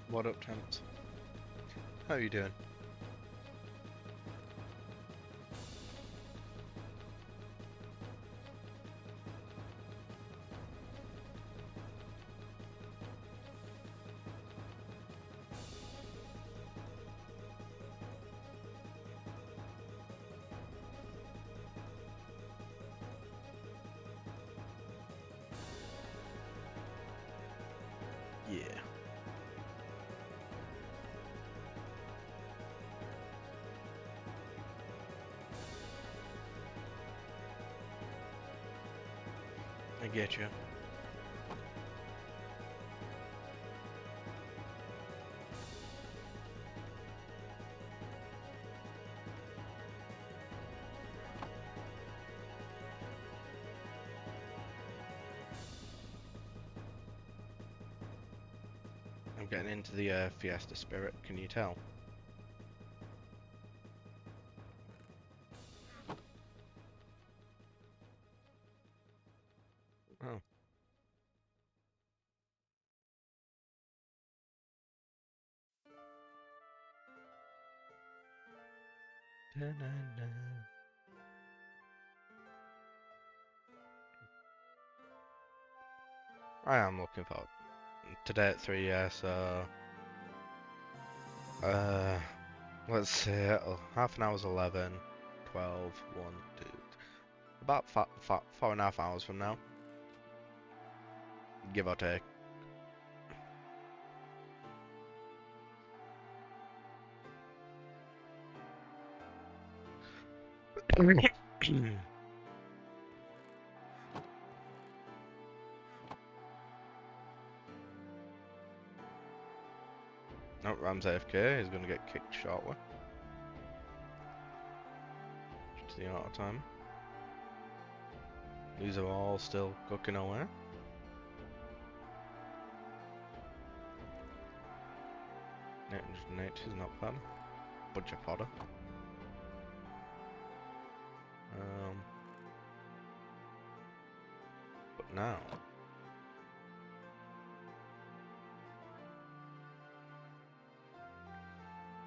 What up, champs? How are you doing? Yeah. I get you. I'm getting into the Fiesta spirit, can you tell? Oh. Da-na-na. I am looking forward. Today at 3, yeah, so... Uh, let's see, half an hour's 11, 12, 1, 2... About 4.5 hours from now. Give or take. Oh, Ram's AFK, he's gonna get kicked shortly. To the auto time. These are all still cooking away. Nate is not bad. Bunch of fodder. But now...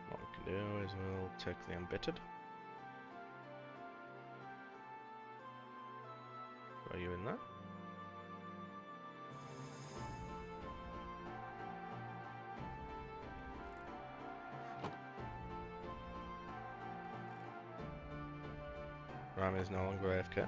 What we can do is we'll take the embittered. Are you in there? Ram is no longer AFK.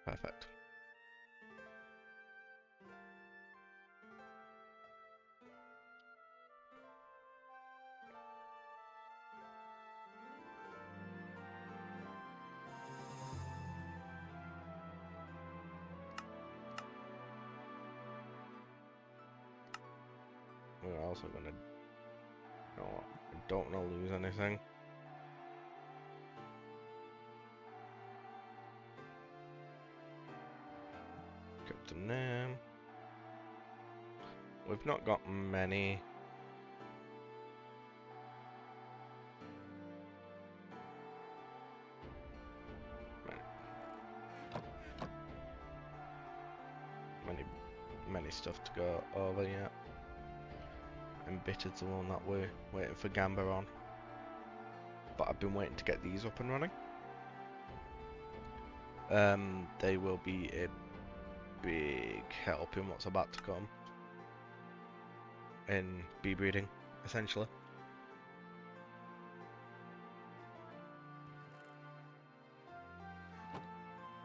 Perfect. We're also gonna... No, I don't wanna lose anything. Keep the name. We've not got many... Many stuff to go over yet. Embittered's the one that we're waiting for Gamba on. But I've been waiting to get these up and running. They will be a big help in what's about to come. In bee breeding, essentially.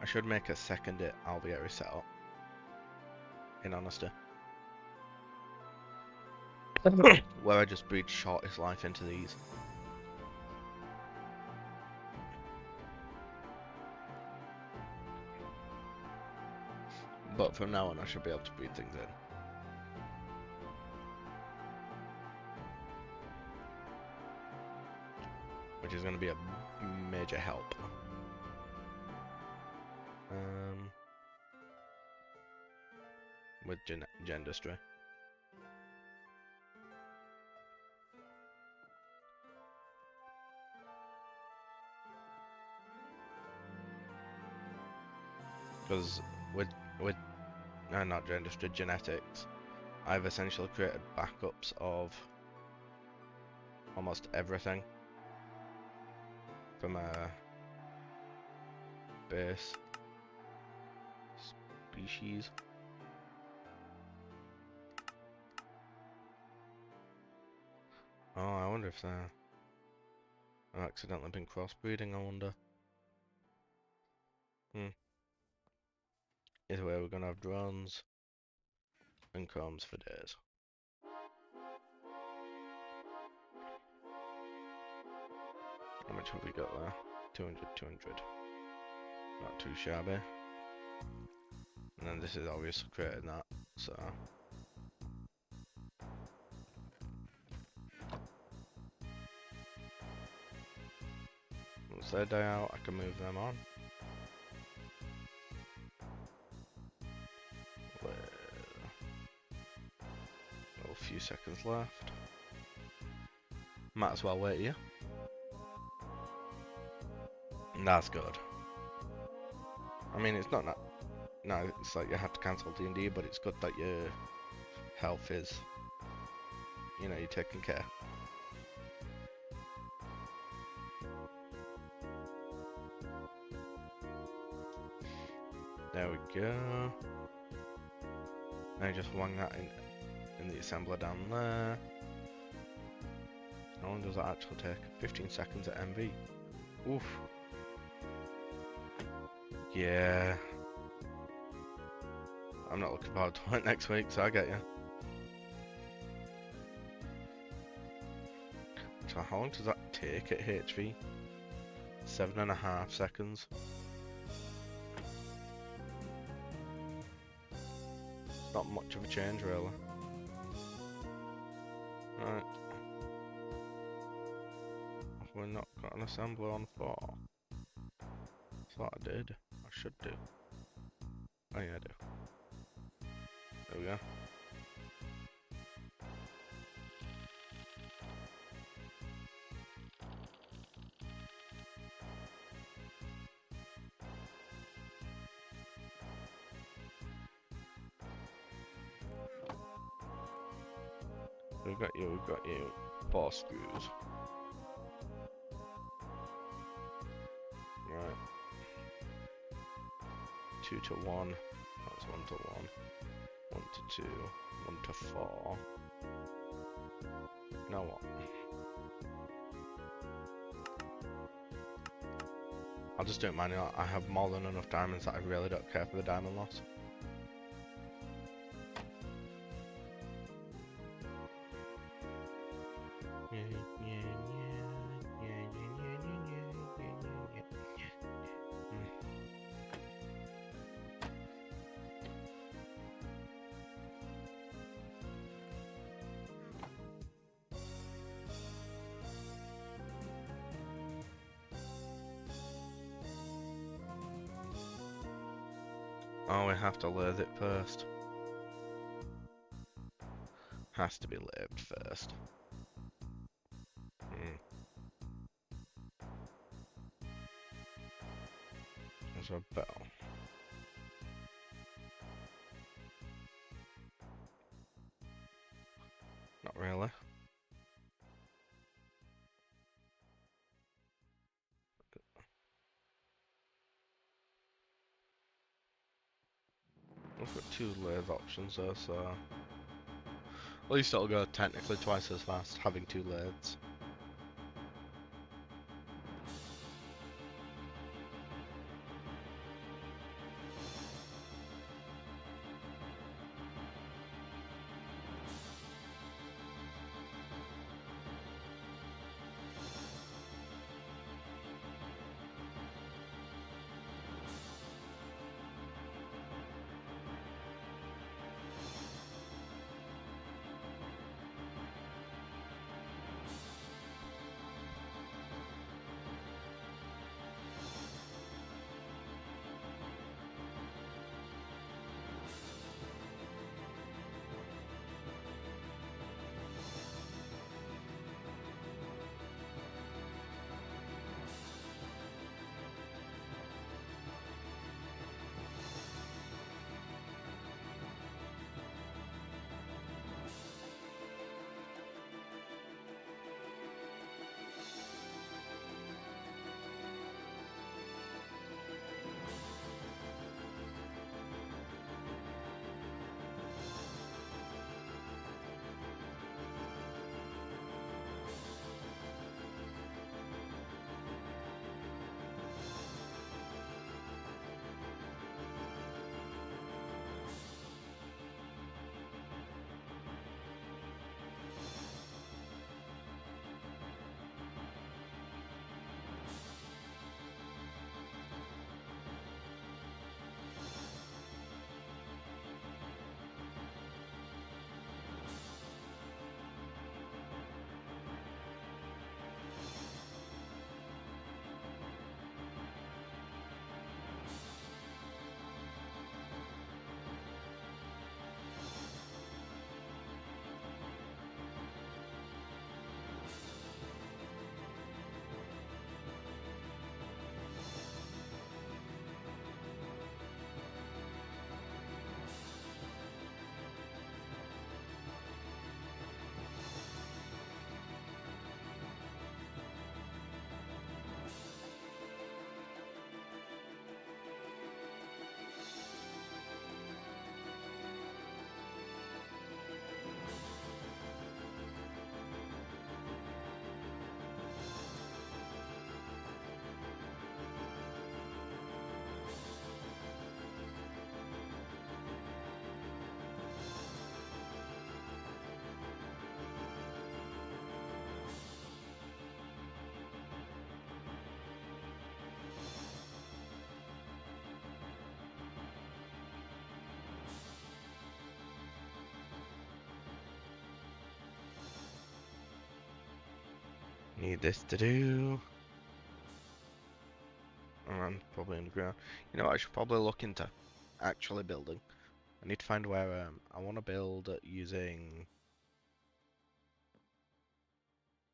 I should make a second alveoli setup. In honesty. Where I just breed shortest life into these. But from now on I should be able to breed things in. Which is going to be a major help. With gendustry. because with not industry genetics, I've essentially created backups of almost everything from a base species. Oh, I wonder if they're accidentally been crossbreeding, I wonder. Either way, we're gonna have drones and combs for days. How much have we got there? 200, 200. Not too shabby. And then this is obviously creating that, so. Once they die out, I can move them on. A few seconds left. Might as well wait here. That's good. I mean, it's not that. No, it's like you have to cancel D&D, but it's good that your health is, you know, you're taking care. There we go. Now just wang that in the assembler down there. How long does that actually take? 15 seconds at MV. Oof. Yeah. I'm not looking forward to it next week, so I get you. So how long does that take at HV? 7.5 seconds. It's not much of a change, really. Right. We're not got an assembler on 4. Thought I did. I should do. Oh yeah, I do. There we go. We've got you. 4 screws. Right. 2 to 1. That's 1 to 1. 1 to 2. 1 to 4. Now what? I'll just do it manually. I have more than enough diamonds that I really don't care for the diamond loss. Oh, we have to lathe it first. Has to be lathed first. There's a bell. Not really. We've got 2 lathe options though, so at least it'll go technically twice as fast having 2 lathes. Need this to do. And probably underground. You know, I should probably look into actually building. I need to find where I want to build using.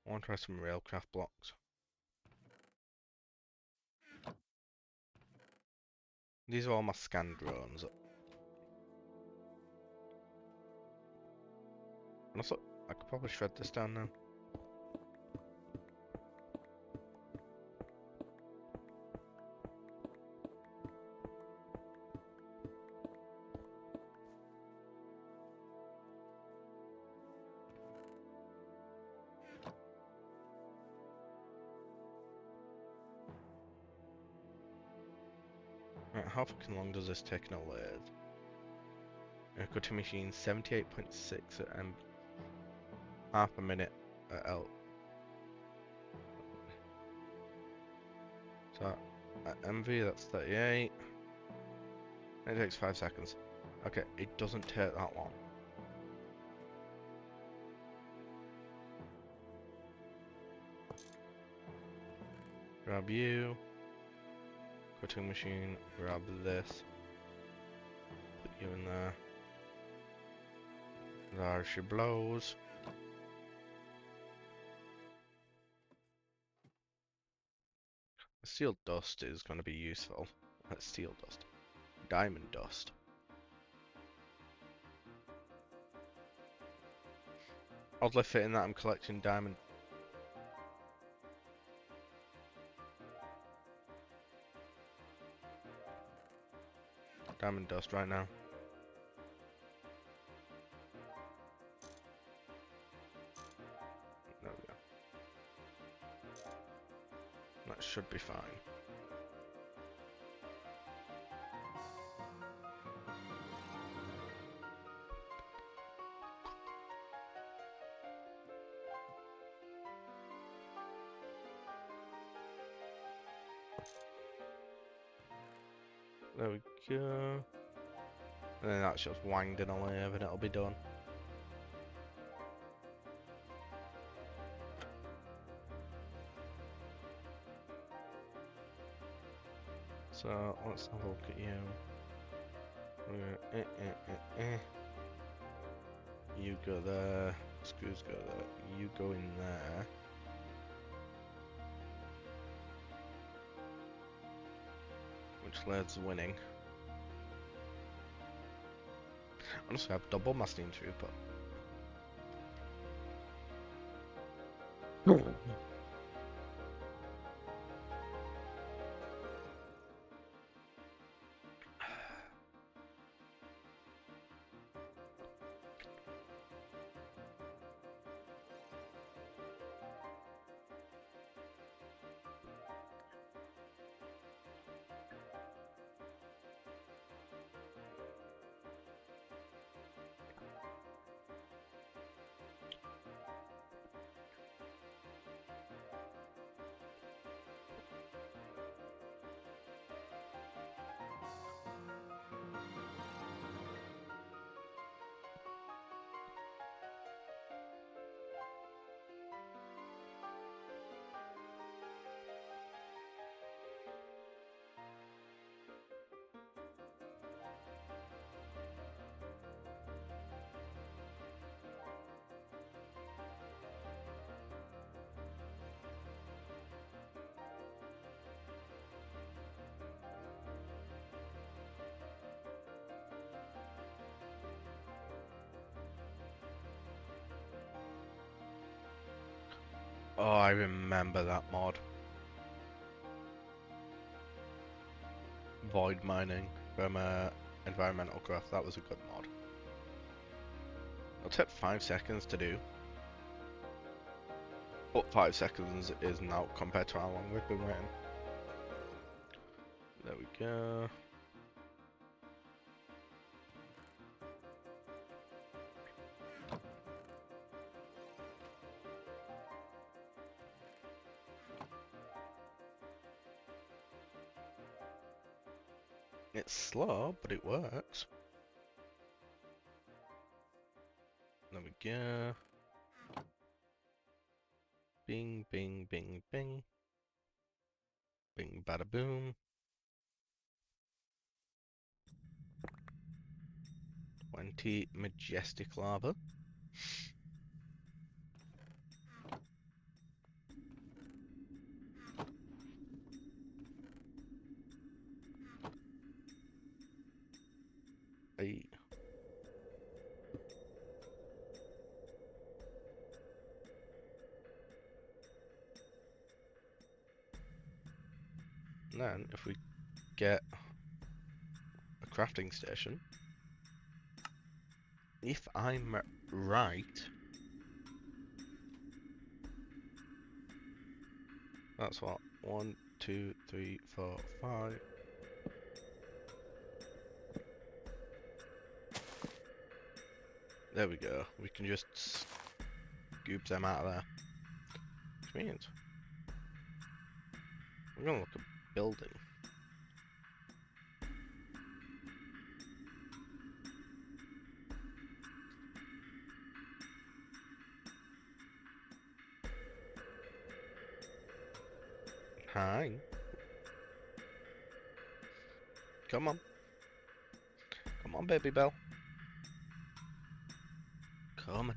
I want to try some railcraft blocks. These are all my scan drones. And also, I could probably shred this down now. Right, how fucking long does this take now lathe? Cutting machine 78.6 at half a minute at L. So at MV that's 38. It takes 5 seconds. Okay, it doesn't take that long. Grab you. Cutting machine, grab this. Put you in there. There she blows. Steel dust is going to be useful. That's steel dust. Diamond dust. Oddly fitting that I'm collecting diamond. Diamond dust right now. There we go. That should be fine. There we go. And then that's just wanged in a lathe and it'll be done. So let's have a look at you. You go there. Screws go there. You go in there. Which lathe's winning? Honestly, I have double my steam trooper. Oh, I remember that mod. Void mining from Environmental Craft. That was a good mod. It'll take 5 seconds to do. But 5 seconds is now compared to how long we've been waiting. There we go. It's slow, but it works. There we go. Bing, bing, bing, bing. Bing, bada boom. 20 majestic lava. Hey. And then if we get a crafting station, if I'm right, that's what 1, 2, 3, 4, 5. There we go. We can just scoop them out of there. Which means we're gonna look at building. Hi. Come on. Come on, baby bell. Come on.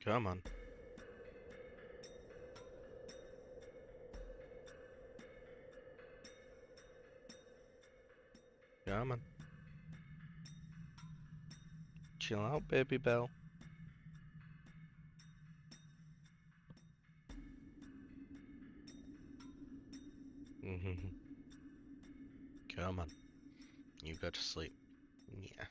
Come on. Come on. Chill out, baby bell. Come on. You go to sleep. Yeah.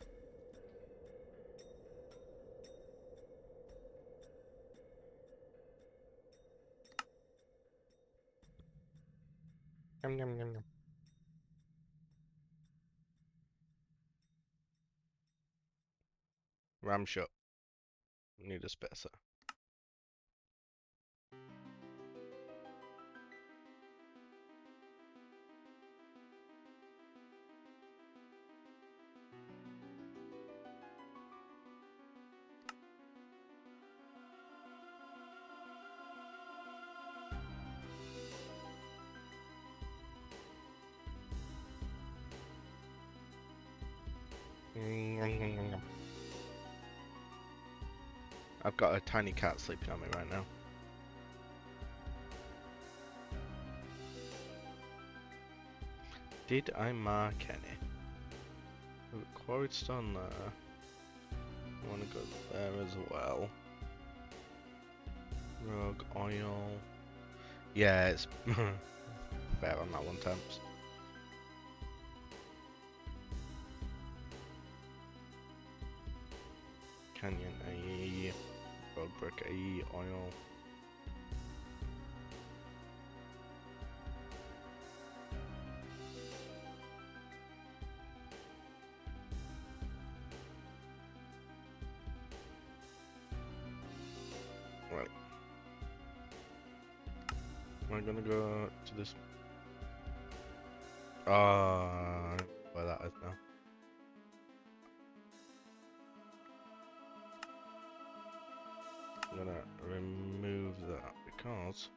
Yum, yum, yum, yum. Ram shot. Need a spacer. I've got a tiny cat sleeping on me right now. Did I mark any? Quarried stone there. I want to go there as well. Rug, oil. Yeah, it's fair on that one, temps. Canyon, a rug brick, a oil. Right. I'm gonna go to this. Where that is now. I'm gonna remove that because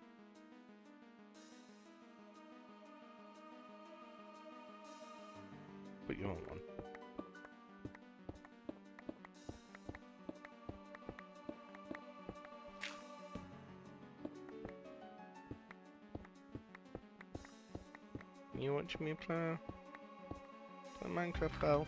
put you on one. You watch me play Minecraft, pal?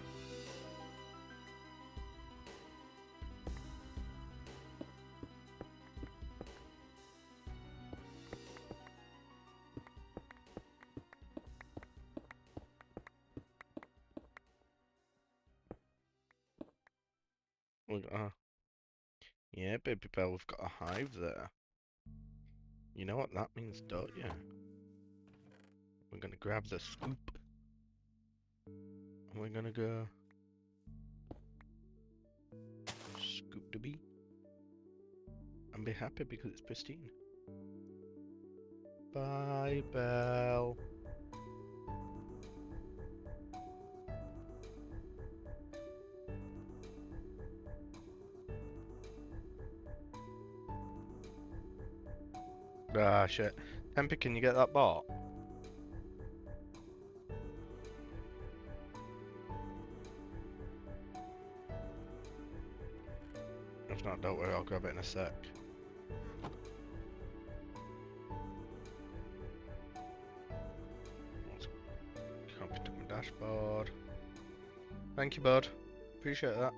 Yeah, baby pal, we've got a hive there. You know what that means, don't you? We're gonna grab the scoop. And we're gonna go scoop the bee. And be happy because it's pristine. Bye, Belle. Ah, shit. Tempe, can you get that bought? If not, don't worry, I'll grab it in a sec. Let's copy to my dashboard. Thank you, bud. Appreciate that.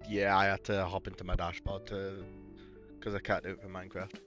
Yeah, I had to hop into my dashboard because I can't do it for Minecraft.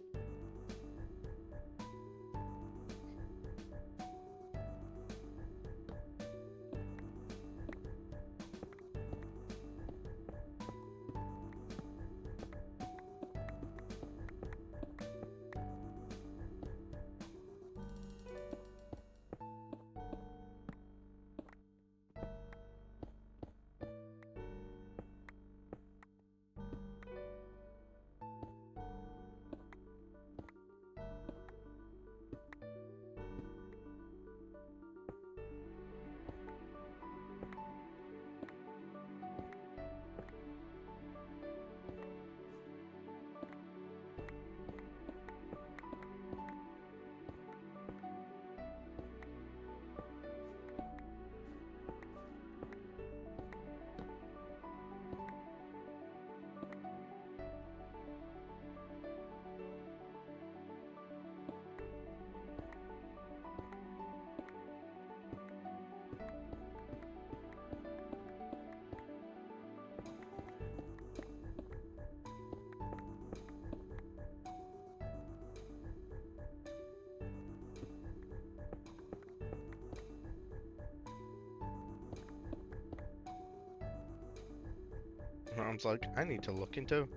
And I was like, I need to look into.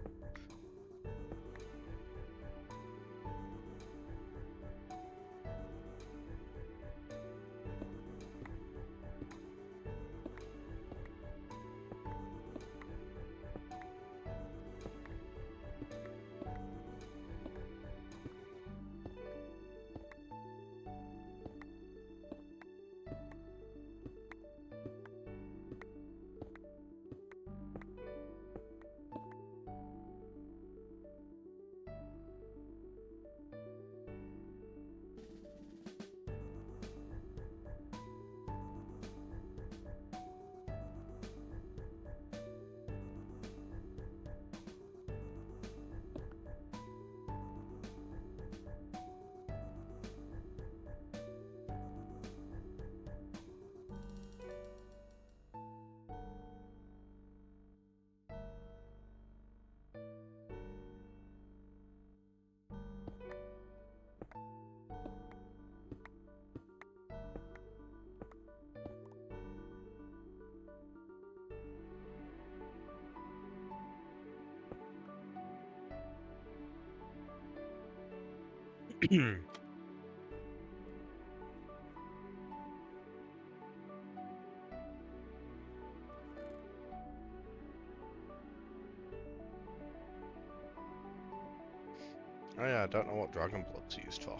Oh yeah, I don't know what dragon blood's used for.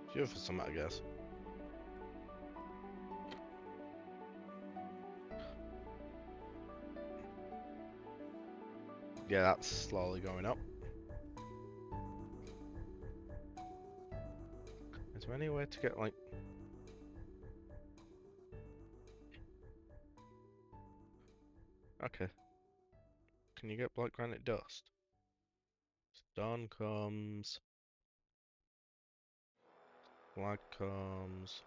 It's used for something, I guess. Yeah, that's slowly going up. Is there any way to get, like... Okay. Can you get black granite dust? Stone comes... Slag comes...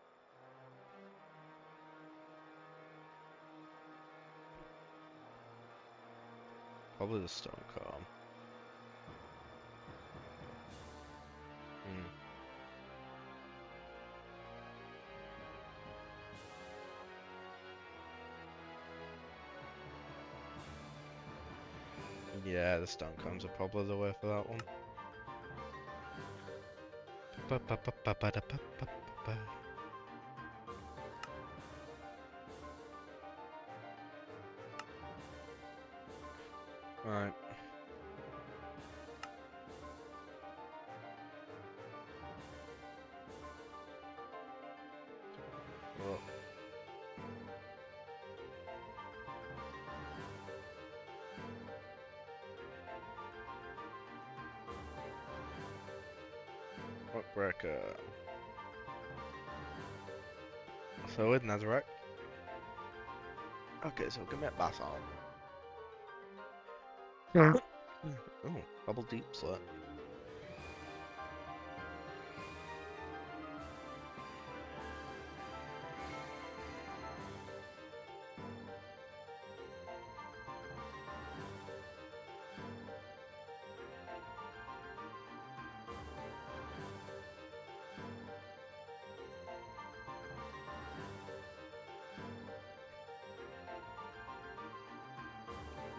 Probably the stone come. Hmm. Yeah, the stone comes are probably the way for that one. Alright. Breaker. So with Netherrack. Okay, so commit basalt. Oh, double deep slit.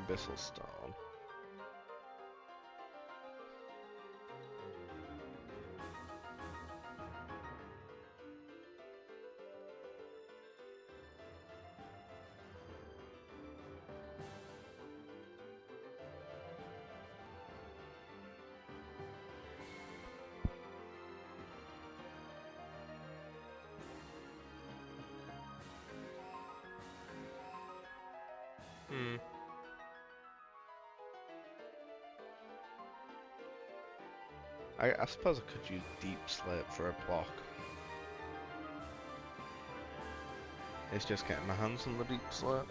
Abyssal stone. Hmm. I suppose I could use deep slate for a block. It's just getting my hands on the deep slate.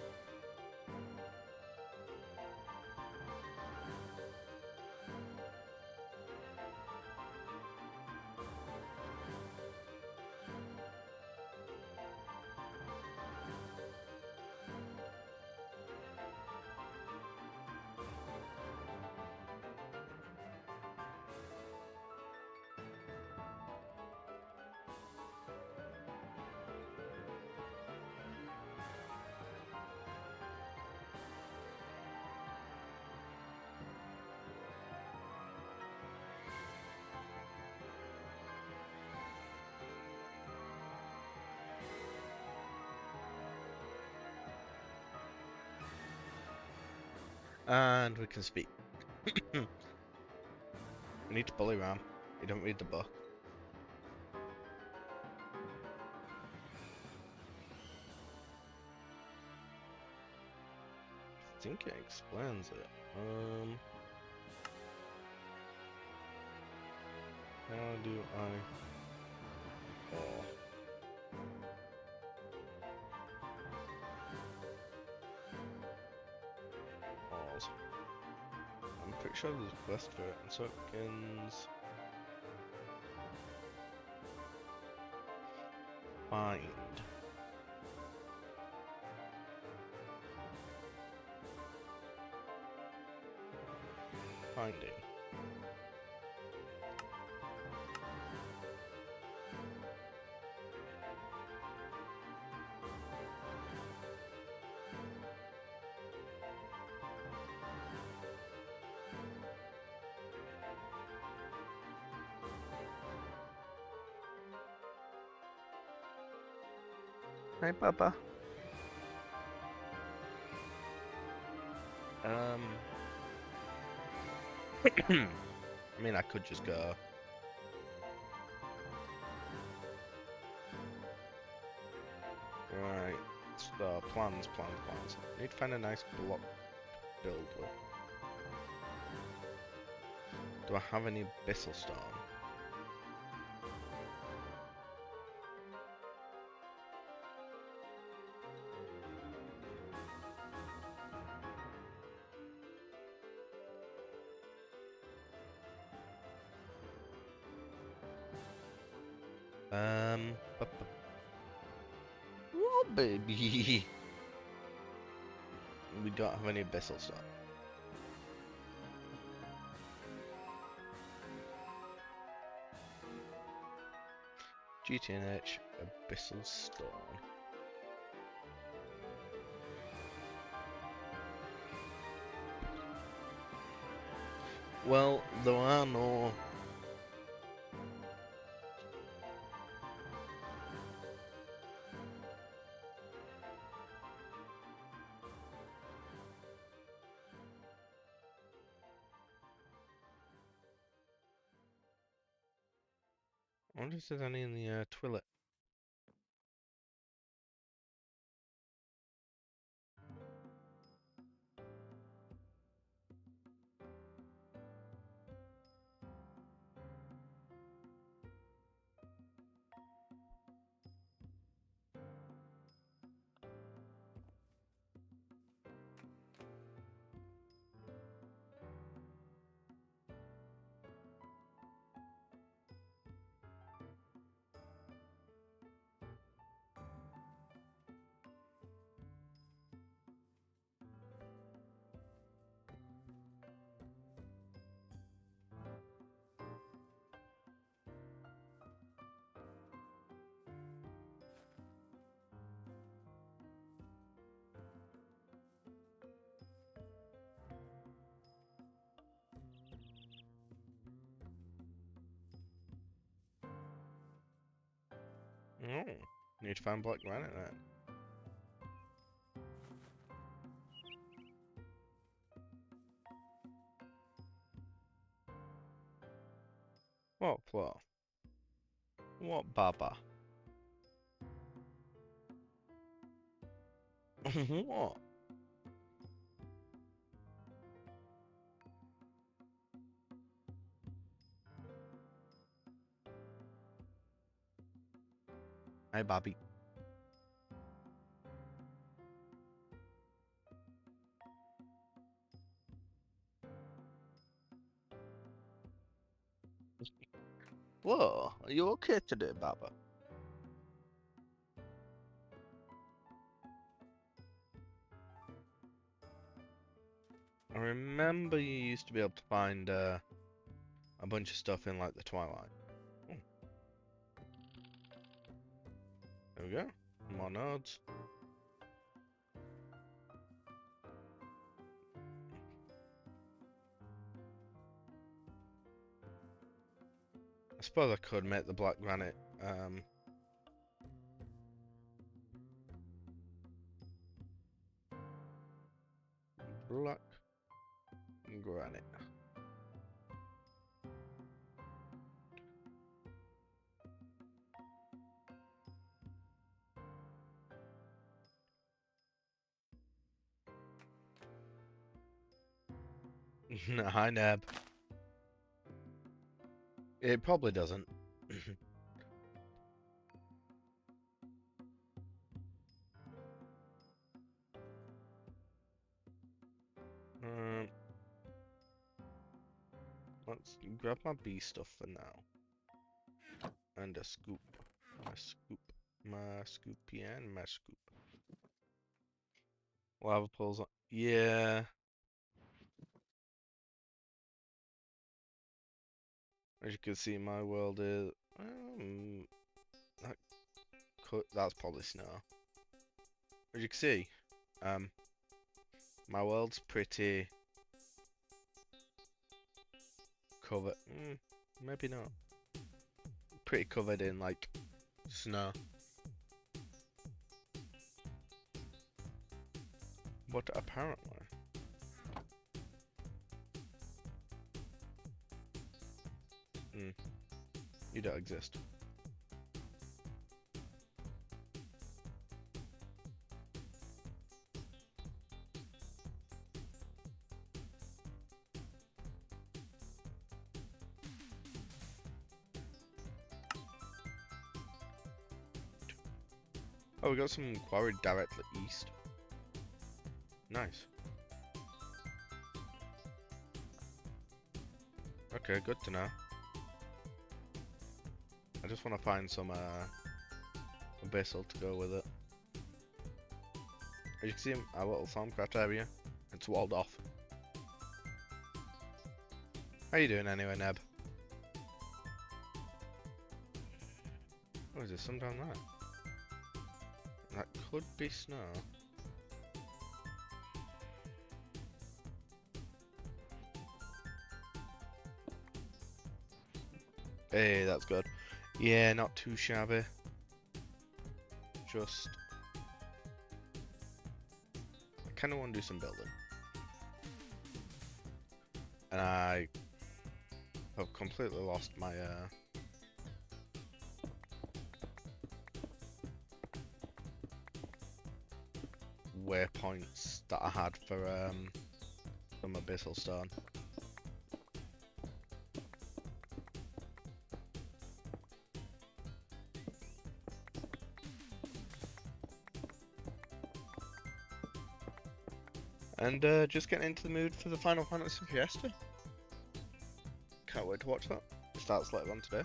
And we can speak. We need to bully Ram. You don't read the book. I think it explains it. How do I... Oh. Pause. I'm pretty sure there's a quest for it, and so it begins... Find. Finding. Hey, Papa. I mean, I could just go. Right. So, plans. Need to find a nice block to build with. Do I have any Bissell stone? Oh, baby. We don't have any Bissell stone. GTNH, Abyssal Stone. Well, there are no... I wonder if there's any in the Twillet. Oh, need to find black granite then. What floor? What baba? What? Hi, Bobby. Whoa, are you okay today, Baba? I remember you used to be able to find a bunch of stuff in like the Twilight. Oh. There we go. More nodes. I suppose I could make the black granite. Black granite. Hi, Neb. It probably doesn't. um, let's grab my bee stuff for now. And a scoop. My scoopy and my scoop. Lava pools. Yeah. As you can see, my world is. That that's probably snow. As you can see, my world's pretty covered. Maybe not. Pretty covered in like snow. But apparently, you don't exist. Oh, we got some quarry directly east. Nice. Okay, good to know. I just want to find some abyssal to go with it. As you can see, our little farmcraft area, it's walled off. How you doing anyway, Neb? What is this? Some down there? That could be snow. Hey, that's good. Yeah, not too shabby. Just... I kind of want to do some building. And I have completely lost my waypoints that I had for some abyssal stone. And just getting into the mood for the Final Fantasy Fiesta. Can't wait to watch that. It starts later on today.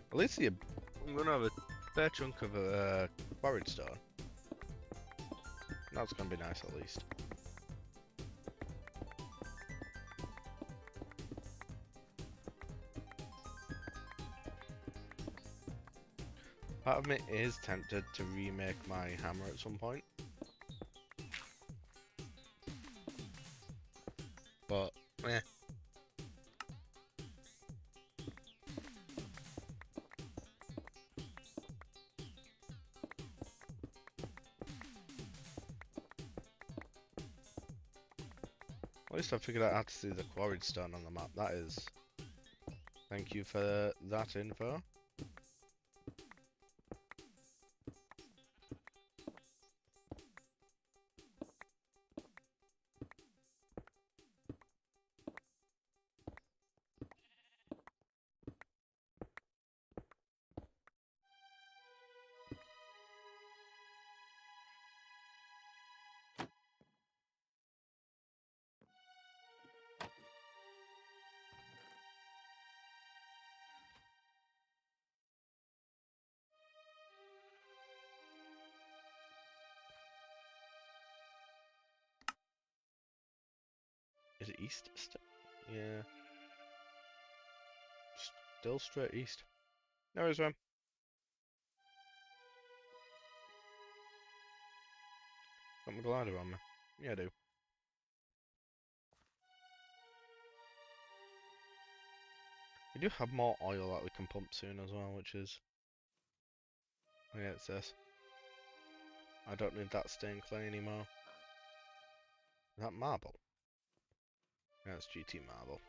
At least I'm gonna have a fair chunk of quarried stone. That's gonna be nice at least. Part of me is tempted to remake my hammer at some point. But, eh. At least I figured out how to see the quarried stone on the map. That is... Thank you for that info. Is it east? Yeah. Still straight east. No worries, man. Got my glider on me. Yeah, I do. We do have more oil that we can pump soon as well, which is... Oh yeah, it's this. I don't need that stained clay anymore. Is that marble? Yeah, it's GT marble.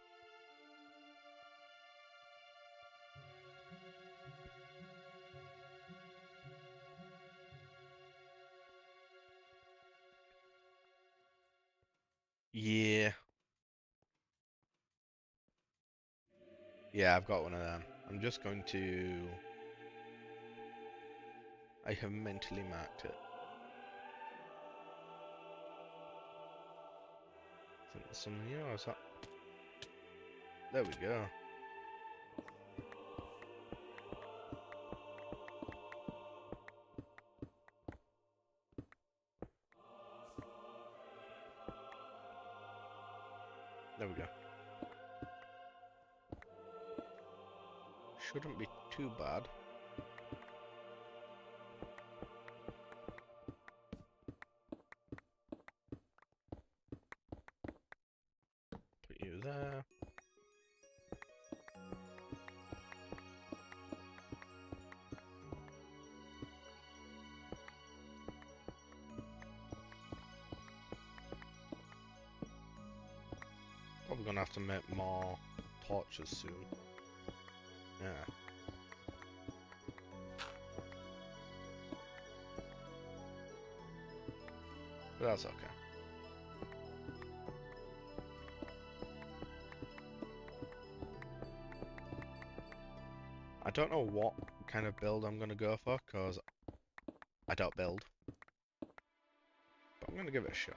Yeah. Yeah, I've got one of them. I'm just going to... I have mentally marked it. I think there's something here, or is that... There we go. There we go. Shouldn't be too bad. Put you there. Probably gonna have to make more torches soon. Yeah. But that's okay. I don't know what kind of build I'm gonna go for, because I don't build. But I'm gonna give it a shot.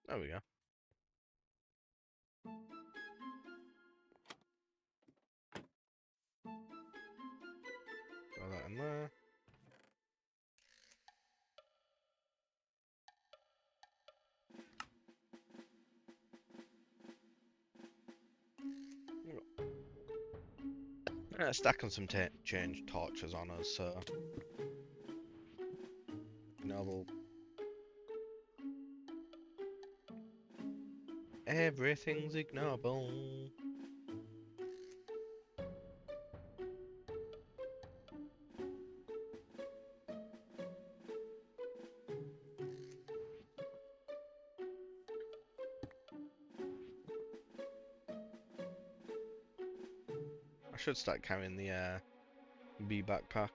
There we go. Throw that in there. Stacking some change torches on us, so ignoble. Everything's ignoble. I should start carrying the bee backpack.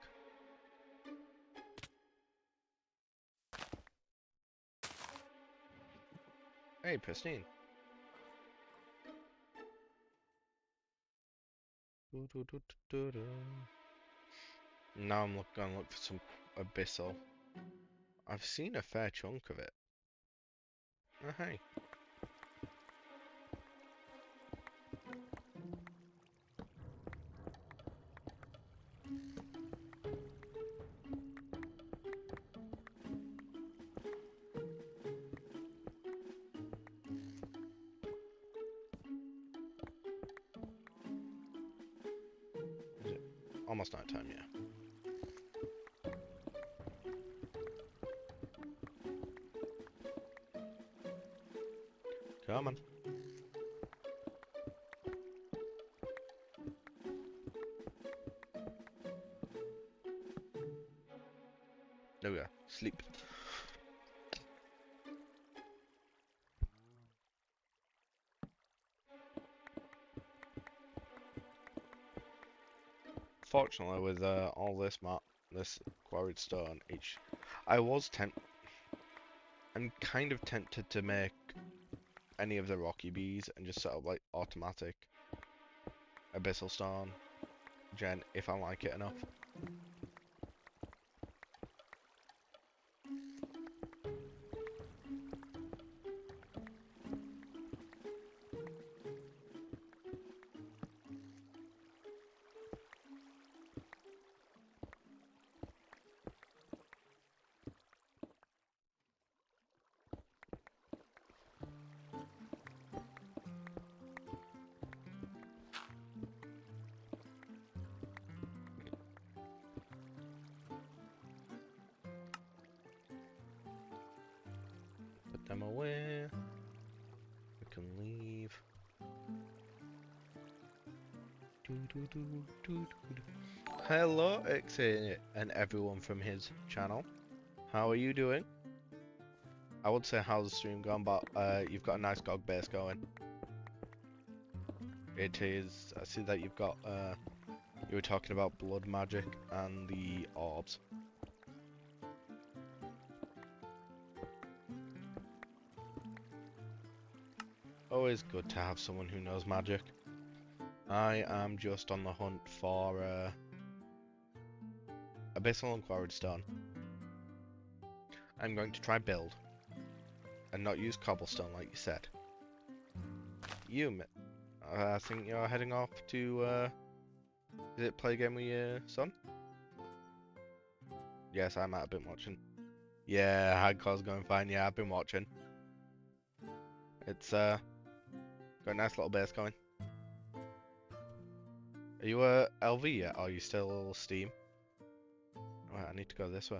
Hey, pristine. Now I'm gonna look for some abyssal. I've seen a fair chunk of it. Oh, hey. Is it almost night time? Yeah. Come on. There we are. Sleep. Fortunately, with all this this quarried stone, I'm kind of tempted to make any of the rocky bees and just set up like automatic abyssal stone gen if I like it enough. Put them away. We can leave. Hello, Ixie and everyone from his channel. How are you doing? I would say how's the stream gone, but you've got a nice GOG base going. It is. I see that you've got. You were talking about blood magic and the orbs. Always good to have someone who knows magic. I am just on the hunt for abyssal and quarried stone. I'm going to try build and not use cobblestone like you said. I think you're heading off to is it play a game with your son? Yes, I might have been watching. Yeah, hardcore's going fine. Yeah, I've been watching. It's got a nice little base going. Are you LV yet? Or are you still Steam? Right, I need to go this way.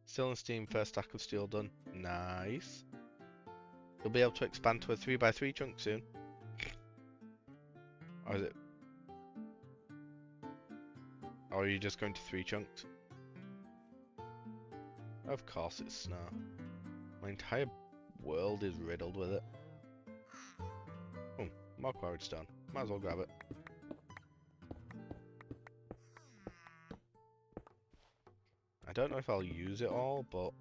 Still in Steam, first stack of steel done. Nice. You'll be able to expand to a 3x3 chunk soon. Or is it? Or are you just going to 3 chunks? Of course it's snow. My entire world is riddled with it. Oh, more quarried stone. Might as well grab it. I don't know if I'll use it all, but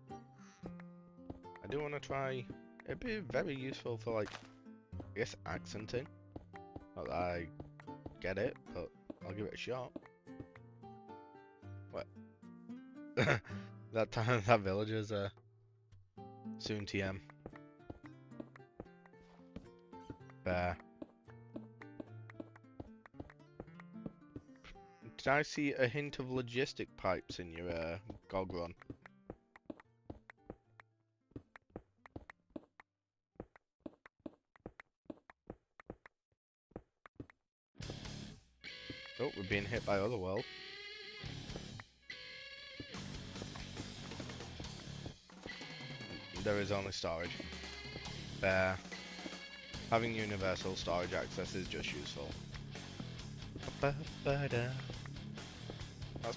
I do want to try. It'd be very useful for, like, I guess accenting. Not that I get it, but I'll give it a shot. What? that villager's soon TM. Bear. Did I see a hint of logistic pipes in your GOG run? Oh, we're being hit by Otherworld. There is only storage. Bear. Having universal storage access is just useful. That's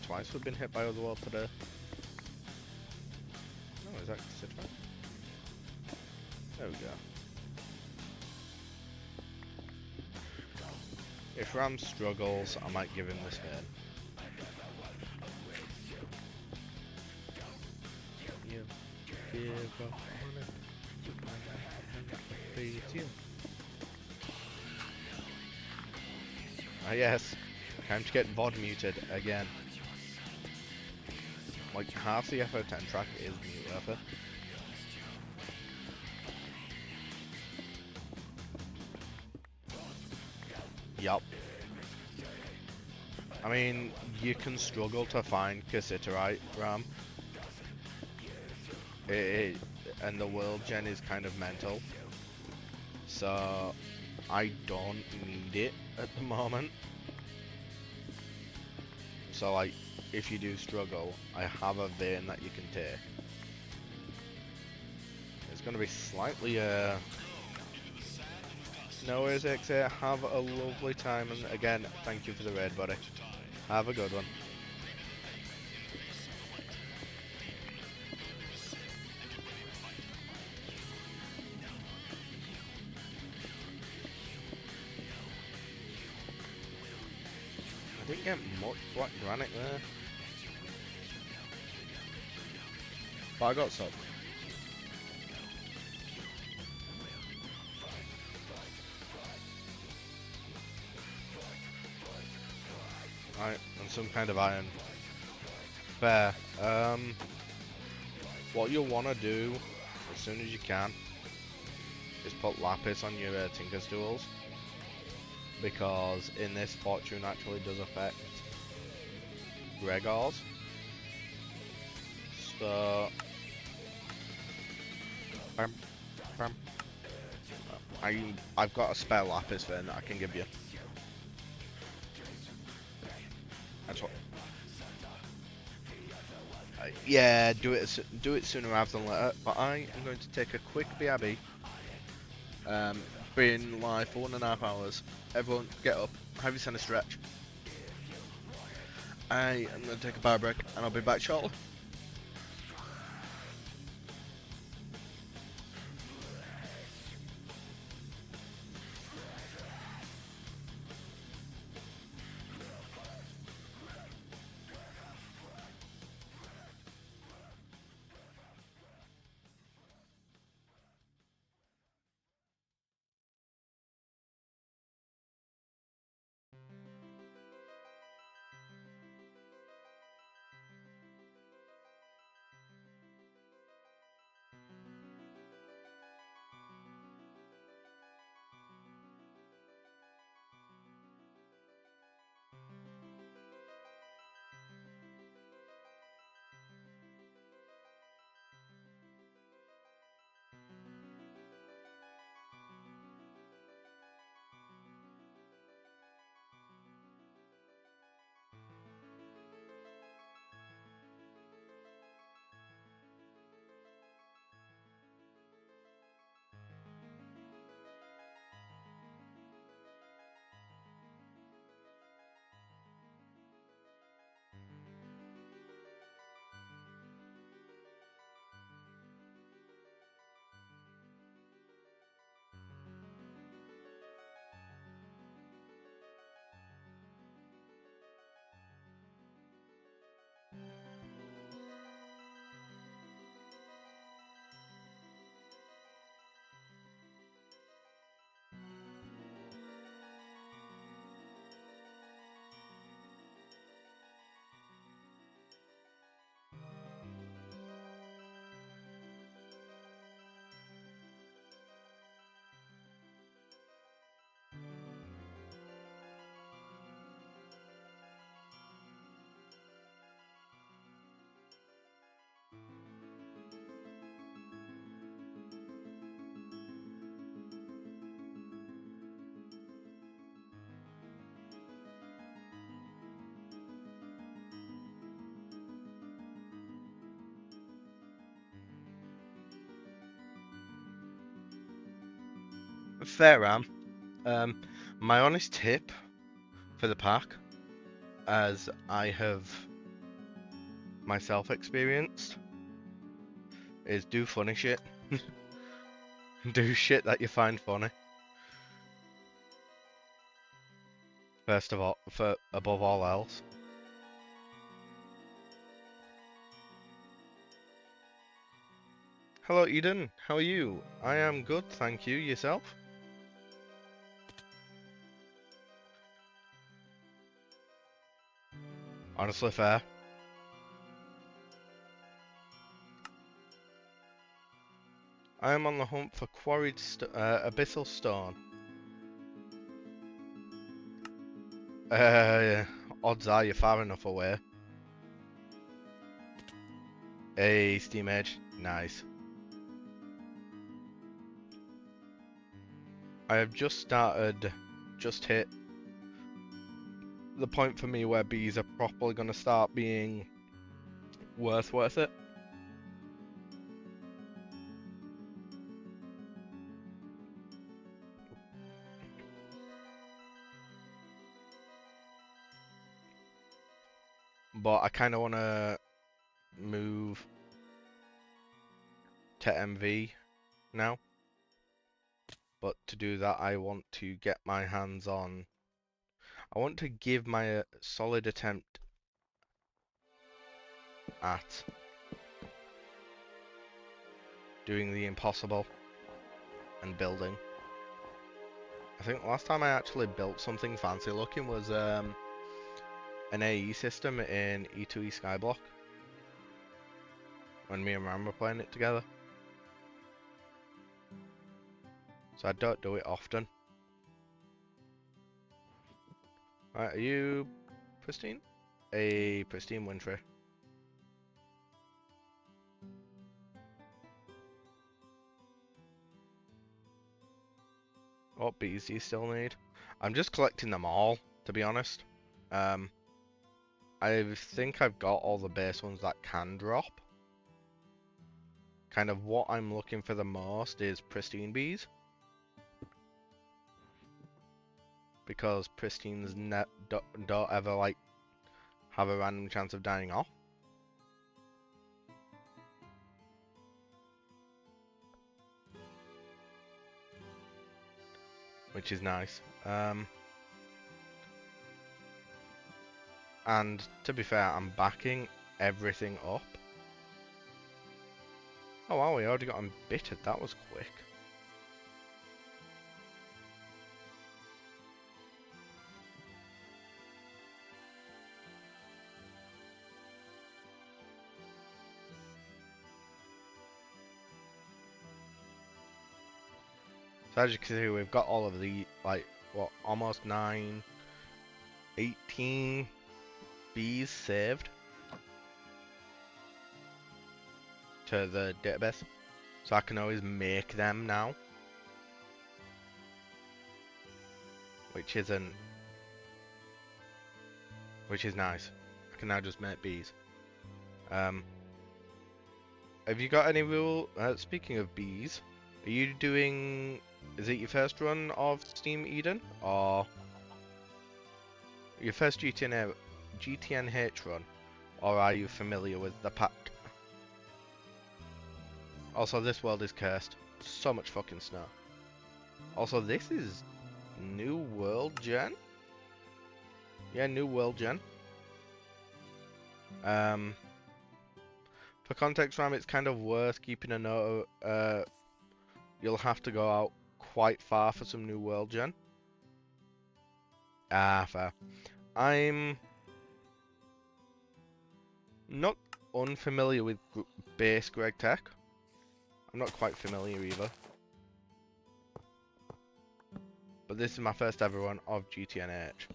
twice we've been hit by Otherworld today. Oh, is that Citra? There we go. If Ram struggles, I might give him this game. give up on it. Beat you. Ah yes, time to get VOD muted again. Like half the FO10 track is mute effort. Yup. I mean, you can struggle to find cassiterite RAM. And the world gen is kind of mental. So, I don't need it at the moment. So, like, if you do struggle, I have a vein that you can take. It's gonna be slightly, no worries, XA. Have a lovely time, and again, thank you for the raid, buddy. Have a good one. I didn't get much black granite there. But I got some. Right, and some kind of iron. Fair. What you'll want to do, as soon as you can, is put lapis on your tinker's tools. Because in this, fortune actually does affect Gregors. So... I've got a spare lapis vein that I can give you. That's what. Yeah, do it sooner rather than later. But I am going to take a quick BRB. Been live for 1.5 hours. Everyone, get up. Have your center stretch. I am going to take a bar break, and I'll be back shortly. Fair Ram. My honest tip for the pack, as I have myself experienced, is do funny shit. Do shit that you find funny. First of all, for above all else. Hello Eden, how are you? I am good, thank you. Yourself? Honestly fair. I am on the hunt for quarried abyssal stone. Uh, Odds are you're far enough away. Hey, Steam Edge. Nice. I have just hit the point for me where bees are properly going to start being worth it. But I kind of want to move to MV now. But to do that, I want to get my hands on... I want to give my solid attempt at doing the impossible and building. I think last time I actually built something fancy looking was an AE system in E2E Skyblock when me and Ram were playing it together. So I don't do it often. Right, are you pristine? A pristine wintry. What bees do you still need? I'm just collecting them all, to be honest. I think I've got all the base ones that can drop. Kind of what I'm looking for the most is pristine bees. Because pristines don't ever like have a random chance of dying off. Which is nice. And to be fair, I'm backing everything up. Oh wow, we already got embittered. That was quick. So as you can see, we've got all of the, like, what, almost 18 bees saved to the database. So I can always make them now. Which is nice. I can now just make bees. Have you got any rule? Speaking of bees, are you doing? Is it your first run of Steam Eden or your first GTNH run, or are you familiar with the pack? Also, this world is cursed. So much fucking snow. Also, this is New World Gen. Yeah, New World Gen. For context, Ram, it's kind of worth keeping a note of, you'll have to go out quite far for some New World Gen. Ah, fair. I'm not unfamiliar with base Greg Tech. I'm not quite familiar either. But this is my first ever run of GTNH.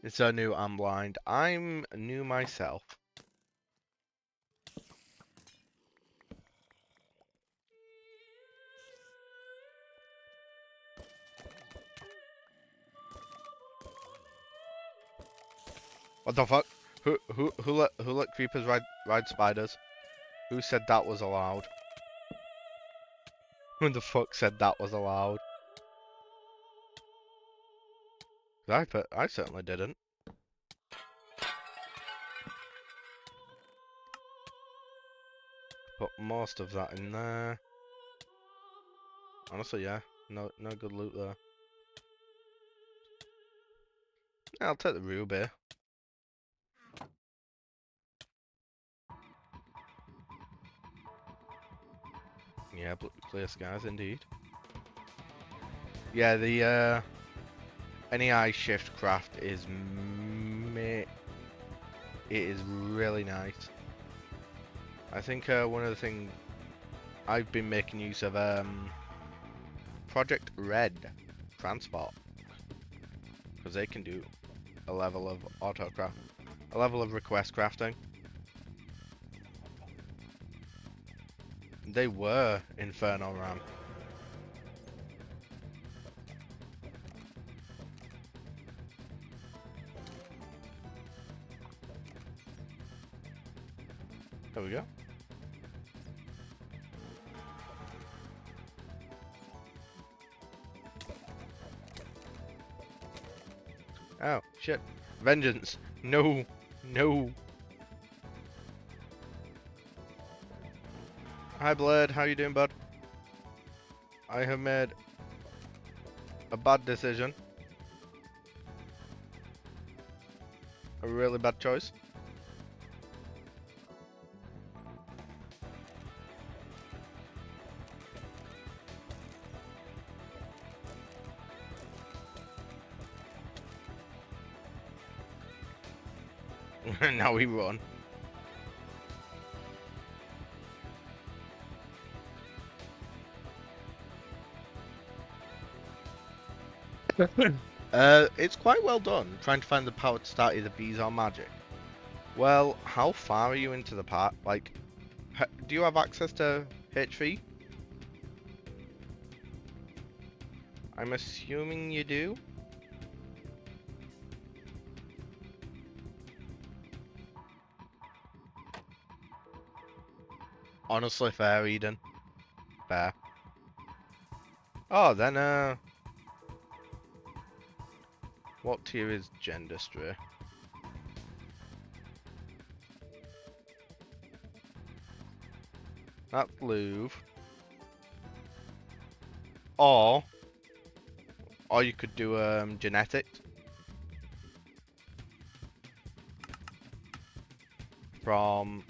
It's so new, I'm blind. I'm new myself. What the fuck? Who let creepers ride spiders? Who said that was allowed? Who the fuck said that was allowed? I certainly didn't. Put most of that in there. Honestly, yeah. No good loot there. Yeah, I'll take the ruby. Yeah, clear skies indeed. Yeah, the NEI shift craft is it is really nice. I think one of the things I've been making use of Project Red transport, because they can do a level of a level of request crafting. They were Inferno Ram. There we go. Oh, shit. Vengeance. No. No. Hi, Blade. How you doing, bud? I have made a bad decision. A really bad choice. Now we run. It's quite well done, trying to find the power to start either bees or magic. Well, how far are you into the part? Like, do you have access to H3? I'm assuming you do. Honestly, fair, Eden. Fair. Oh, then, what tier is Gendustry? That's Louvre. Or you could do, genetics. From...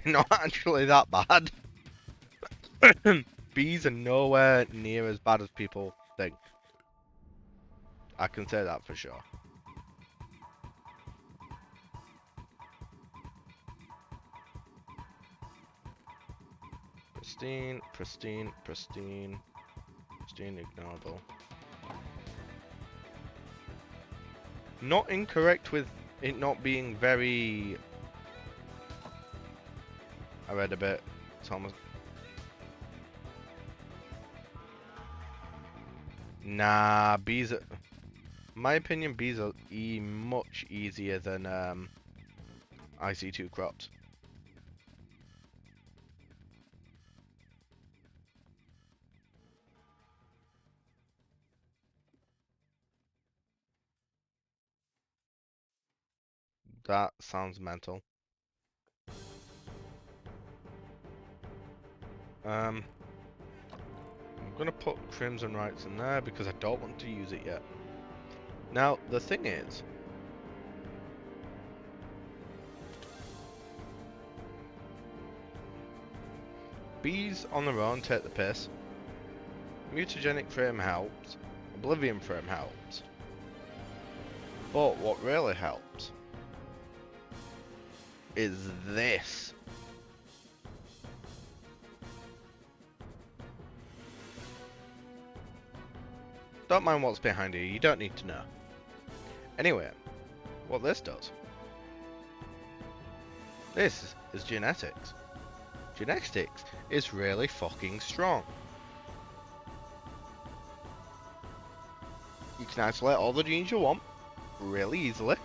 Not actually that bad. Bees are nowhere near as bad as people think. I can say that for sure. Pristine, pristine, pristine. Pristine, ignorable. Not incorrect with it not being very... I read a bit. It's almost... Nah, bees are... My opinion, bees are much easier than IC2 crops. That sounds mental. I'm gonna put Crimson Rights in there because I don't want to use it yet. Now, the thing is... Bees on their own take the piss. Mutagenic frame helps. Oblivion frame helps. But what really helps is this. Don't mind what's behind you, you don't need to know. Anyway, what this does. This is genetics. Genetics is really fucking strong. You can isolate all the genes you want really easily.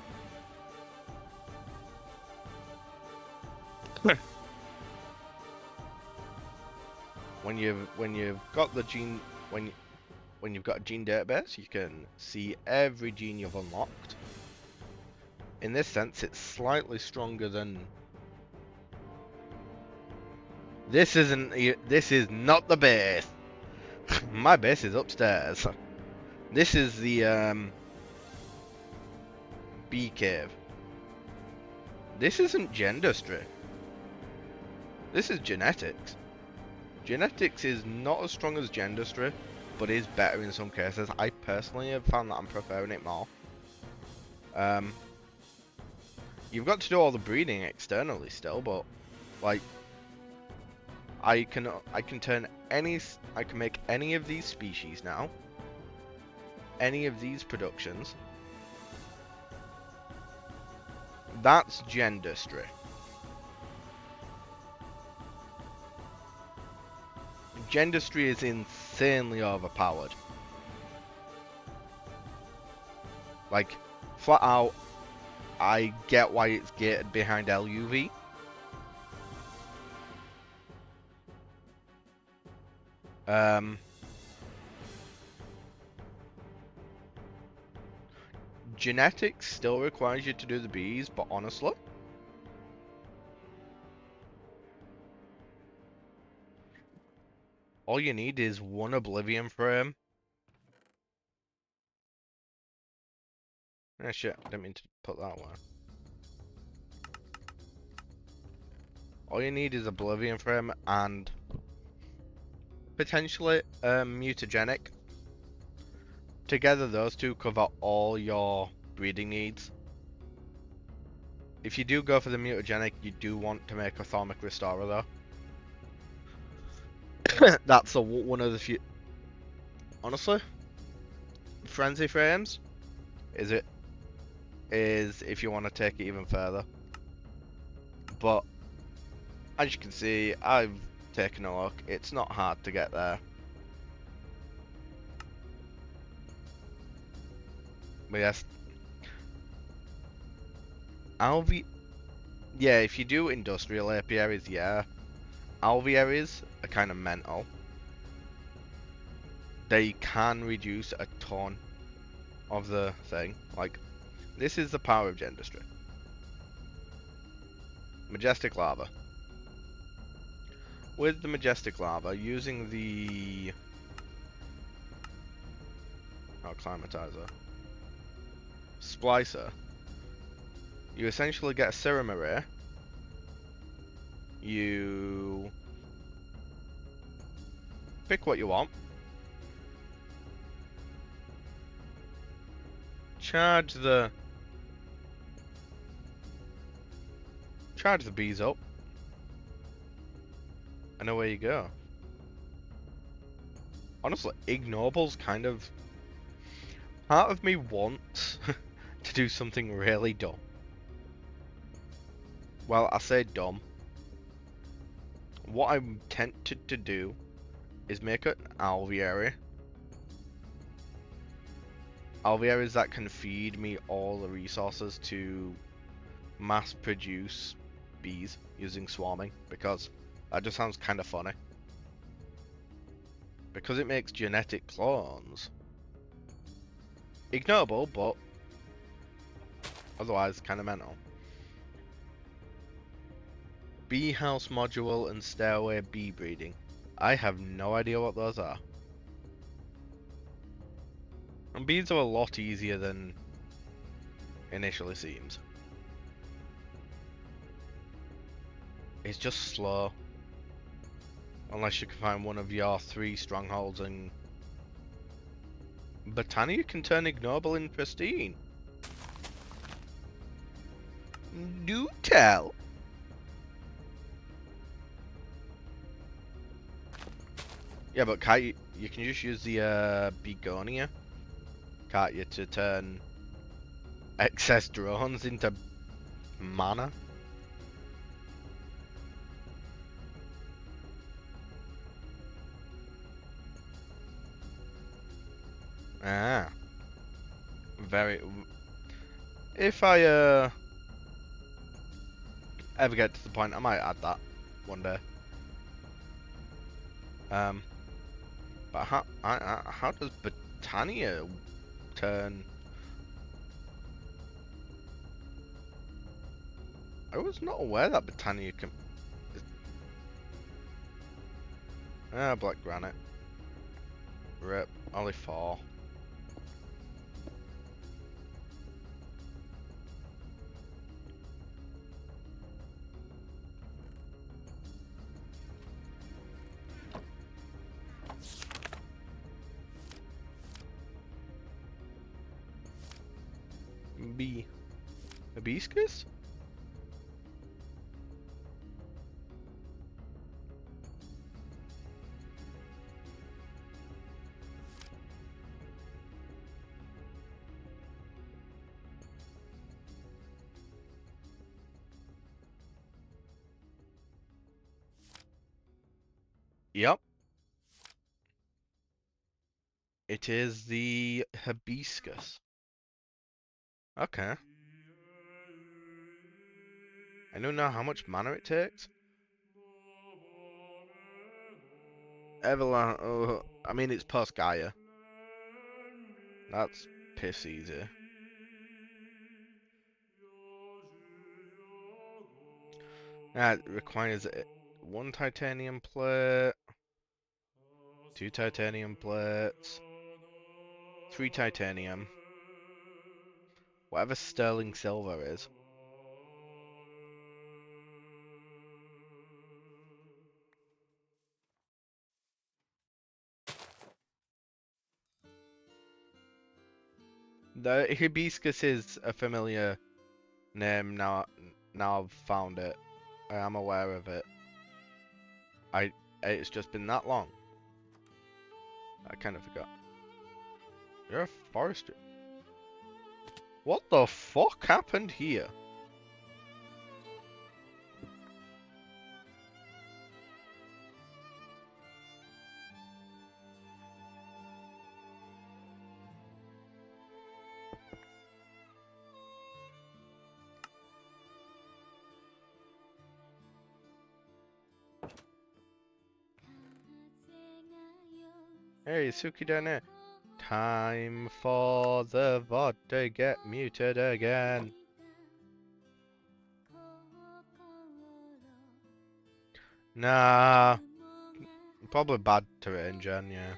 when you've got the gene when you've got a gene database, you can see every gene you've unlocked. In this sense, it's slightly stronger than. This isn't. This is not the base. My base is upstairs. This is the bee cave. This isn't gendustry. This is genetics. Genetics is not as strong as gendustry, but is better in some cases. I personally have found that I'm preferring it more. You've got to do all the breeding externally still, but like I can make any of these species now. Any of these productions. That's gendustry. Gendustry is insanely overpowered. Like, flat out, I get why it's gated behind LUV. Genetics still requires you to do the bees, but honestly, all you need is one Oblivion frame. Ah, shit, I didn't mean to put that one. All you need is Oblivion frame and potentially mutagenic. Together, those two cover all your breeding needs. If you do go for the mutagenic, you do want to make a Thaumic Restorer though. That's one of the few. Honestly, Frenzy Frames is if you want to take it even further. But as you can see, I've taken a look. It's not hard to get there. But yes, yeah, if you do industrial apiaries, yeah. Alvearies are kind of mental. They can reduce a ton of the thing. Like, this is the power of gendustry. Majestic Lava. With the Majestic Lava, using the Acclimatizer Splicer, you essentially get a serum array. You pick what you want. Charge the bees up. And away you go. Honestly, Ignoble's kind of... Part of me wants to do something really dumb. Well, I say dumb. What I'm tempted to do is make an alveary. Alvearies that can feed me all the resources to mass produce bees using swarming, because that just sounds kind of funny. Because it makes genetic clones. Ignoble, but otherwise kind of mental. Bee house module and stairway bee breeding. I have no idea what those are. And bees are a lot easier than initially seems. It's just slow. Unless you can find one of your 3 strongholds, and Botania can turn ignoble in pristine. Do tell. Yeah, but can't you can just use the Begonia, can't you, to turn excess drones into mana? Ah. Very... If I ever get to the point, I might add that one day. Um, but how does Britannia turn? I was not aware that Britannia can. Black granite. Rip. Only 4. B. Hibiscus? Yep. It is the hibiscus. Okay. I don't know how much mana it takes. Oh, I mean, it's post Gaia. That's piss easy. It requires 1 titanium plate, 2 titanium plates, 3 titanium, whatever sterling silver is. The hibiscus is a familiar name now. Now I've found it. I am aware of it. It's just been that long. I kind of forgot. You're a forester. What the fuck happened here? Hey, Suki down there. Time for the VOD to get muted again. Nah, probably bad to engine, yeah.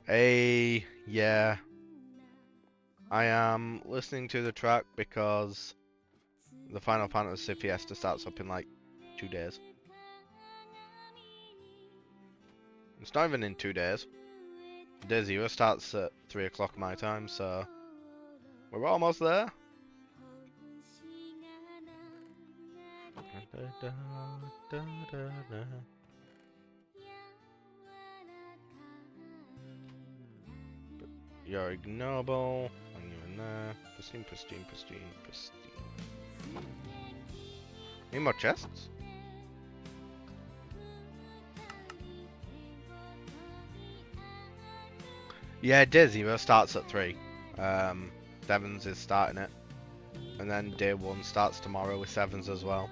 Hey, yeah. I am listening to the track because the Final Fantasy Fiesta starts up in like 2 days. It's not even in 2 days. Day 0 starts at 3 o'clock my time, so we're almost there. You're ignorable. And you're in there. Pristine, pristine, pristine, pristine. Need more chests? Yeah, Day 0 starts at 3. Sevens is starting it. And then Day 1 starts tomorrow with Sevens as well.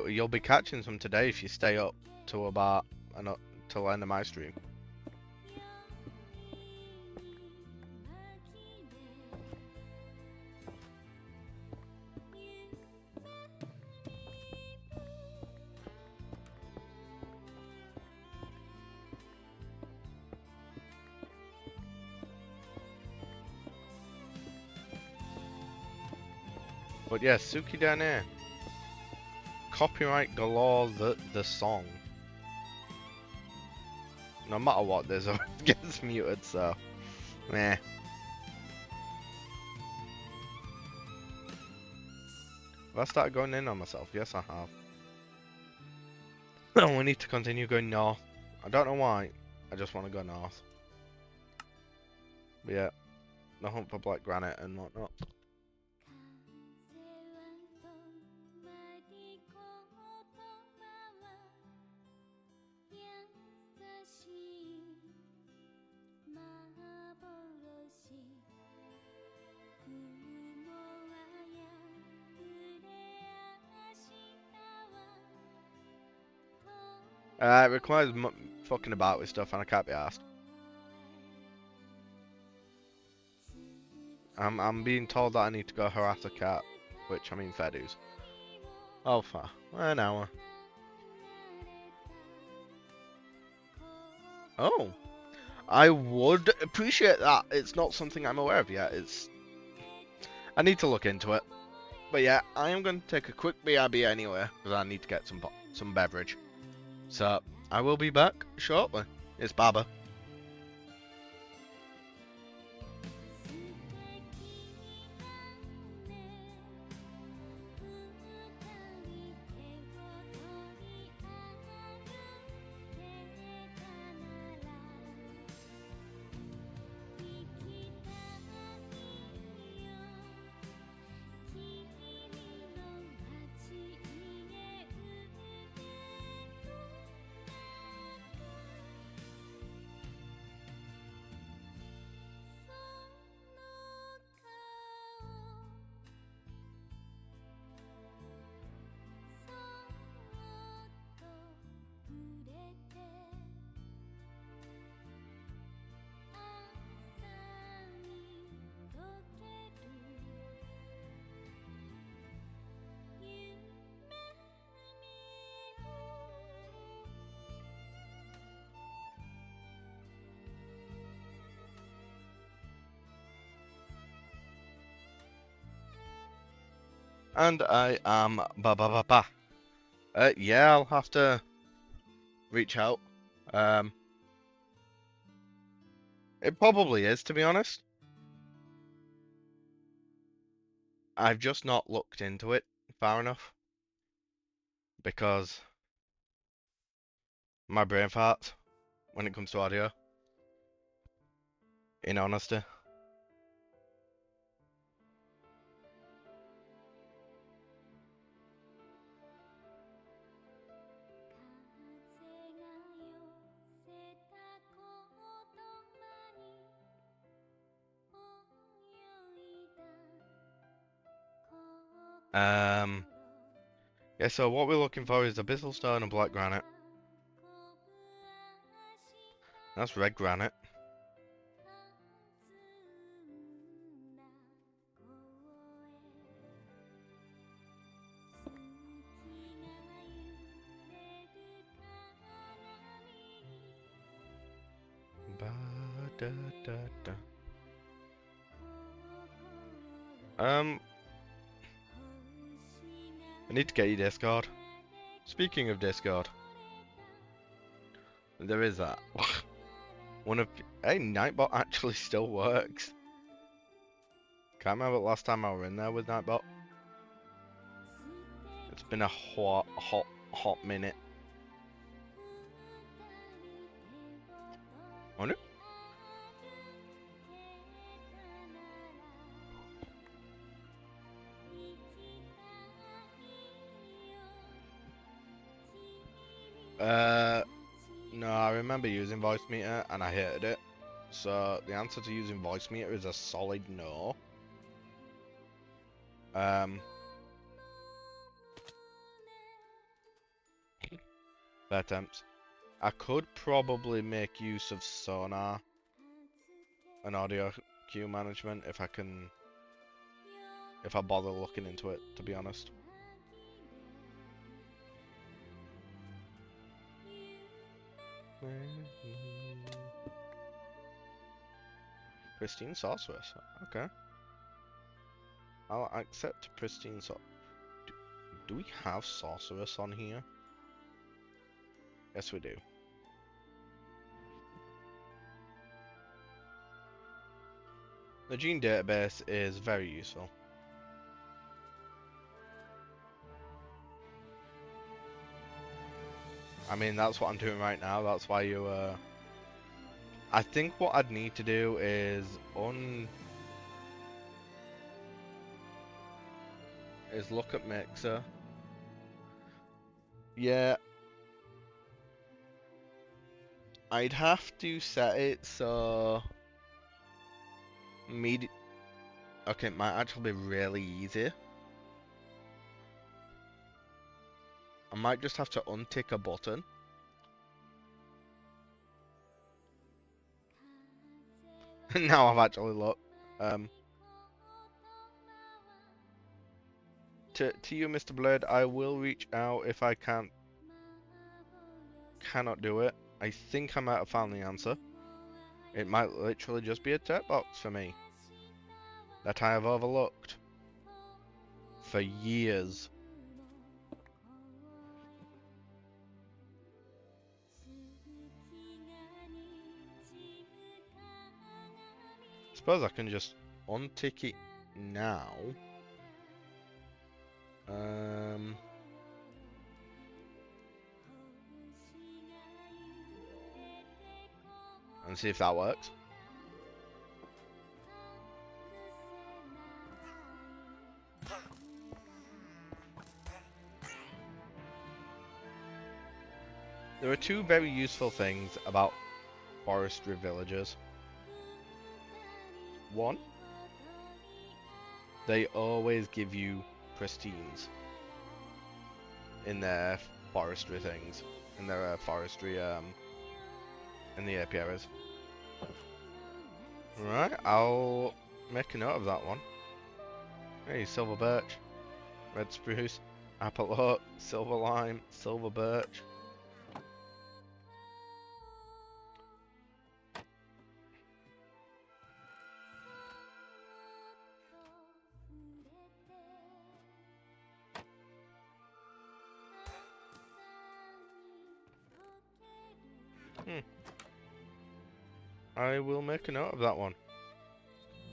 You'll be catching some today if you stay up till about till the end of my stream. But yeah, Suki down there. Copyright galore the song. No matter what, there's always gets muted, so meh. Have I started going in on myself? Yes, I have. We need to continue going north. I don't know why. I just want to go north. But yeah, the hunt for black granite and whatnot. It requires fucking about with stuff, and I can't be asked. I'm being told that I need to go harass a cat, which I mean fair dues. How far? An hour. Oh, I would appreciate that. It's not something I'm aware of yet. I need to look into it. But yeah, I am going to take a quick BRB anyway, because I need to get some beverage. So, I will be back shortly. It's Baba. And I am ba. Yeah, I'll have to reach out. Um, it probably is, to be honest. I've just not looked into it far enough because my brain farts when it comes to audio. In honesty. Yeah, so what we're looking for is abyssal stone and black granite. That's red granite. Ba da da da. I need to get you Discord. Speaking of Discord, there is that. Hey, Nightbot actually still works. Can't remember the last time I were in there with Nightbot. It's been a hot minute. Oh no. No, I remember using voice meter and I hated it. So the answer to using voice meter is a solid no. Fair attempts. I could probably make use of sonar and audio queue management if I bother looking into it, to be honest. Pristine sorceress. Okay. I'll accept pristine Do we have sorceress on here? Yes, we do. The gene database is very useful. I mean, that's what I'm doing right now. That's why I think what I'd need to do is look at Mixer. Yeah. I'd have to set it so okay, it might actually be really easy. I might just have to untick a button Now I've actually looked. To you, Mr. Blade, I will reach out if I cannot do it. I think I might have found the answer. It might literally just be a tick box for me that I have overlooked for years. Suppose I can just untick it now. And see if that works. There are two very useful things about forestry villages. One, they always give you pristines in their forestry things, in their forestry in the apiaries. Right, I'll make a note of that one. Hey, silver birch, red spruce, apple oak, silver lime, silver birch. I will make a note of that one.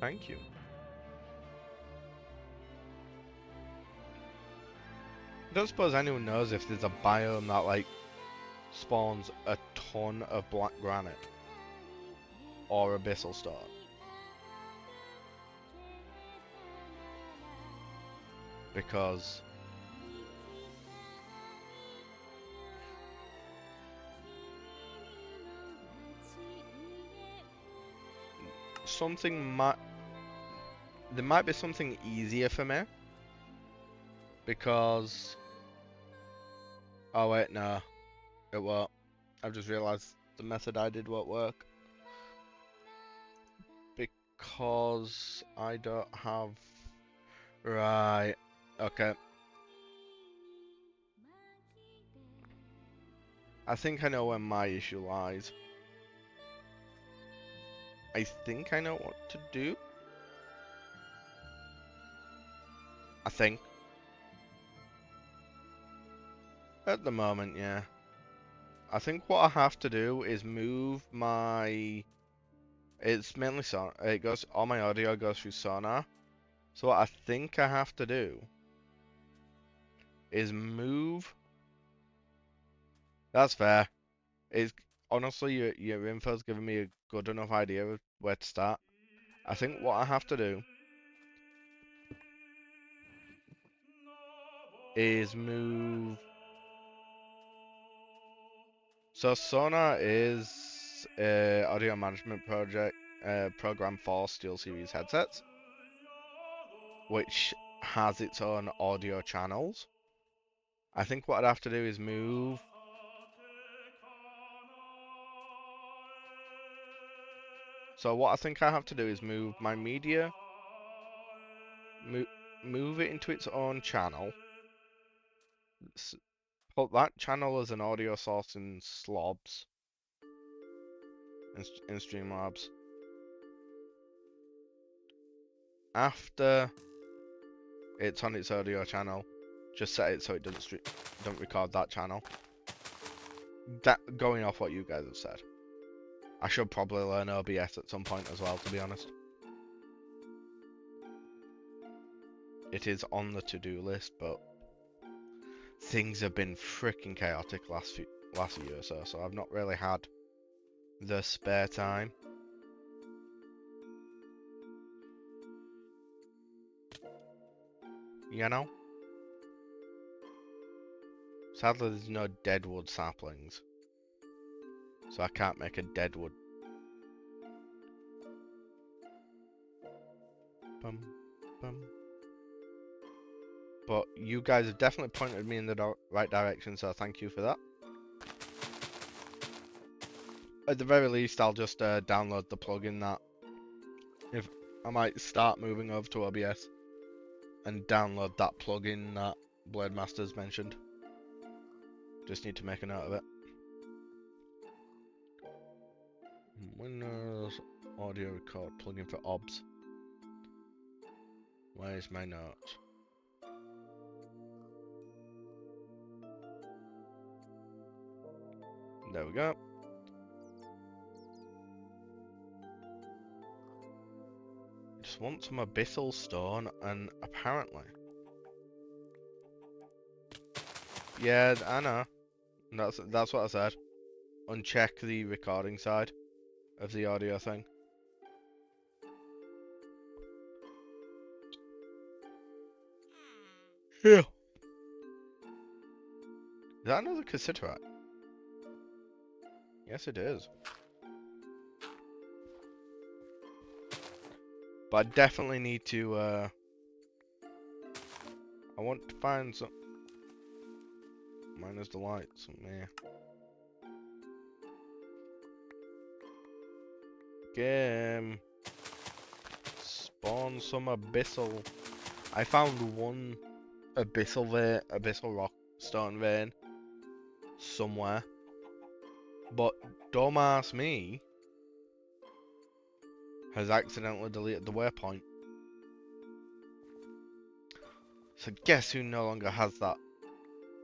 Thank you. I don't suppose anyone knows if there's a biome that like spawns a ton of black granite or abyssal stone. Because there might be something easier for me. Because oh wait, no, it won't. I've just realised the method I did won't work. Because I don't have... Right, okay. I think I know where my issue lies. I think I know what to do. I think. At the moment, yeah. I think what I have to do is move my... It's mainly sonar. It goes... All my audio goes through sonar. So what I think I have to do is move... That's fair. It's honestly your info's giving me a good enough idea of where to start. I think what I have to do is move. So Sonar is a audio management program for SteelSeries headsets, which has its own audio channels. I think what I'd have to do is move. So what I think I have to do is move my media, move it into its own channel, put that channel as an audio source in Slobs, in Streamlabs. After it's on its audio channel, just set it so it don't record that channel. That going off what you guys have said. I should probably learn OBS at some point as well, to be honest. It is on the to-do list, but things have been freaking chaotic last year or so, so I've not really had the spare time. You know? Sadly, there's no deadwood saplings, so I can't make a deadwood. Bum, bum. But you guys have definitely pointed me in the right direction, so thank you for that. At the very least, I'll just download the plugin that if I might start moving over to OBS and download that plugin that Blade Masters mentioned. Just need to make a note of it. Windows audio record plugin for OBS. Where's my notes? There we go. Just want some abyssal stone, and apparently, yeah, I know. That's what I said. Uncheck the recording side of the audio thing. Yeah. Is that another cassiterite? Yes, it is. But I definitely need to, I want to find some... Minus the lights, meh. Game. Spawn some abyssal. I found one abyssal rock stone vein somewhere. But dumbass me has accidentally deleted the waypoint. So guess who no longer has that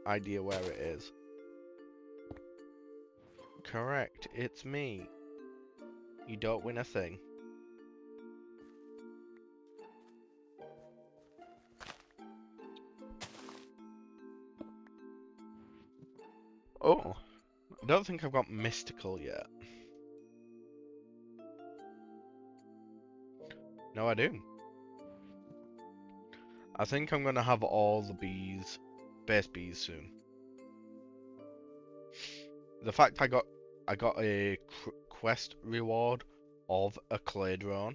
idea where it is? Correct, it's me. You don't win a thing. Oh, I don't think I've got mystical yet. No, I do. I think I'm gonna have all the bees, base bees soon. The fact I got a quest reward of a clay drone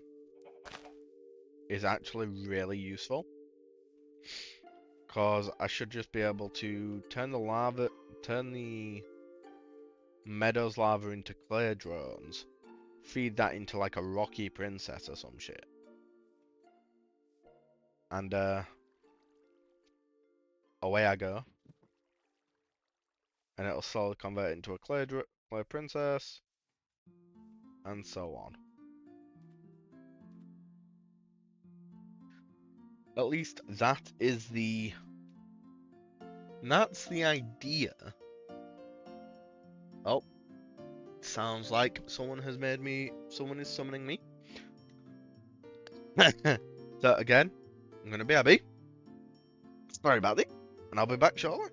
is actually really useful, cause I should just be able to turn the meadows lava into clay drones, feed that into like a rocky princess or some shit, and away I go, and it'll slowly convert into a clay princess, and so on. At least that's the idea. Oh, sounds like someone is summoning me. So again, I'm gonna be Abby. Sorry about that, and I'll be back shortly.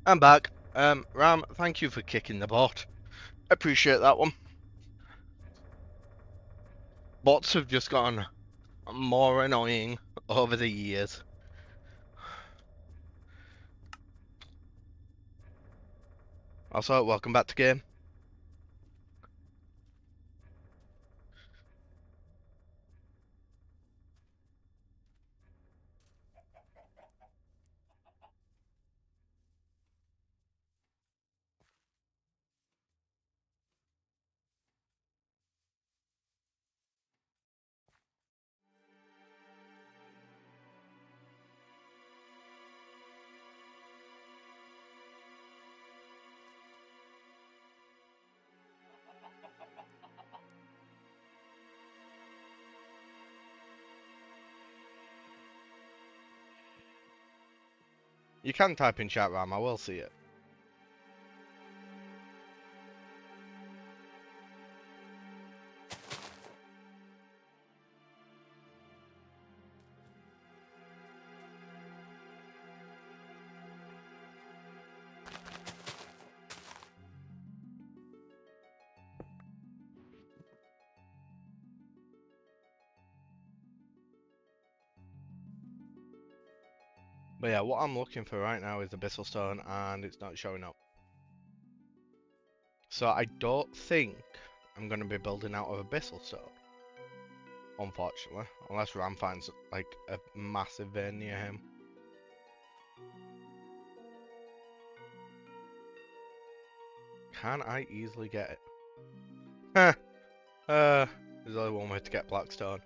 I'm back. Ram, thank you for kicking the bot. Appreciate that one. Bots have just gotten more annoying over the years. Also, welcome back to game. You can type in chat, Ram, I will see it. But yeah, what I'm looking for right now is Abyssal Stone, and it's not showing up. So I don't think I'm going to be building out of Abyssal Stone. Unfortunately. Unless Ram finds, like, a massive vein near him. Can I easily get it? Heh. There's only one way to get Blackstone.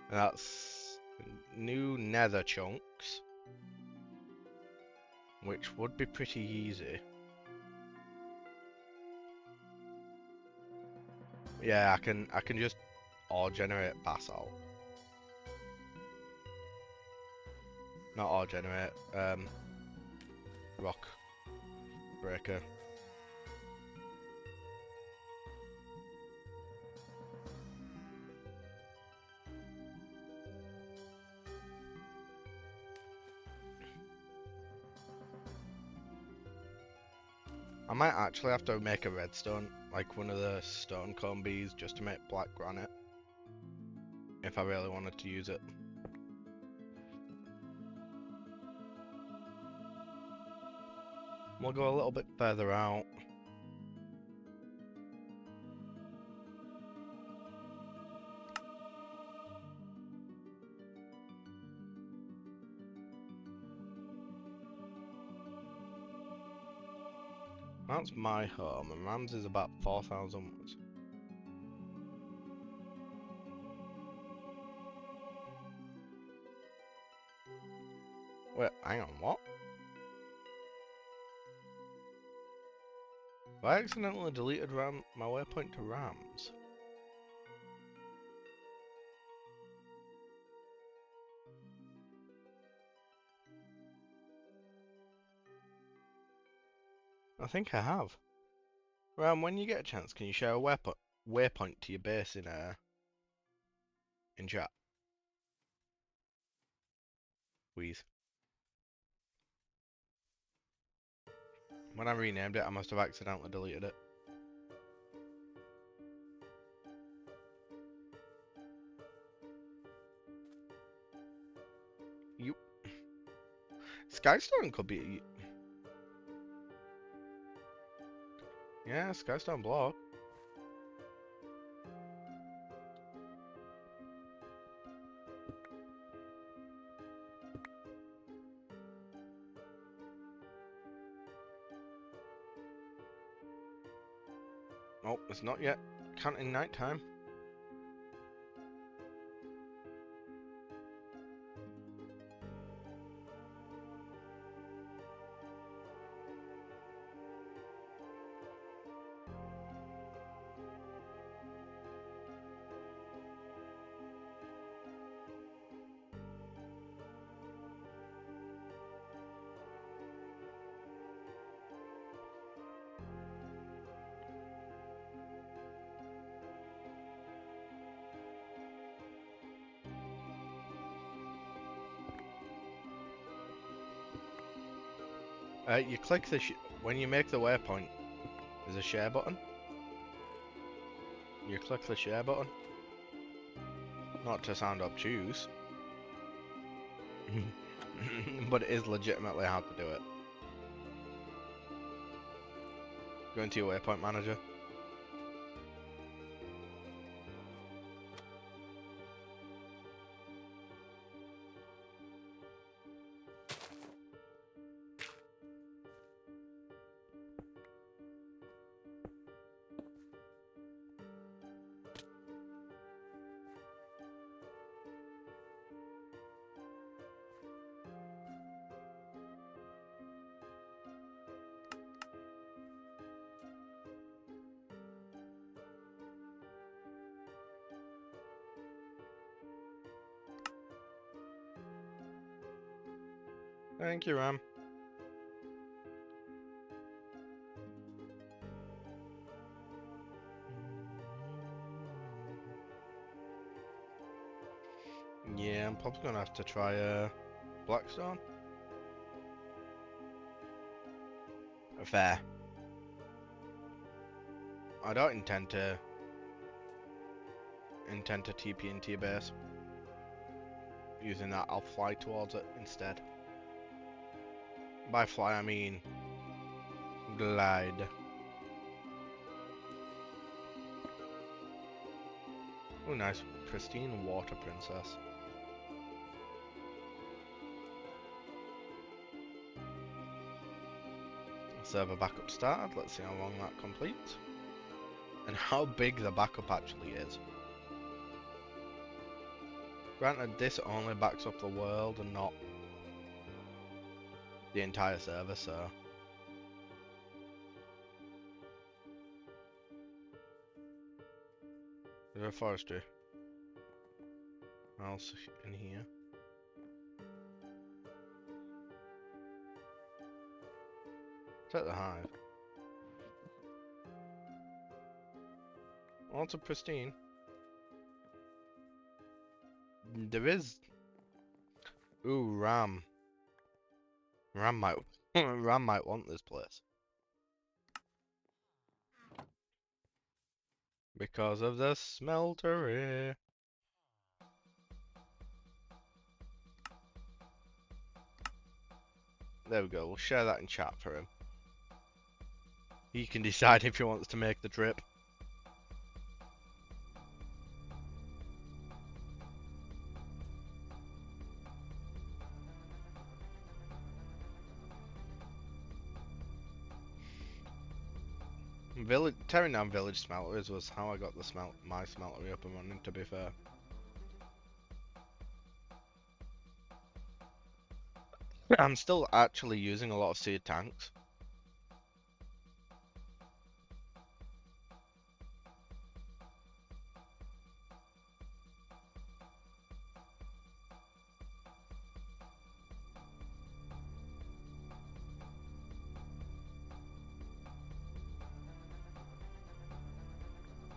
And that's new nether chunks. Which would be pretty easy. Yeah, I can just generate basalt. Not generate, rock breaker. I might actually have to make a redstone, like one of the stone combies, just to make black granite. If I really wanted to use it. We'll go a little bit further out. That's my home, and Rams is about 4,000 words. Wait, hang on, what? I accidentally deleted my waypoint to Rams. I think I have. Ram, when you get a chance, can you share a waypoint to your base in chat? Please. When I renamed it, I must have accidentally deleted it. You. Skystone could be. Yeah, Skystone block. Oh, it's not yet. Counting nighttime. You click the when you make the waypoint. There's a share button. You click the share button. Not to sound obtuse, but it is legitimately how to do it. Go into your waypoint manager. Thank you, Ram. Yeah, I'm probably gonna have to try Blackstone. Fair. I don't intend to TP&T base. Using that, I'll fly towards it instead. By fly, I mean glide. Oh, nice, pristine water princess. Server backup started. Let's see how long that completes, and how big the backup actually is. Granted, this only backs up the world and not the entire server, so... There's a forestry. Else in here. Take the hive. Well, it's a pristine. There is... Ooh, Ram. Ram might... Ram might want this place. Because of the smeltery. There we go, we'll share that in chat for him. He can decide if he wants to make the trip. Tearing down village smelters was how I got the my smeltery up and running, to be fair. I'm still actually using a lot of seed tanks.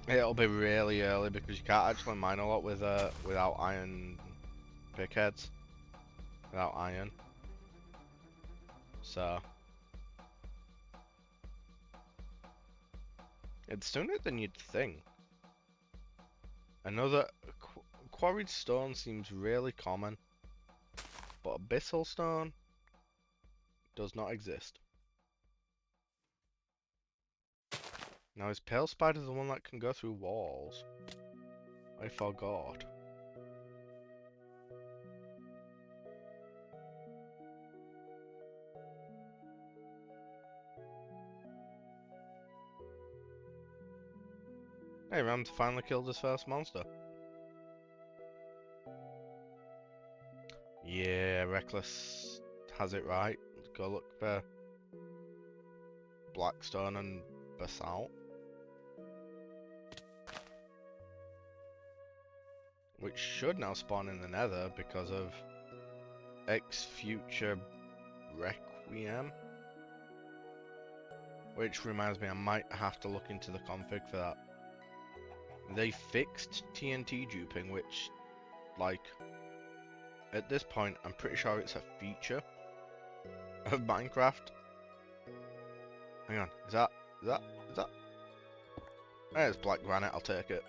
It'll be really early because you can't actually mine a lot with without iron pickheads. Without iron. So it's sooner than you'd think. Another quarried stone seems really common, but abyssal stone does not exist. Now is pale spider the one that can go through walls? I forgot. Hey, Ram's finally killed his first monster. Yeah, Reckless has it right. Let's go look for Blackstone and Basalt. Which should now spawn in the nether because of X Future Requiem. Which reminds me, I might have to look into the config for that. They fixed TNT duping, which, like, at this point, I'm pretty sure it's a feature of Minecraft. Hang on. Is that? Hey, it's black granite. I'll take it.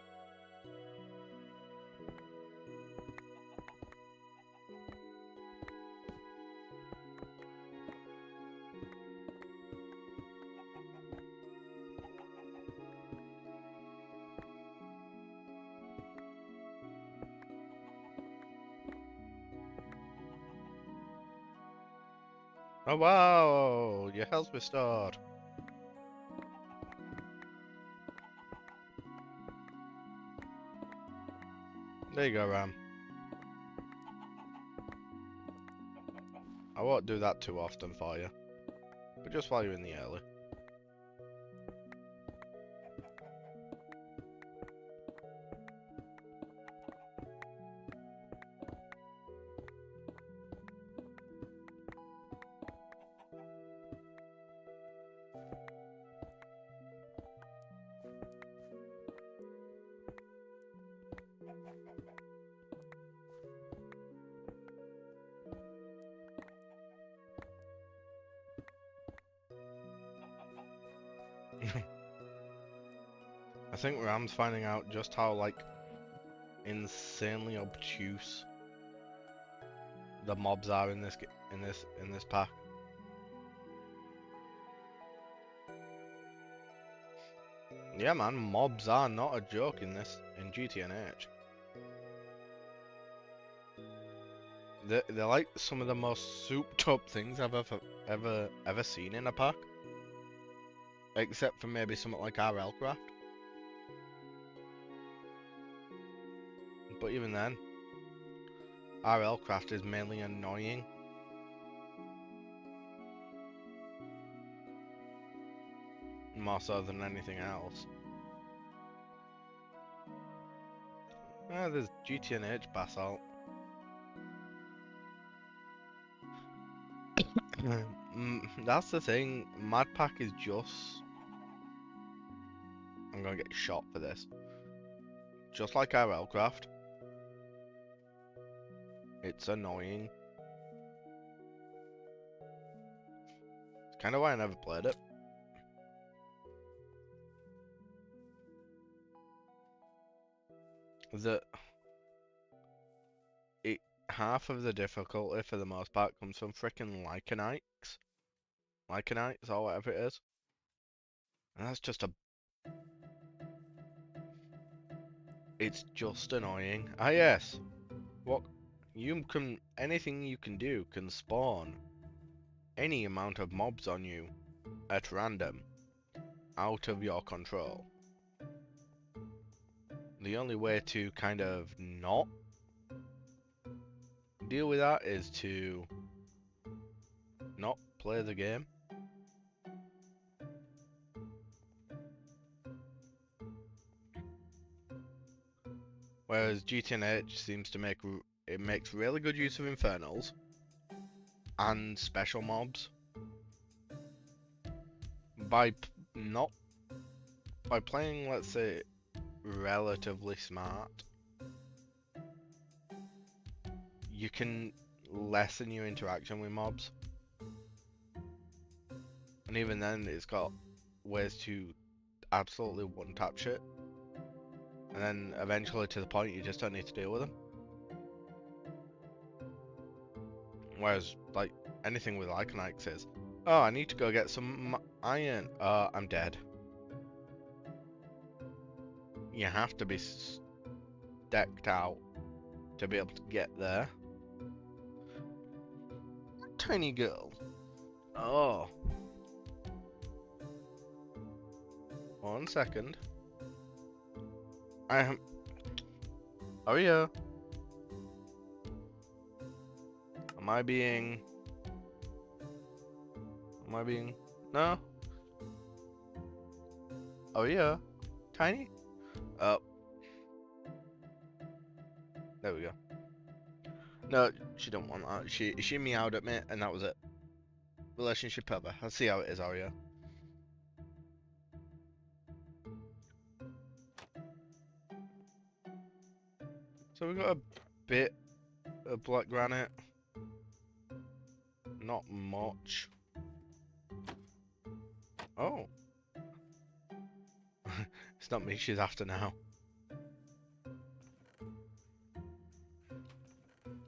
Oh wow! Your health's restored. There you go, Ram. I won't do that too often for you, but just while you're in the early. I think Ram's finding out just how like insanely obtuse the mobs are in this pack. Yeah, man, mobs are not a joke in GTNH. They're like some of the most souped up things I've ever seen in a pack, except for maybe something like RL Craft. But even then, RL Craft is mainly annoying. More so than anything else. Ah, there's GTNH Basalt. That's the thing. Mad Pack is just... I'm gonna get shot for this. Just like RL Craft. It's annoying. It's kind of why I never played it. Half of the difficulty for the most part comes from frickin' Lycanites or whatever it is. And that's just it's just annoying. Ah yes. Anything you can do can spawn any amount of mobs on you at random, out of your control. The only way to kind of not deal with that is to not play the game. Whereas GTNH seems to makes really good use of infernals and special mobs by playing, let's say, relatively smart. You can lessen your interaction with mobs, and even then, it's got ways to absolutely one-tap shit, and then eventually to the point you just don't need to deal with them. Whereas, like, anything with Lycanites is, oh, I need to go get some iron. I'm dead. You have to be decked out to be able to get there. Tiny girl. Oh. 1 second. Oh yeah. Am I being... No? Oh yeah. Tiny? Oh. There we go. No, she don't want that. She meowed at me and that was it. Relationship over. I'll see how it is, Aria. So we've got a bit of black granite. Not much. Oh. It's not me she's after now.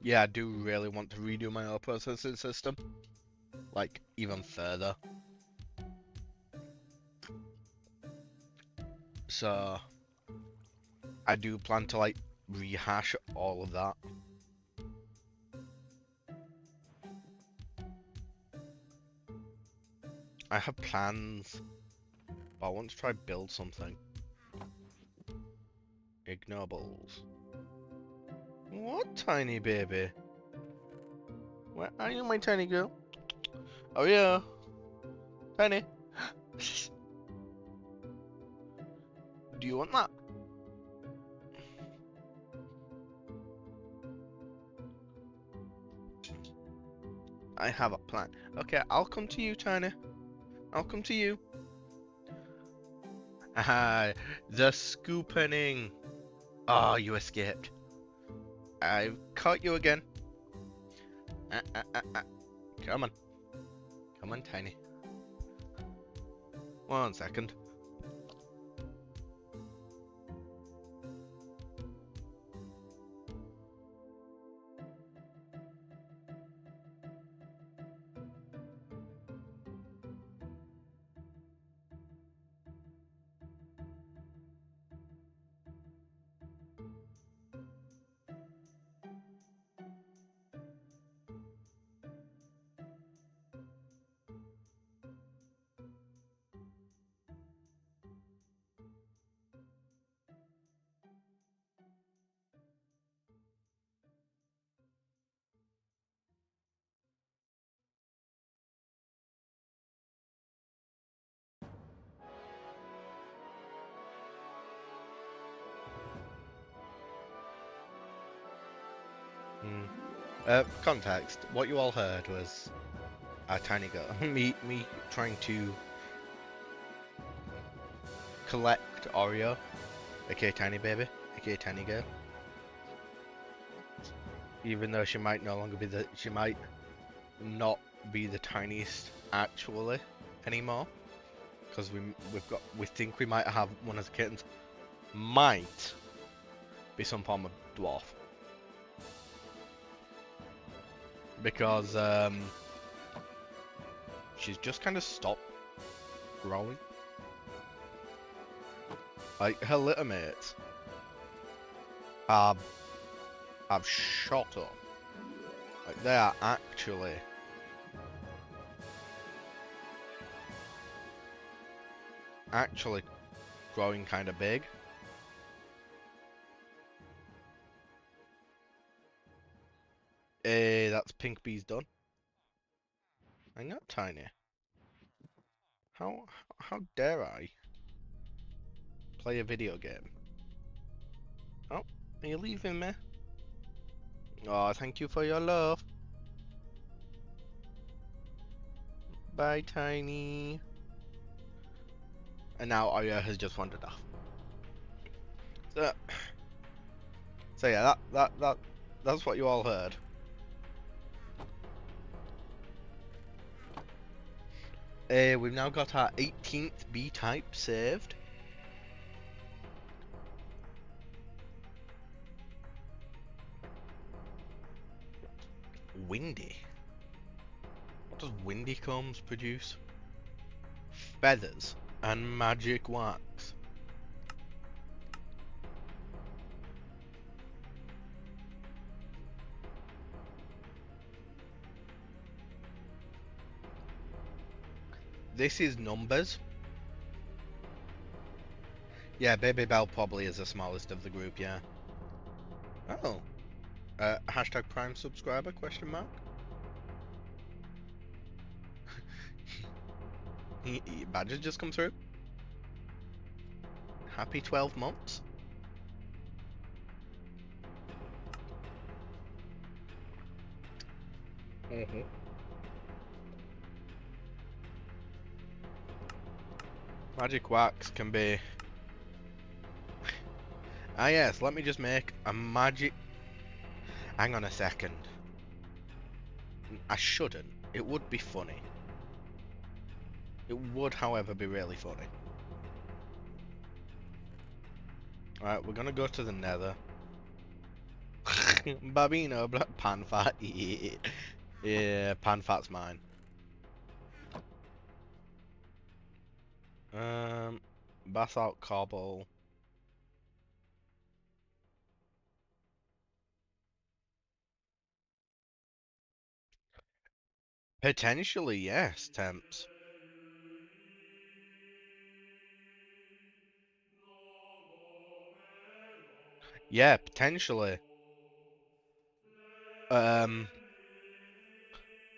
Yeah, I do really want to redo my oil processing system. Like, even further. So, I do plan to, like, rehash all of that. I have plans, but I want to try build something. Ignobles. What, tiny baby? Where are you, my tiny girl? Oh yeah, tiny. Do you want that? I have a plan. Okay, I'll come to you, tiny. I'll come to you. Ah, the scoopening. Oh, you escaped. I've caught you again. Come on. Come on, tiny. 1 second. Context. What you all heard was a tiny girl. me trying to collect Oreo, aka tiny baby, aka tiny girl. Even though she might no longer be she might not be the tiniest actually anymore, because we think we might have one of the kittens might be some form of dwarf, because she's just kind of stopped growing. Like her litter mates have shot up. Like they are actually growing kind of big. That's Pink Bee's done. I'm not tiny. How dare I play a video game? Oh, are you leaving me? Oh, thank you for your love. Bye, Tiny. And now Arya has just wandered off. So yeah, that's what you all heard. We've now got our 18th B-type saved. Windy. What does windy combs produce? Feathers and magic wax. This is numbers. Yeah, Baby Bell probably is the smallest of the group, yeah. Oh. Hashtag Prime subscriber, question mark? Badges just come through. Happy 12 months. Magic wax can be... Ah yes, let me just make a magic... Hang on a second. I shouldn't. It would be funny It would, however, be really funny. Alright, we're gonna go to the nether. Babino, pan fat. Yeah, pan fat's mine. Basalt cobble. Potentially, yes, temps. Yeah, potentially. Um,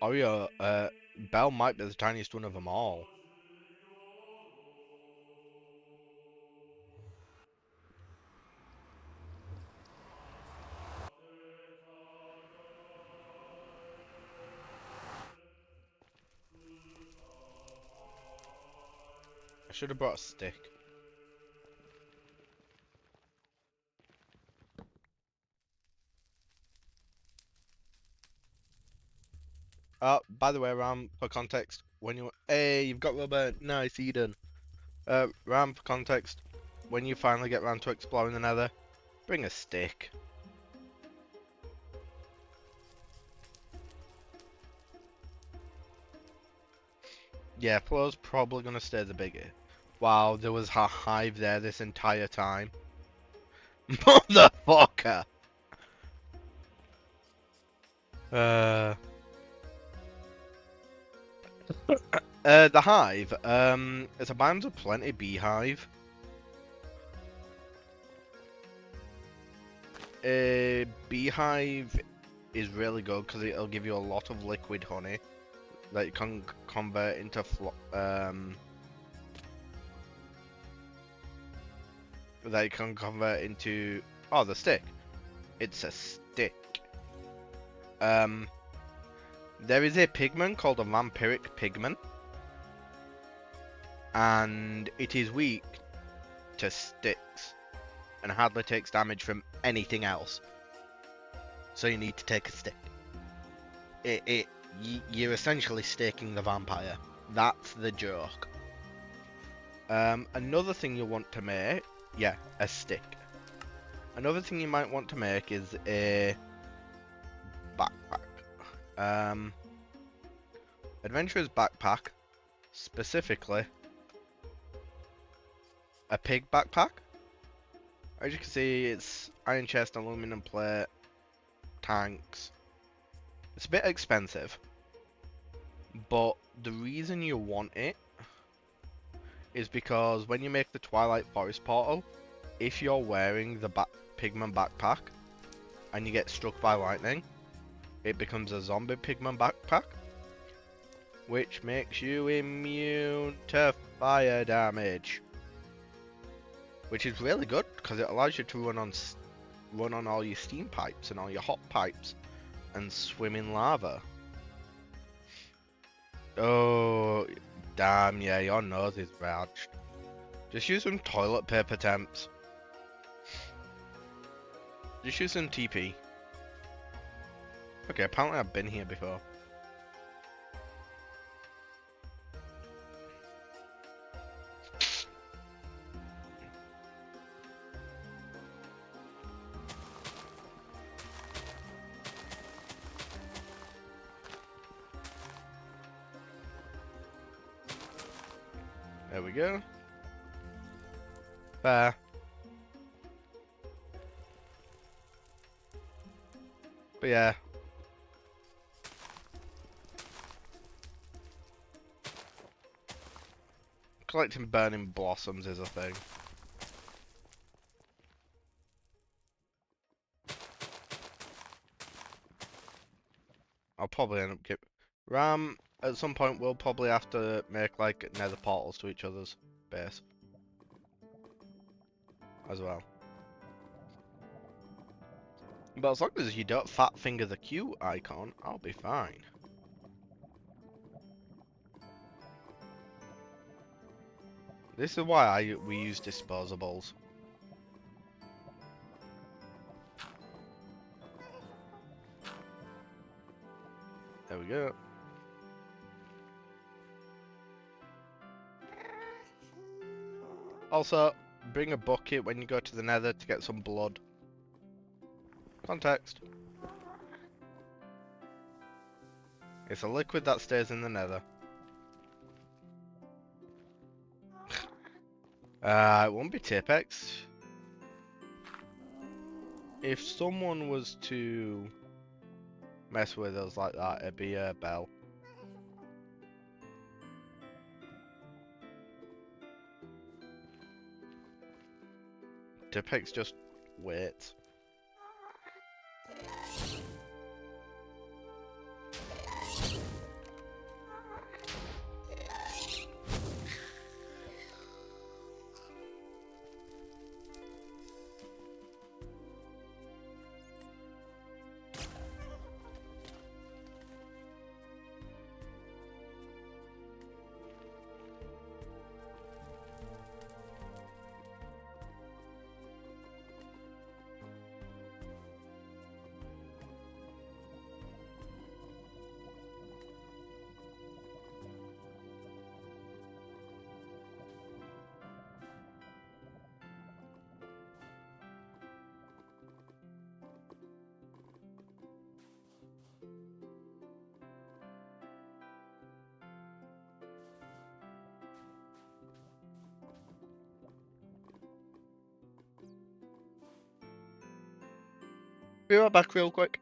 Oreo, Bell might be the tiniest one of them all. I should have brought a stick. By the way, Ram, for context, when you hey, you've got rubber, nice, Eden. Ram, for context, when you finally get round to exploring the Nether, bring a stick. Yeah, Flo's probably gonna stay the bigger. Wow, there was a hive there this entire time. Motherfucker! Uh, the hive, it's a biome of plenty beehive. Beehive is really good because it'll give you a lot of liquid honey that you can convert into oh, the stick. It's a stick. There is a pigment called a vampiric pigment, and it is weak to sticks and hardly takes damage from anything else. So you need to take a stick. You're essentially staking the vampire. That's the joke. Another thing you'll want to make, yeah, a stick. Another thing you might want to make is a backpack. Adventurer's backpack, specifically a pig backpack. As you can see, it's iron chest, aluminum plate, tanks. It's a bit expensive, but the reason you want it is because when you make the Twilight Forest portal, if you're wearing the pigman backpack and you get struck by lightning, it becomes a zombie pigman backpack, which makes you immune to fire damage, which is really good because it allows you to run on all your steam pipes and all your hot pipes and swim in lava. Oh, damn, yeah, your nose is rouched. Just use some toilet paper temps. Just use some TP. Okay, apparently I've been here before. There we go. Fair. But yeah. Collecting burning blossoms is a thing. I'll probably end up Ram, at some point we'll probably have to make like nether portals to each other's base. As well. But as long as you don't fat finger the Q icon, I'll be fine. This is why we use disposables. There we go. Also, bring a bucket when you go to the nether to get some blood. Context. It's a liquid that stays in the nether. It won't be Tipex. If someone was to mess with us like that, it'd be Bell. Tipex just waits. Be right back real quick.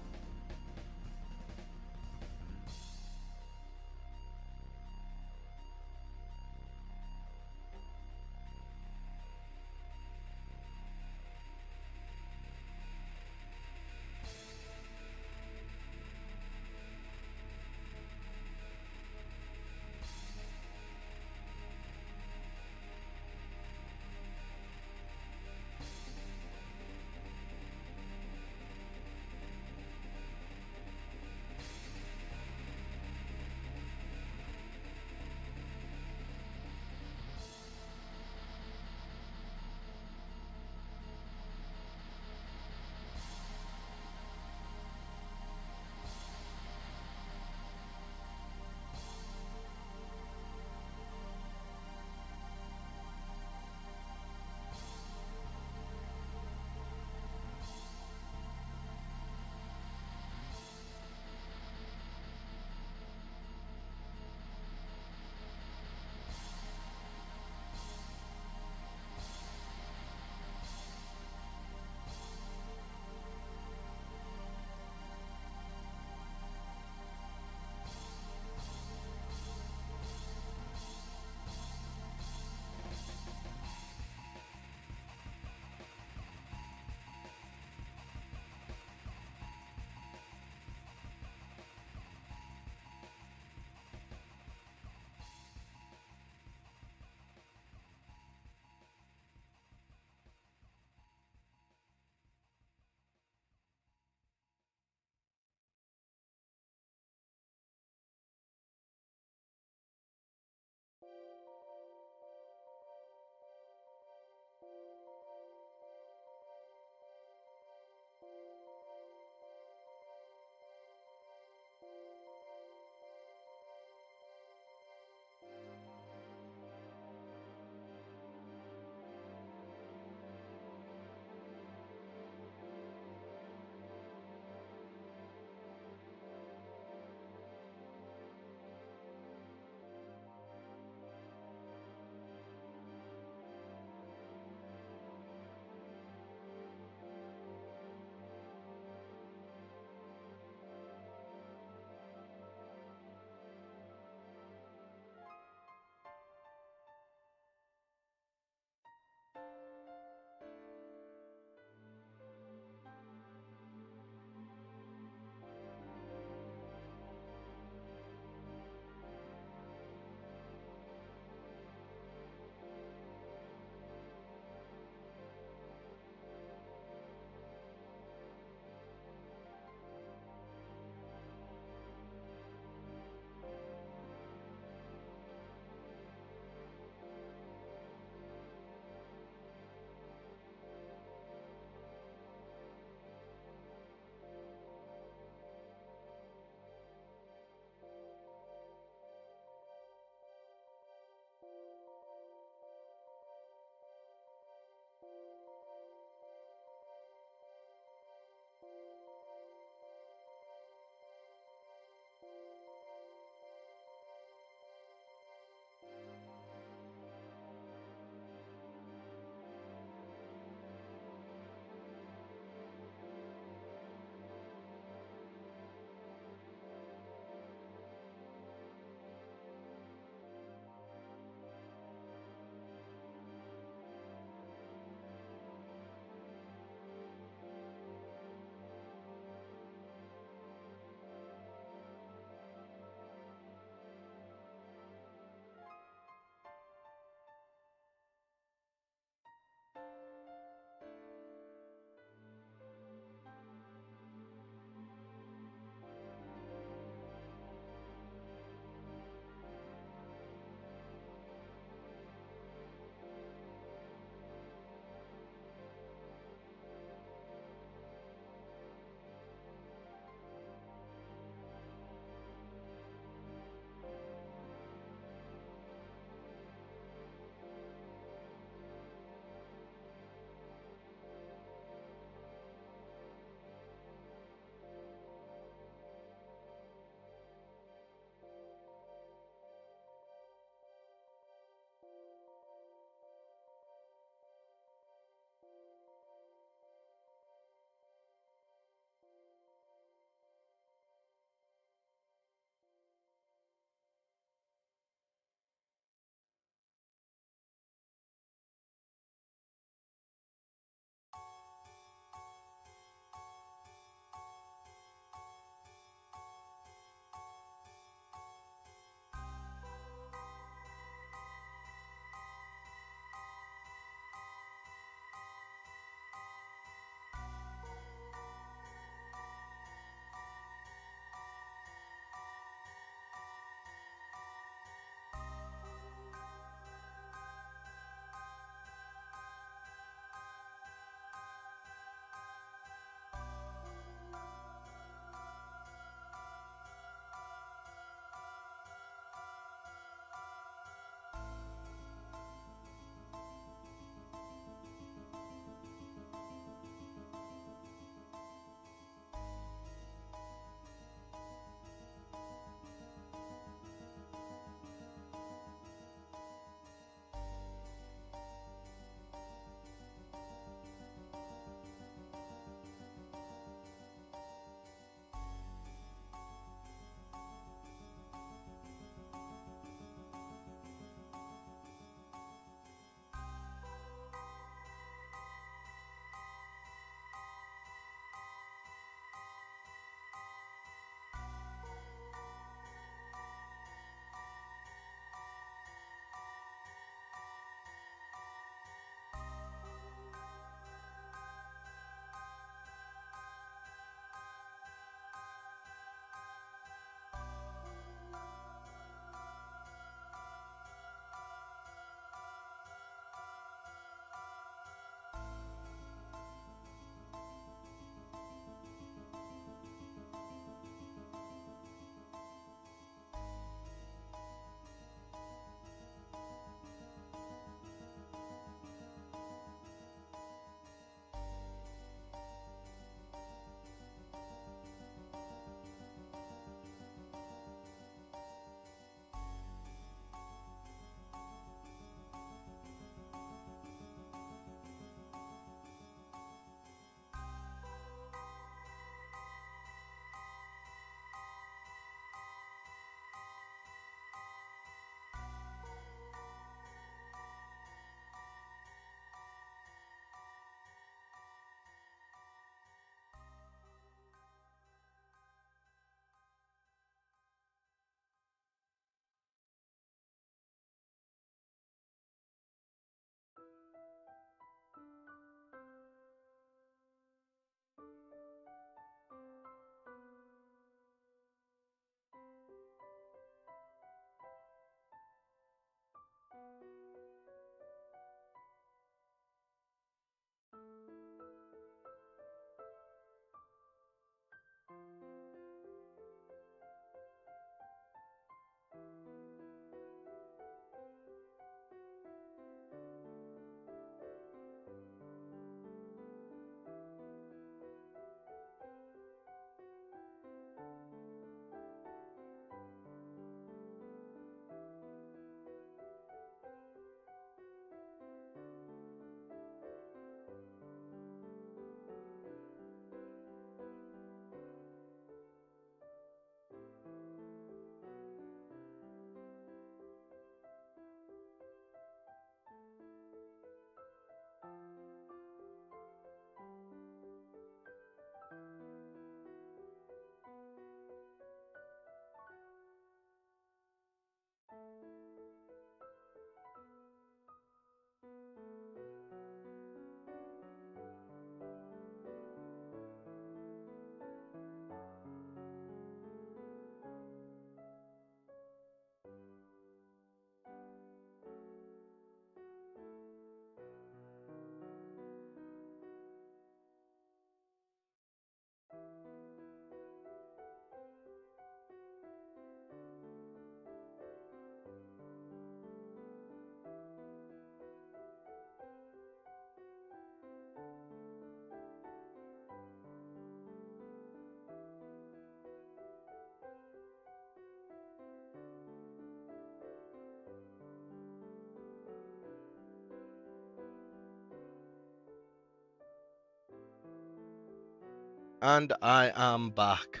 And I am back.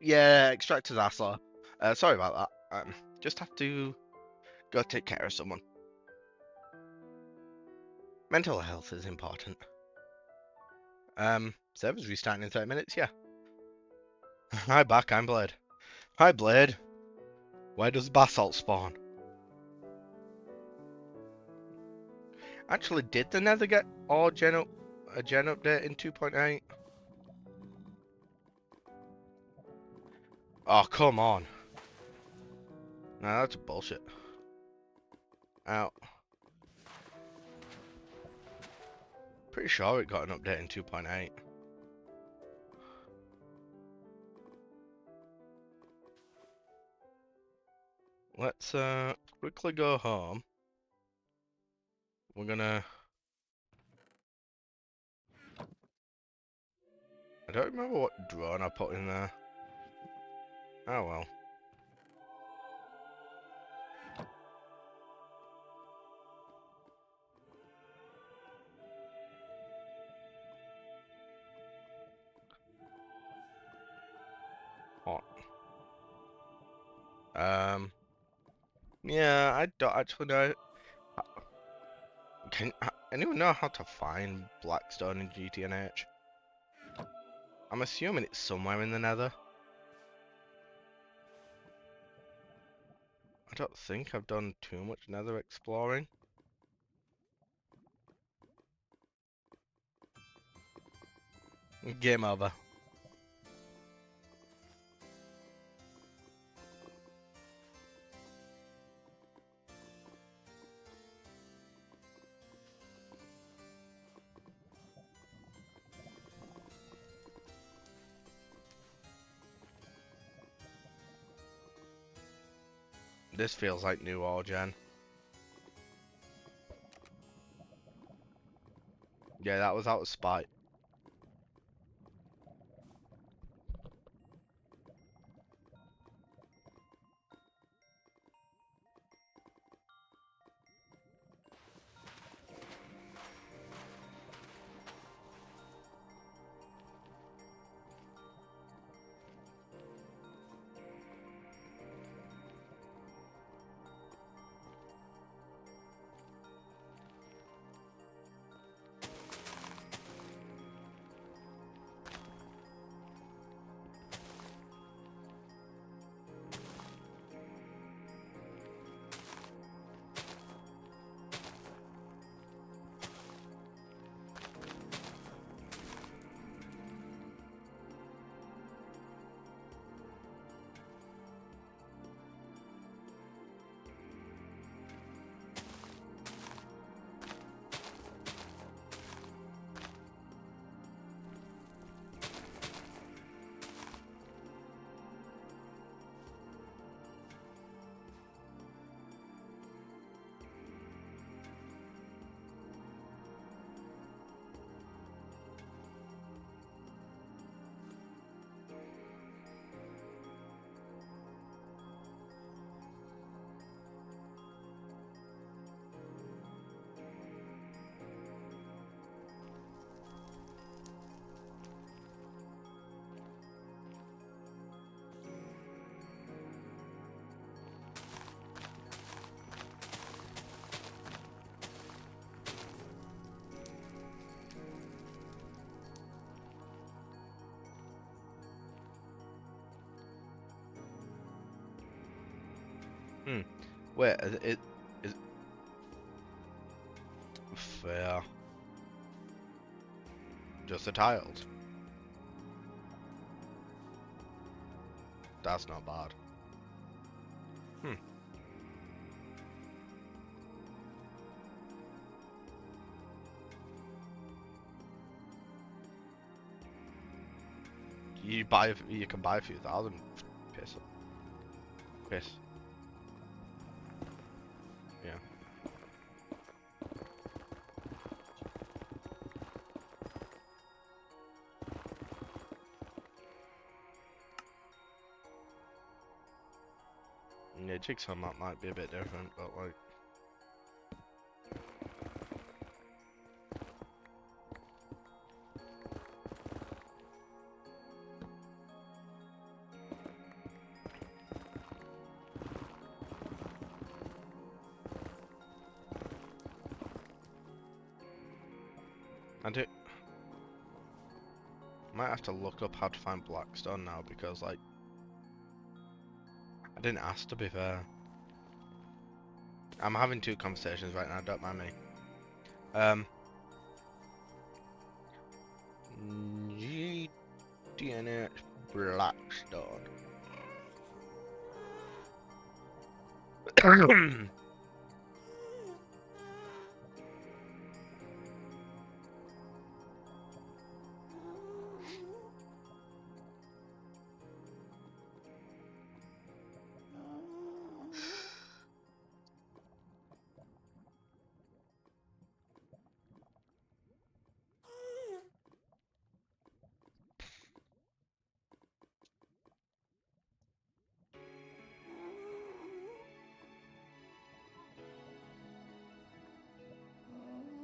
Yeah, extractor's asshole. Sorry about that. Just have to go take care of someone. Mental health is important. Server's restarting in 30 minutes, yeah. Hi, back, I'm Blade. Hi, Blade. Why does basalt spawn? Actually, did the Nether get a gen update in 2.8? Oh, come on. Nah, that's bullshit. Out. Pretty sure it got an update in 2.8. Let's quickly go home. We're gonna... I don't remember what drone I put in there. Oh well. Hot. Yeah, I don't actually know. Can anyone know how to find Blackstone in GTNH? I'm assuming it's somewhere in the Nether. I don't think I've done too much Nether exploring. Game over. This feels like new ore gen. Yeah, that was out of spite. Wait, is fair. Just the tiles. That's not bad. You can buy a few thousand. Piss. Piss. Yeah. Yeah, Jigsaw map might be a bit different, but like... I do. Might have to look up how to find Blackstone now because, like, I didn't ask, to be fair. I'm having two conversations right now, don't mind me. GTNH Blackstone.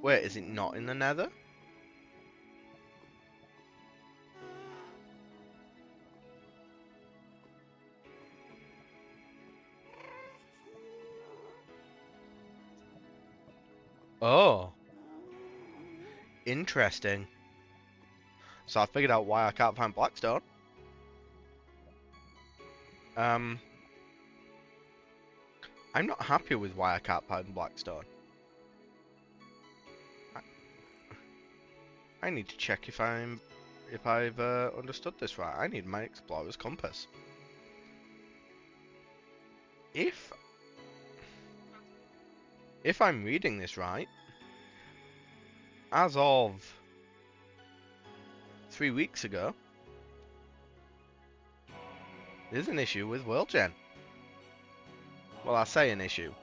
Wait, is it not in the Nether? Oh, interesting. So I figured out why I can't find Blackstone. I'm not happy with why I can't find Blackstone. I need to check if I've understood this right. I need my explorer's compass. If I'm reading this right, as of 3 weeks ago, there's an issue with World Gen. Well, I say an issue.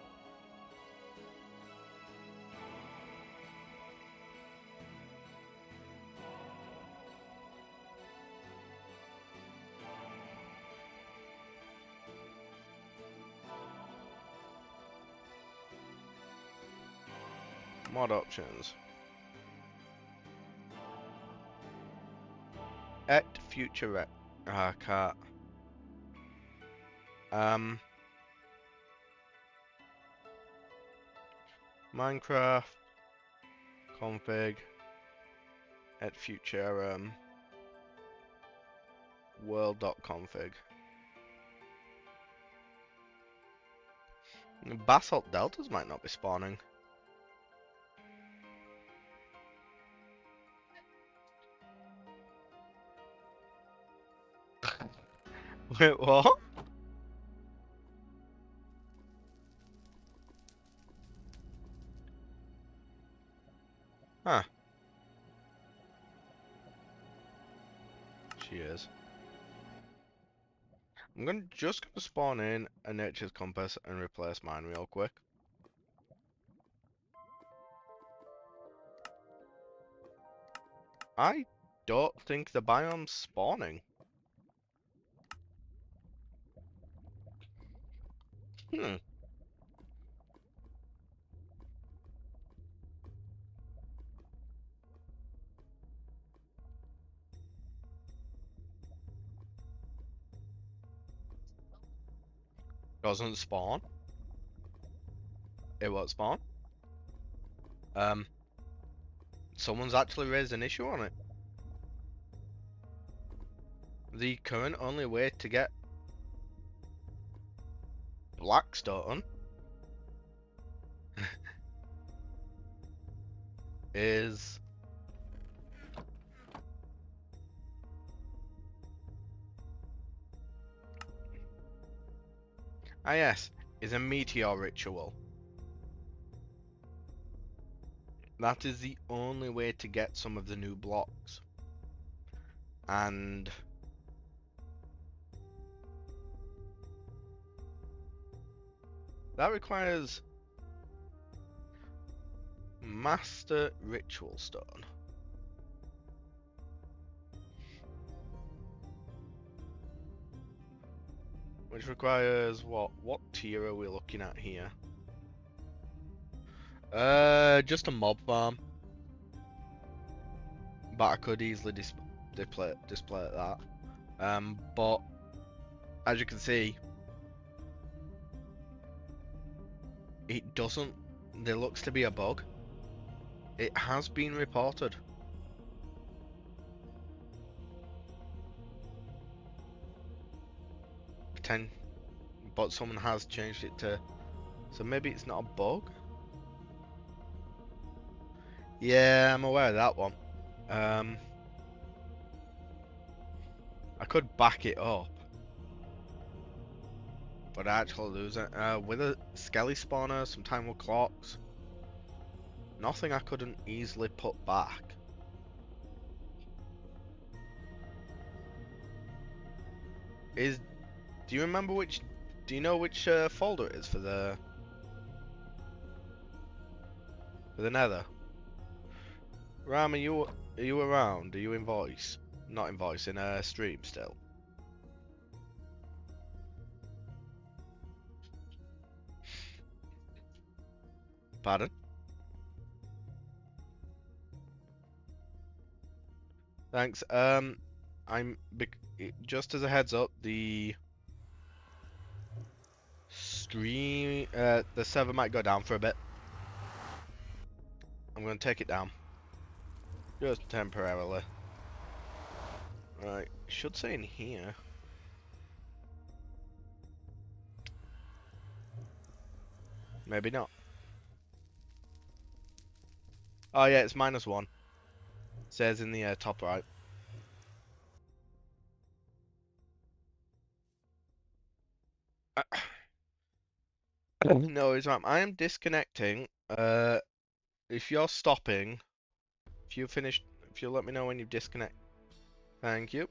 Mod options. At future rec. Ah, can't. Minecraft config at future world.config. Basalt deltas might not be spawning. Wait, what? Huh. She is. I'm just gonna spawn in a nature's compass and replace mine real quick. I don't think the biome's spawning. Hmm. Doesn't spawn. It won't spawn. Someone's actually raised an issue on it. The current only way to get Blackstone is yes, is a meteor ritual. That is the only way to get some of the new blocks. And that requires Master Ritual Stone. Which requires what? What tier are we looking at here? Just a mob farm. But I could easily display that. But as you can see, it doesn't. There looks to be a bug. It has been reported. but someone has changed it to. So maybe it's not a bug. Yeah, I'm aware of that one. I could back it up, but I actually lose it. With a skelly spawner, some time with clocks, nothing I couldn't easily put back. Do you remember which? Do you know which folder it is for the Nether? Ram, are you around? Are you in voice? Not in voice, in a stream still. Pardon? Thanks. Just as a heads up, the the server might go down for a bit. I'm gonna take it down. Just temporarily. Right, should say in here. Maybe not. Oh yeah, it's -1. Says in the top right. No, it's right. I am disconnecting. If you're stopping, if you finish, if you let me know when you disconnect. Thank you.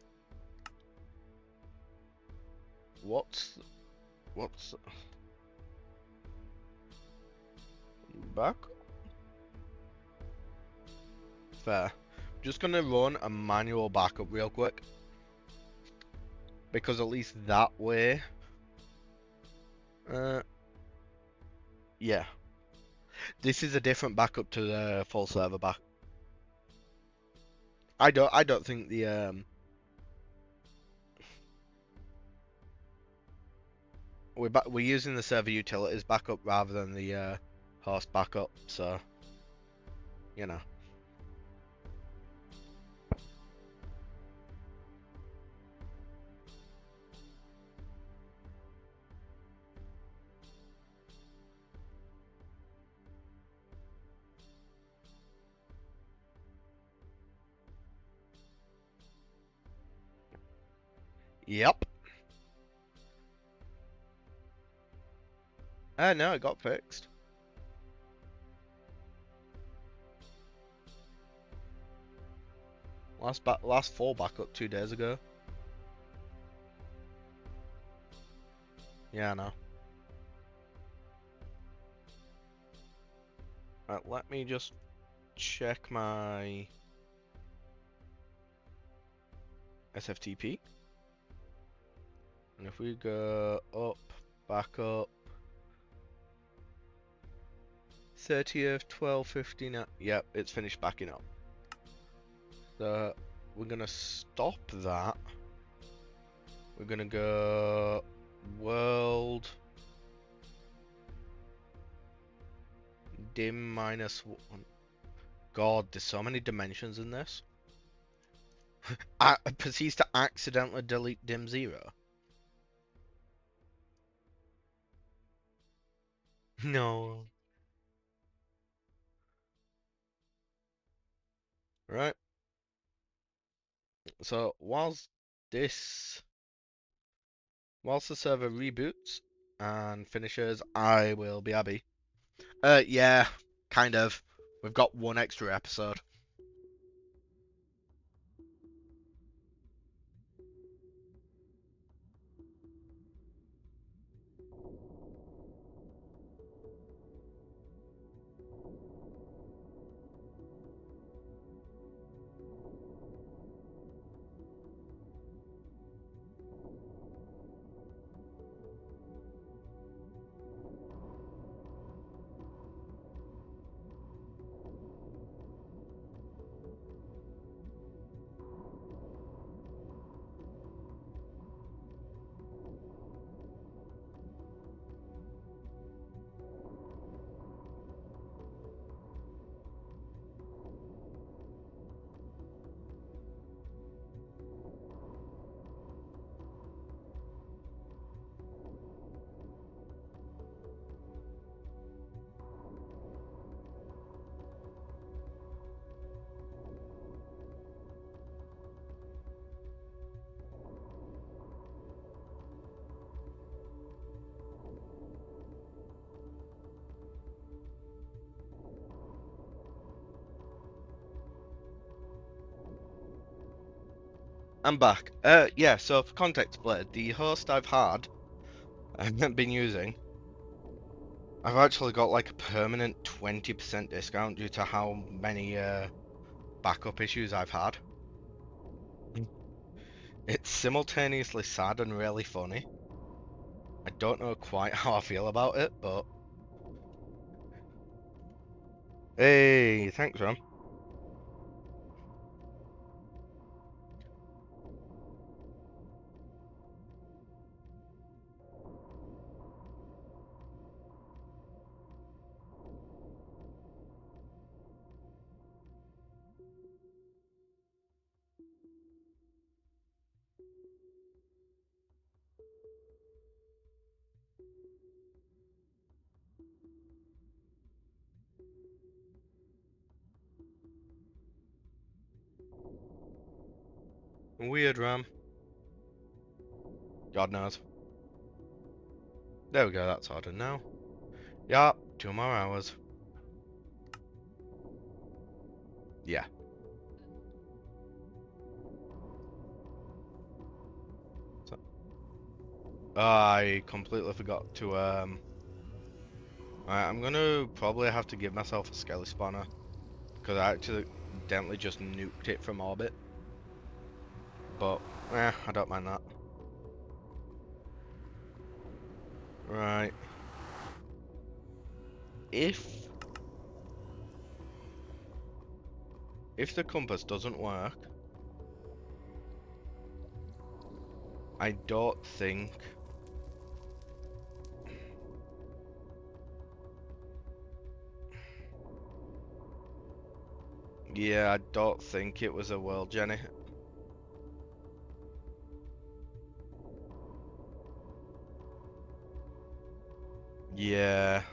What's back? Fair. Just gonna run a manual backup real quick, because at least that way, yeah, this is a different backup to the full server back. I don't think the we're using the server utilities backup rather than the host backup, so you know. Yep. No, it got fixed. Last full backup 2 days ago. Yeah, I know. Right, let me just check my SFTP. And if we go up, back up, 30th, 12:59. Yep, it's finished backing up. So we're gonna stop that. We're gonna go world dim -1. God, there's so many dimensions in this. I proceeds to accidentally delete dim 0. No. Right. So whilst the server reboots and finishes, I will be Abby. Yeah, kind of. We've got one extra episode. I'm back. Yeah, so for context, Blade, the host I've had, I've been using, I've actually got like a permanent 20% discount due to how many backup issues I've had. It's simultaneously sad and really funny. I don't know quite how I feel about it, but hey, thanks, Ram. Weird, Ram. God knows. There we go, that's ordered now. Yup, 2 more hours. Yeah. So, I completely forgot to Alright, I'm gonna probably have to give myself a skelly spawner because I accidentally just nuked it from orbit. But I don't mind that. Right. If the compass doesn't work, I don't think yeah, I don't think it was a world, Jenny. Yeah.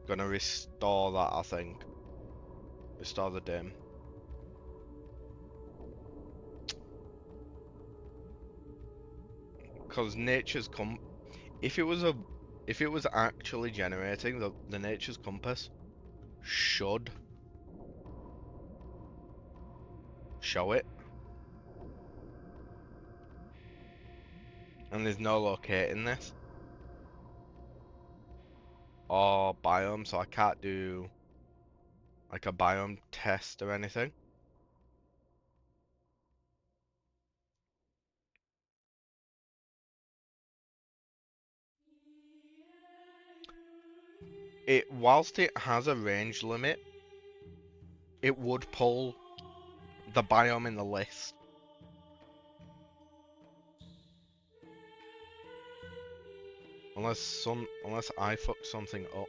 Gonna restore that, I think. Restore the dim. Cause nature's if it was actually generating the nature's compass should show it. And there's no locating this or biome, so I can't do like a biome test or anything. Whilst it has a range limit, it would pull the biome in the list. Unless I fuck something up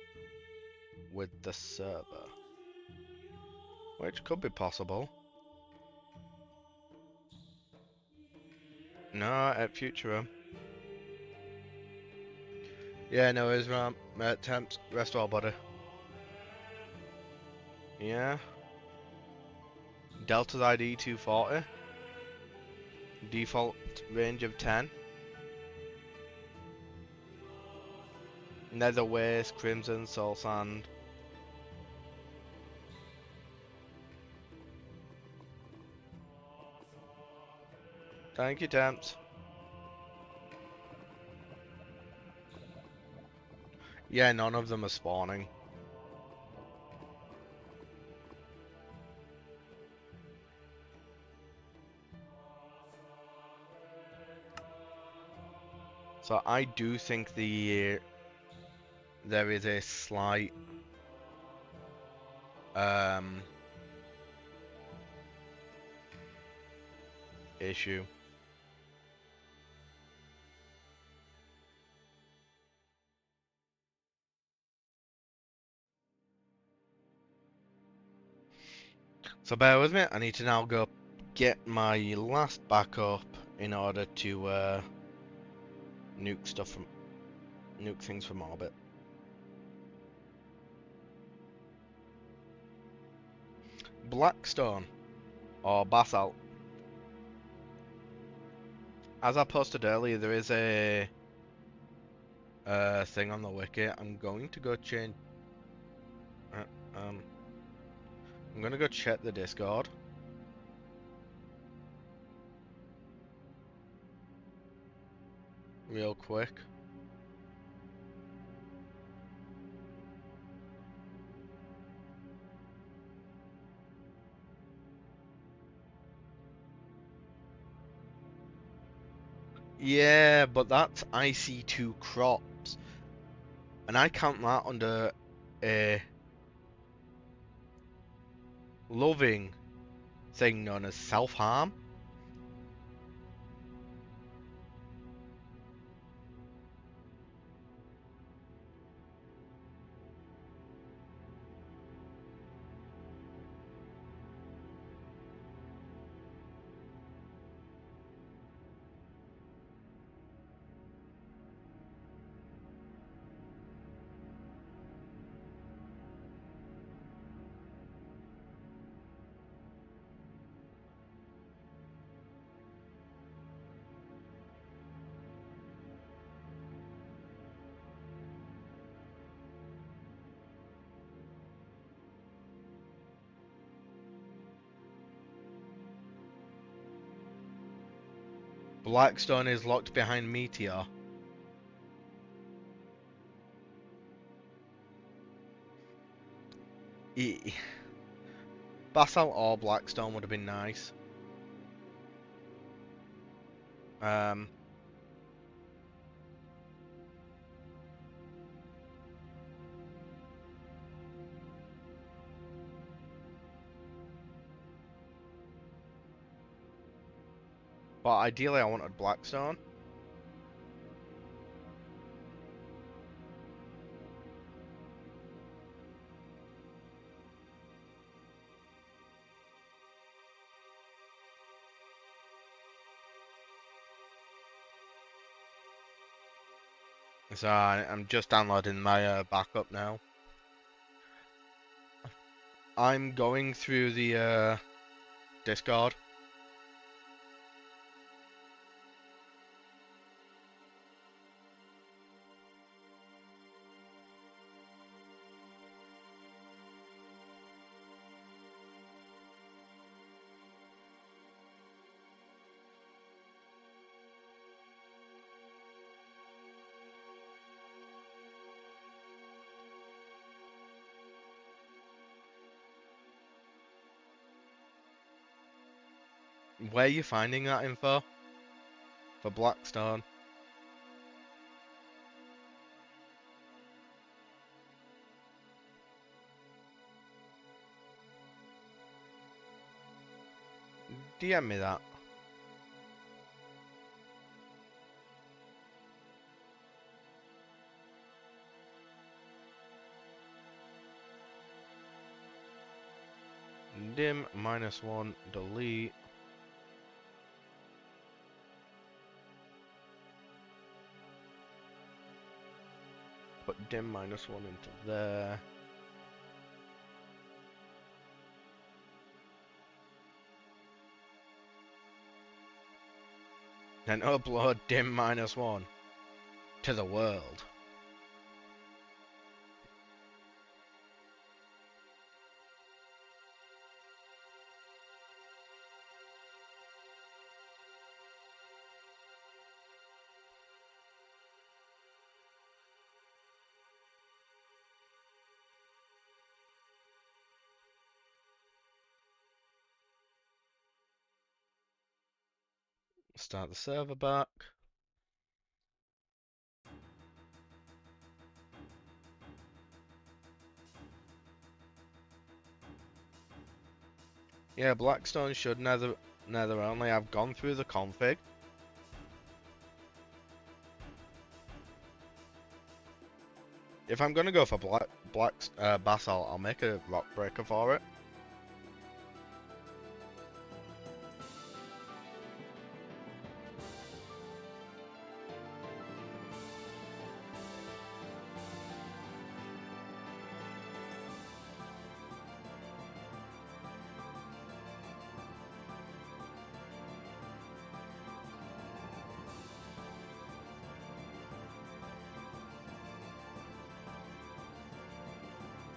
with the server. Which could be possible. No, at Futura. Yeah, no, it's Ram. Temps, rest well, buddy. Yeah. Delta's ID 240. Default range of 10. Nether Waste, Crimson, Soul Sand. Thank you, Temps. Yeah, none of them are spawning. So I do think there is a slight issue. So bear with me, I need to now go get my last backup in order to nuke things from orbit. Blackstone or basalt. As I posted earlier, there is a thing on the wiki. I'm going to go change. I'm gonna go check the Discord. real quick. Yeah, but that's IC2 crops, and I count that under a loving thing known as self-harm. Blackstone is locked behind Meteor. Basalt or Blackstone would have been nice. Um, but ideally I wanted Blackstone. So I'm just downloading my backup now. I'm going through the Discord. Where are you finding that info? For Blackstone? DM me that. Dim -1, delete. Put dim -1 into there. Then upload dim -1 to the world. Start the server back. Yeah, Blackstone should nether only. I've gone through the config. If I'm gonna go for basalt, I'll make a rock breaker for it.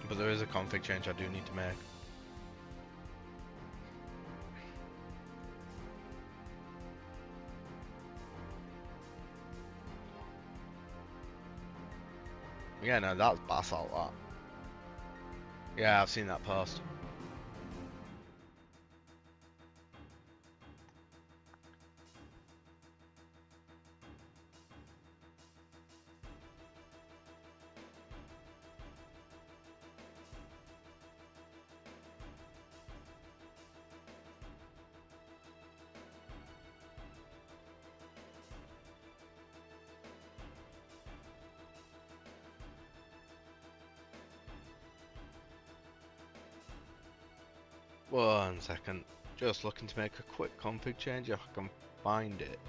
But there is a config change I do need to make. Yeah, no, that's basalt, that. Yeah, I've seen that post. One second. Just looking to make a quick config change if I can find it.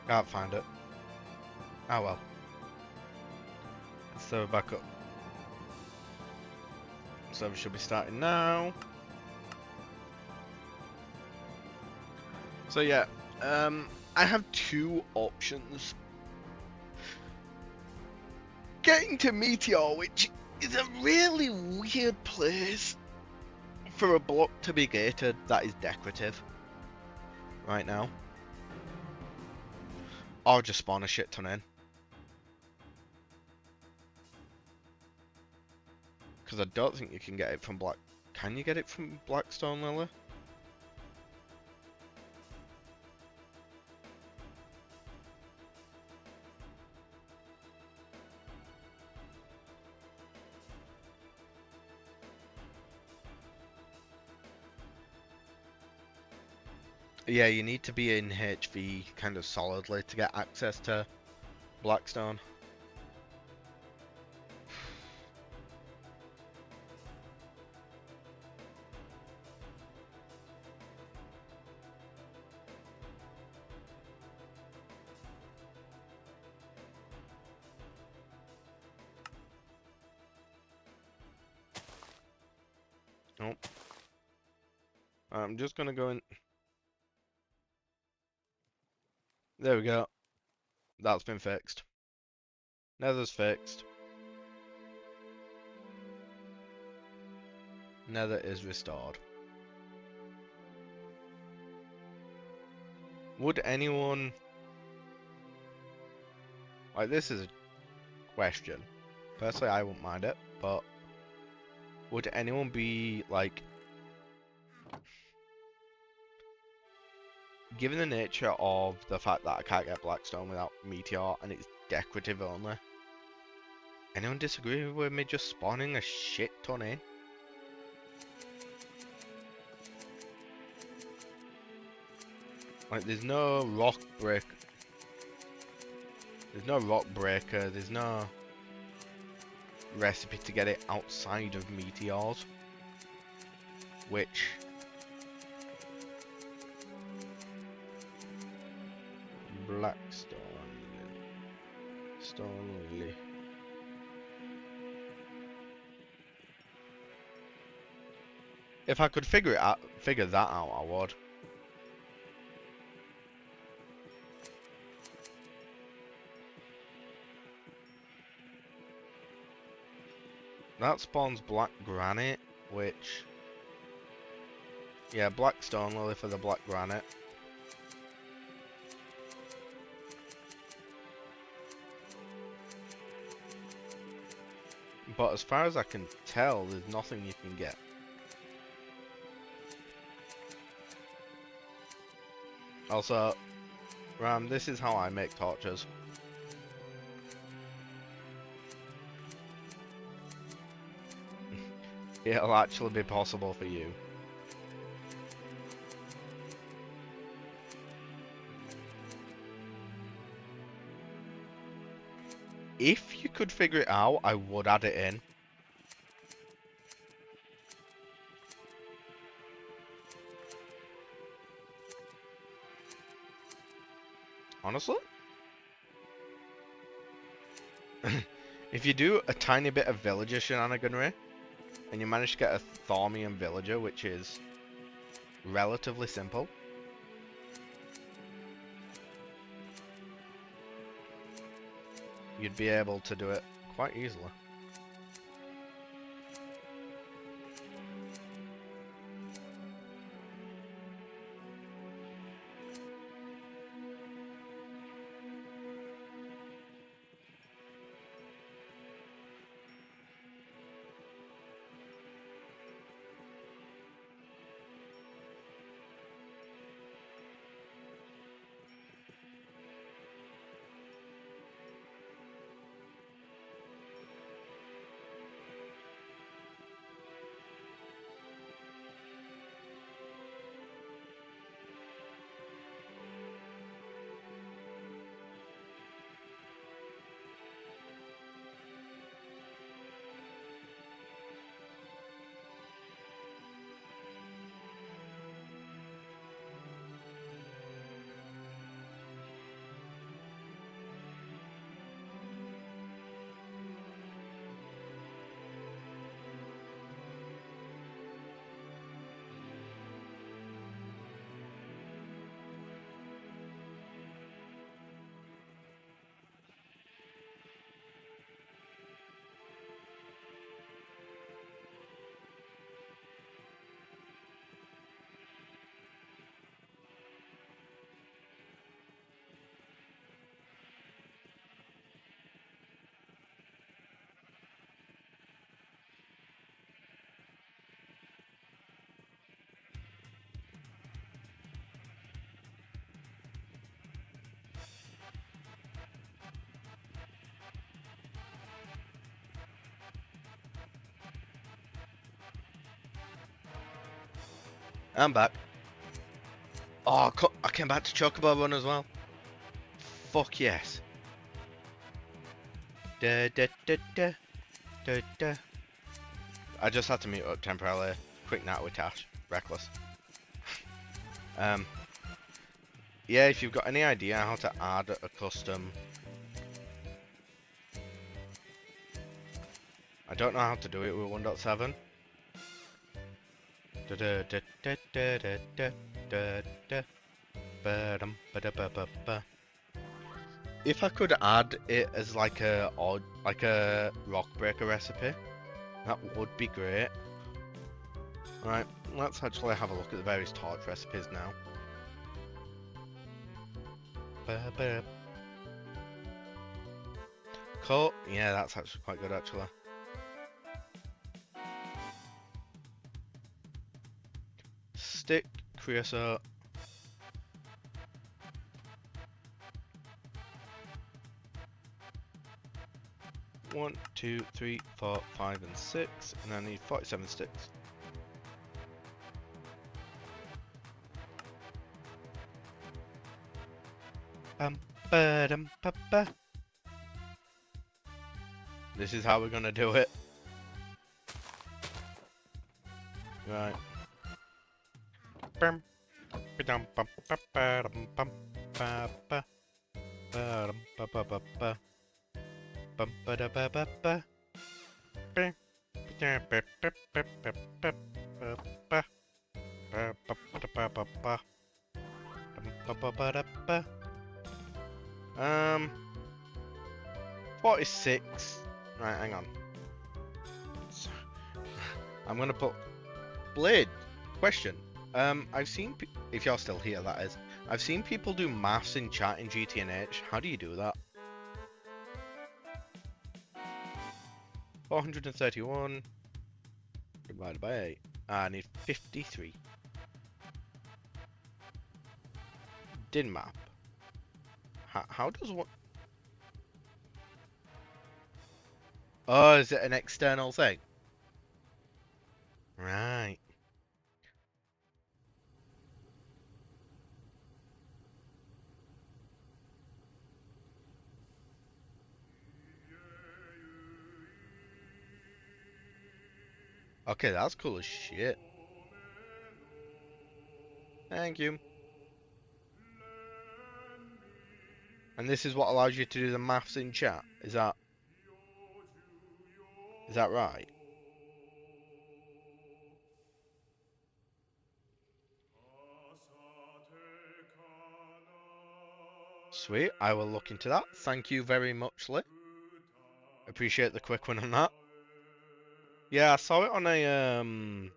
Can't find it. Oh well. So back up. So we should be starting now. So yeah, I have two options. Getting to Meteor, which is a really weird place for a block to be gated that is decorative right now. Or just spawn a shit ton in. Because I don't think you can get it from Black... Can you get it from Blackstone Lily? Yeah, you need to be in HV kind of solidly to get access to Blackstone. Nope. I'm just gonna go in. There we go. That's been fixed. Nether's fixed. Nether is restored. Would anyone... Like, this is a question. Personally, I wouldn't mind it, but... Would anyone be, like... Given the nature of the fact that I can't get Blackstone without Meteor, and it's decorative only, anyone disagree with me just spawning a shit ton in? Like, there's no rock break. There's no rock breaker. There's no recipe to get it outside of meteors, which Blackstone Stone Lily. If I could figure that out, I would. That spawns black granite, which... Yeah, black stone lily for the black granite. But as far as I can tell, there's nothing you can get. Also, Ram, this is how I make torches. It'll actually be possible for you. If you could figure it out, I would add it in. Honestly? If you do a tiny bit of villager shenaniganry, and you manage to get a Thormian villager, which is relatively simple, you'd be able to do it quite easily. I'm back. Oh, I came back to Chocobo Run as well. Fuck yes. Da, da, da, da, da, da. I just had to mute up temporarily. Quick nat with Tash. Reckless. Yeah, if you've got any idea how to add a custom... I don't know how to do it with 1.7. Da da da da da da da da da. If I could add it as like a rock breaker recipe, that would be great. Right, let's actually have a look at the various torch recipes now. Coat, yeah, that's actually quite good actually. Stick, creosote. One, 2, 3, 4, 5, and 6, and I need 47 sticks. This is how we're gonna do it. Right. Um, 46. Right, hang on. I'm gonna put Blade. Question. I've seen if you're still here, that is. I've seen people do maths in chat in GTNH. How do you do that? 431 divided by 8. I need 53. Din map. How does one? Oh, is it an external thing? Right. Okay, that's cool as shit. Thank you. And this is what allows you to do the maths in chat. Is that right? Sweet. I will look into that. Thank you very much, Lee. Appreciate the quick one on that. Yeah, I saw it on a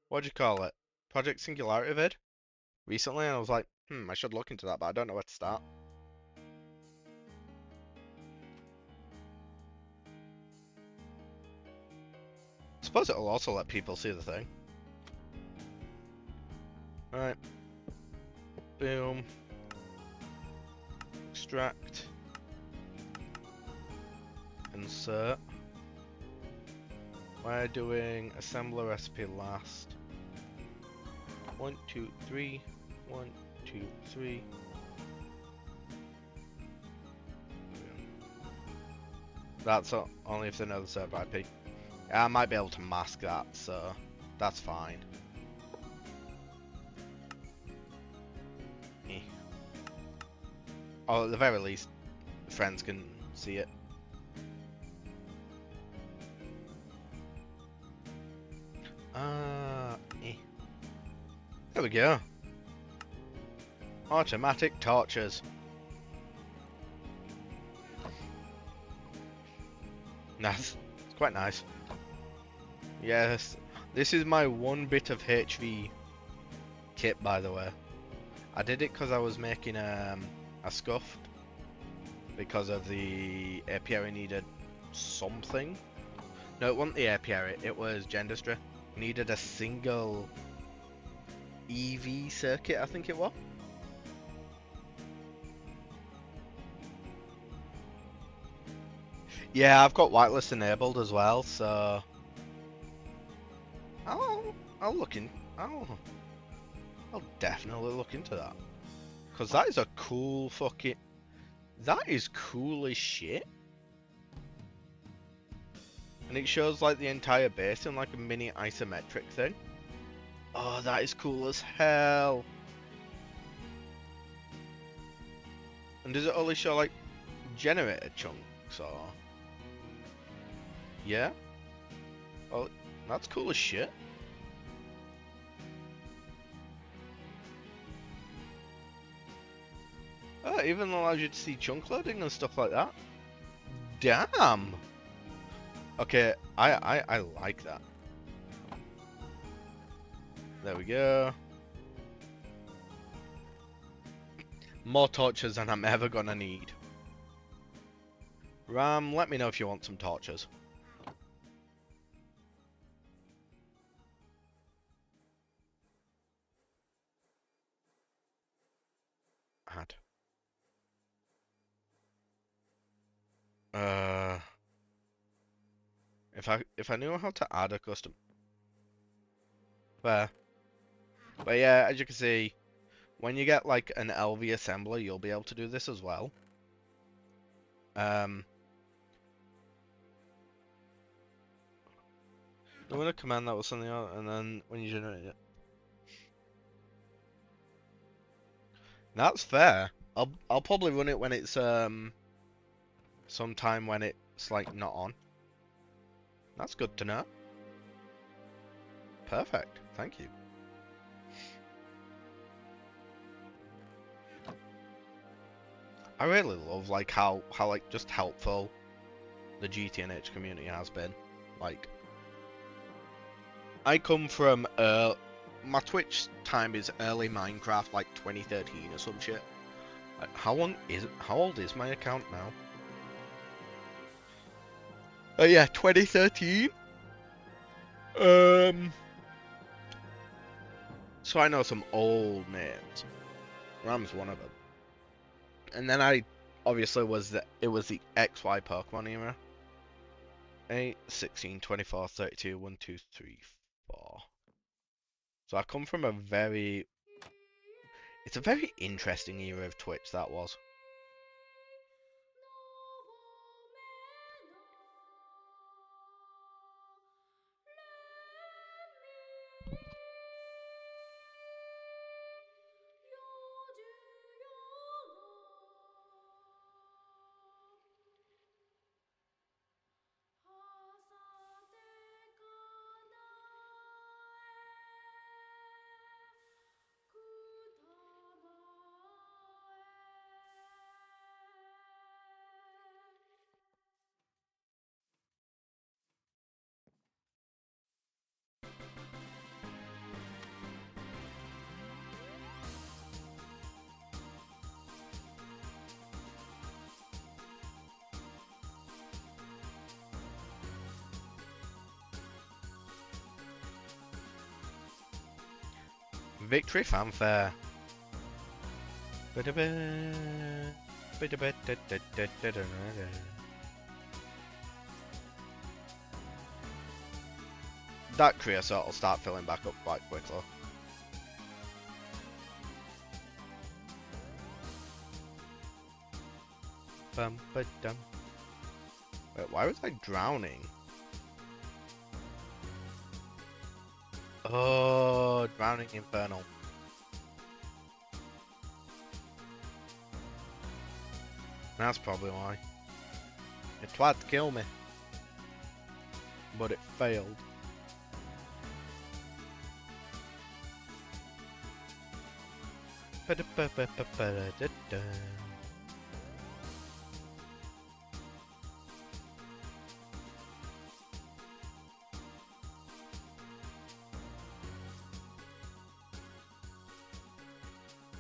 what do you call it? Project Singularity vid recently, and I was like, I should look into that, but I don't know where to start. I suppose it'll also let people see the thing. Alright. Boom. Extract. Insert. We're doing assembler recipe last. 1, 2, 3. 1, 2, 3. That's only if they know the server IP. I might be able to mask that, so that's fine. Or at the very least, friends can see it. There we go. Automatic torches. Nice. It's quite nice. Yes. This is my one bit of HV kit, by the way. I did it because I was making a scuff. Because of the apiary needed something. No, it wasn't the apiary. It was Gendustry. Needed a single EV circuit, I think it was. Yeah, I've got whitelist enabled as well, so I'll look in. I'll definitely look into that. Cause that is a cool fucking. That is cool as shit. And it shows like the entire base in like a mini isometric thing. Oh, that is cool as hell. And does it only show like generated chunks or? Yeah? Oh, that's cool as shit. Oh, it even allows you to see chunk loading and stuff like that. Damn! Okay, I like that. There we go. More torches than I'm ever gonna need. Ram, let me know if you want some torches. Add. If I knew how to add a custom. Fair. But yeah, as you can see, when you get like an LV assembler, you'll be able to do this as well. Doing a command that was something else, and then when you generate it. That's fair. I'll probably run it when it's sometime when it's like not on. That's good to know. Perfect. Thank you. I really love like how like just helpful the GTNH community has been. Like I come from my Twitch time is early Minecraft, like 2013 or some shit. Like, how old is my account now? Oh yeah, 2013. So I know some old names. Ram's one of them. And then I obviously was it was the XY Pokemon era. 8, 16, 24, 32, 1, 2, 3, 4. So I come from it's a very interesting era of Twitch that was. Victory fanfare. That creosote will start filling back up quite quickly. Bum, ba, dum. Wait, why was I drowning? Oh, drowning infernal. That's probably why. It tried to kill me, but it failed.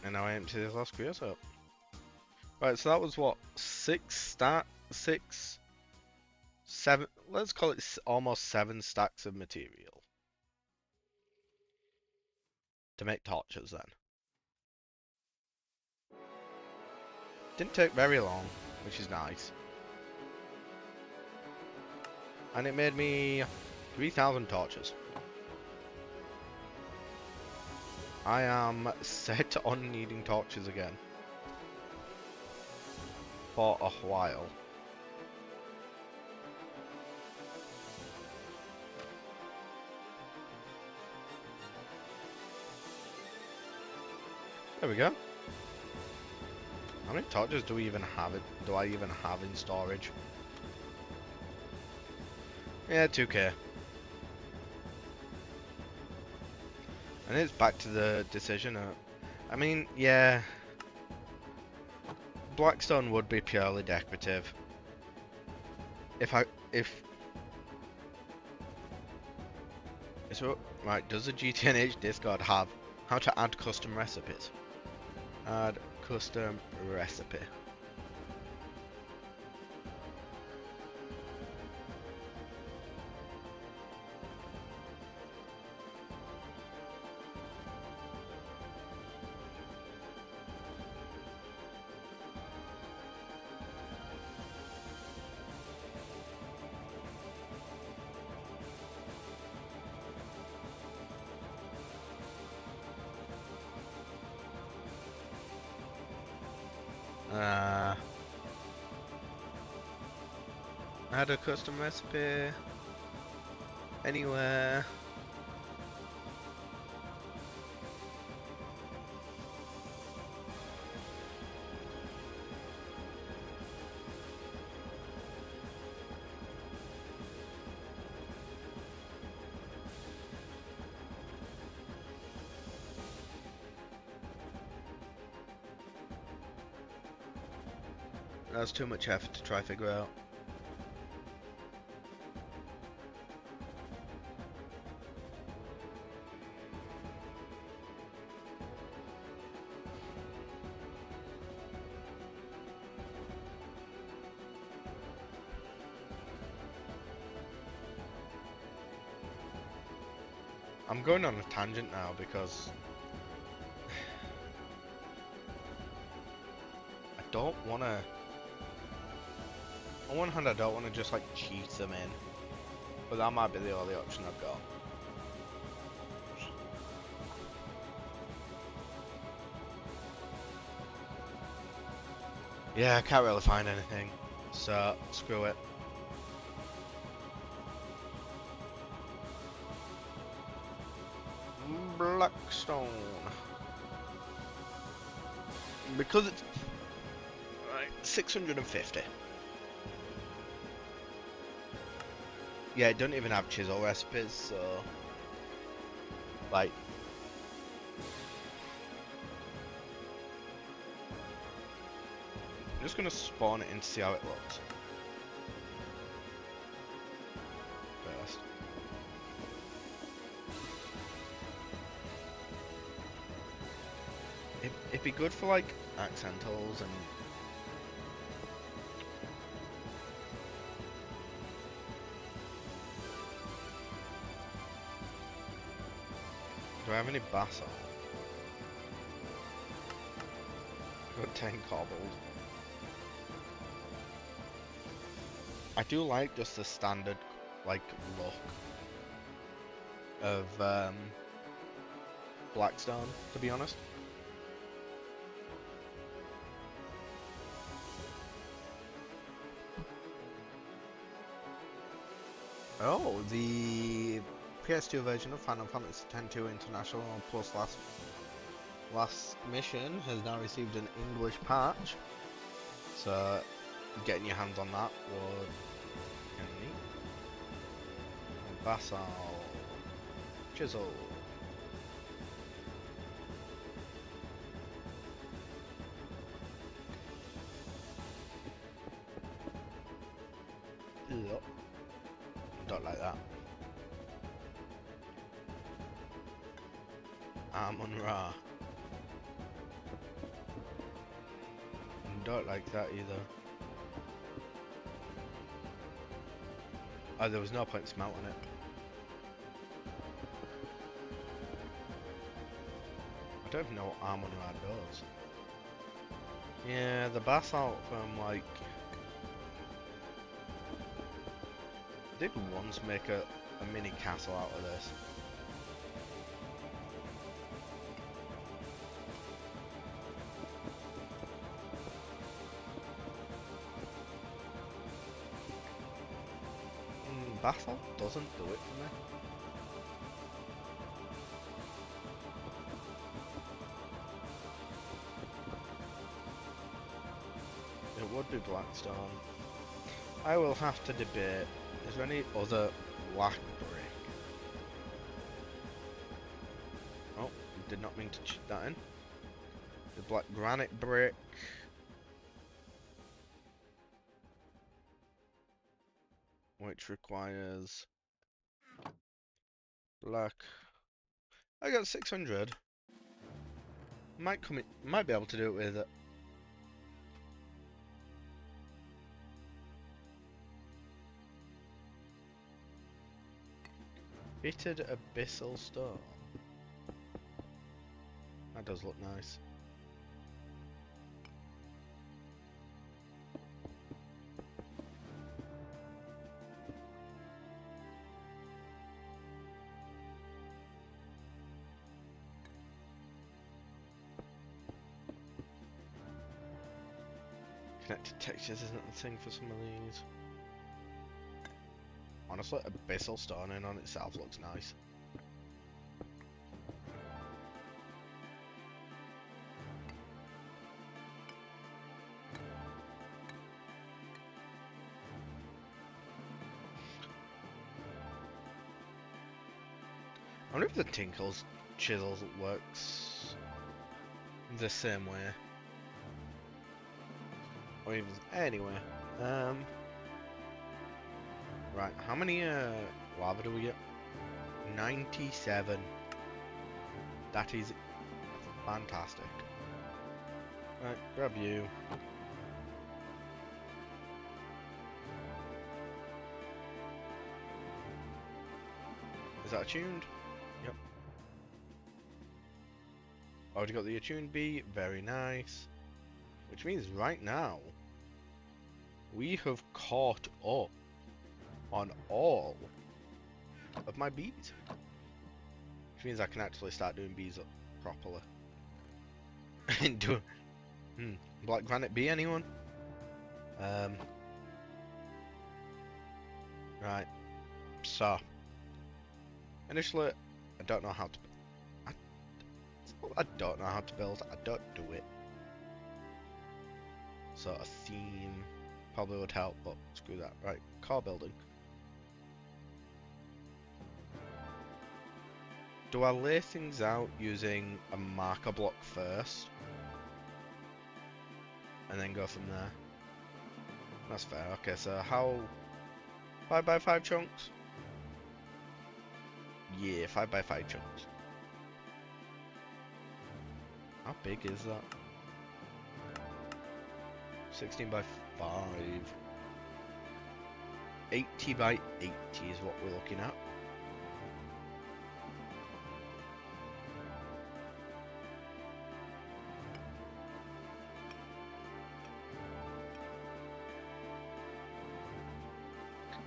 And now I empty this last creosote. Right, so that was what? 7, let's call it almost 7 stacks of material. To make torches then. Didn't take very long, which is nice. And it made me 3,000 torches. I am set on needing torches again. For a while. There we go. How many torches do I even have in storage? Yeah, 2k. And it's back to the decision. I mean, yeah. Blackstone would be purely decorative. So, right, does the GTNH Discord have how to add custom recipes? Add custom recipe. Add a custom recipe anywhere. That's too much effort to try figure out. I'm going on a tangent now because I don't want to. On one hand, I don't want to just like cheat them in, but that might be the only option I've got. Yeah, I can't really find anything, so screw it. Blackstone. Because it's right, 650. Yeah, it doesn't even have chisel recipes, so like I'm just gonna spawn it in to see how it looks first. It'd be good for like accentals and do I have any basalt? got 10 cobbled. I do like just the standard, like, look of Blackstone, to be honest. Oh, the PS2 version of Final Fantasy X-2 International Plus last mission has now received an English patch, so getting your hands on that would be kind of neat. Basalt, chisel. Yep. Don't like that. Amon-Ra. Don't like that either. Oh, there was no point smelting it. I don't even know what Amon-Ra does. Yeah, the basalt from like... I did once make a mini castle out of this. Basalt doesn't do it for me. It would be Blackstone. I will have to debate. Is there any other black brick? Oh, did not mean to cheat that in. The black granite brick. Which requires black. I got 600. Might come in, might be able to do it with it. Bittered abyssal stone. That does look nice. Connected textures isn't a thing for some of these. Honestly, abyssal stone in on itself looks nice. I wonder if the Tinkle's chisel works the same way. Or even anyway. Right, how many lava do we get? 97. That is fantastic. Right, grab you. Is that attuned? Yep. Already got the attuned bee, very nice. Which means right now, we have caught up on all of my bees. Which means I can actually start doing bees up properly. And do black granite bee, anyone? Right. So initially, I don't know how to. I don't know how to build. I don't do it. So a theme probably would help, but screw that. Right, car building. Do I lay things out using a marker block first? And then go from there? That's fair. Okay, so how... 5x5 chunks? Yeah, 5x5 chunks. How big is that? 16 by 5. 80 by 80 is what we're looking at.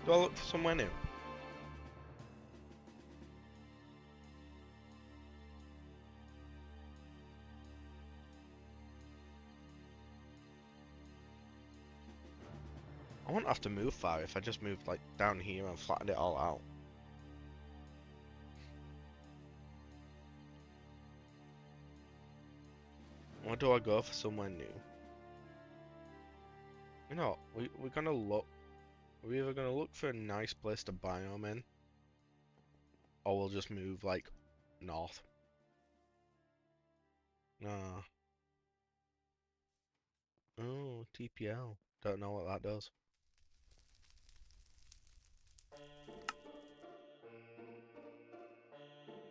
Do I look for somewhere new? I wouldn't have to move far if I just moved like down here and flattened it all out. Or do I go for somewhere new? You know, we're gonna look. We're either gonna look for a nice place to biome in, or we'll just move like north. Nah. Oh, TPL. Don't know what that does.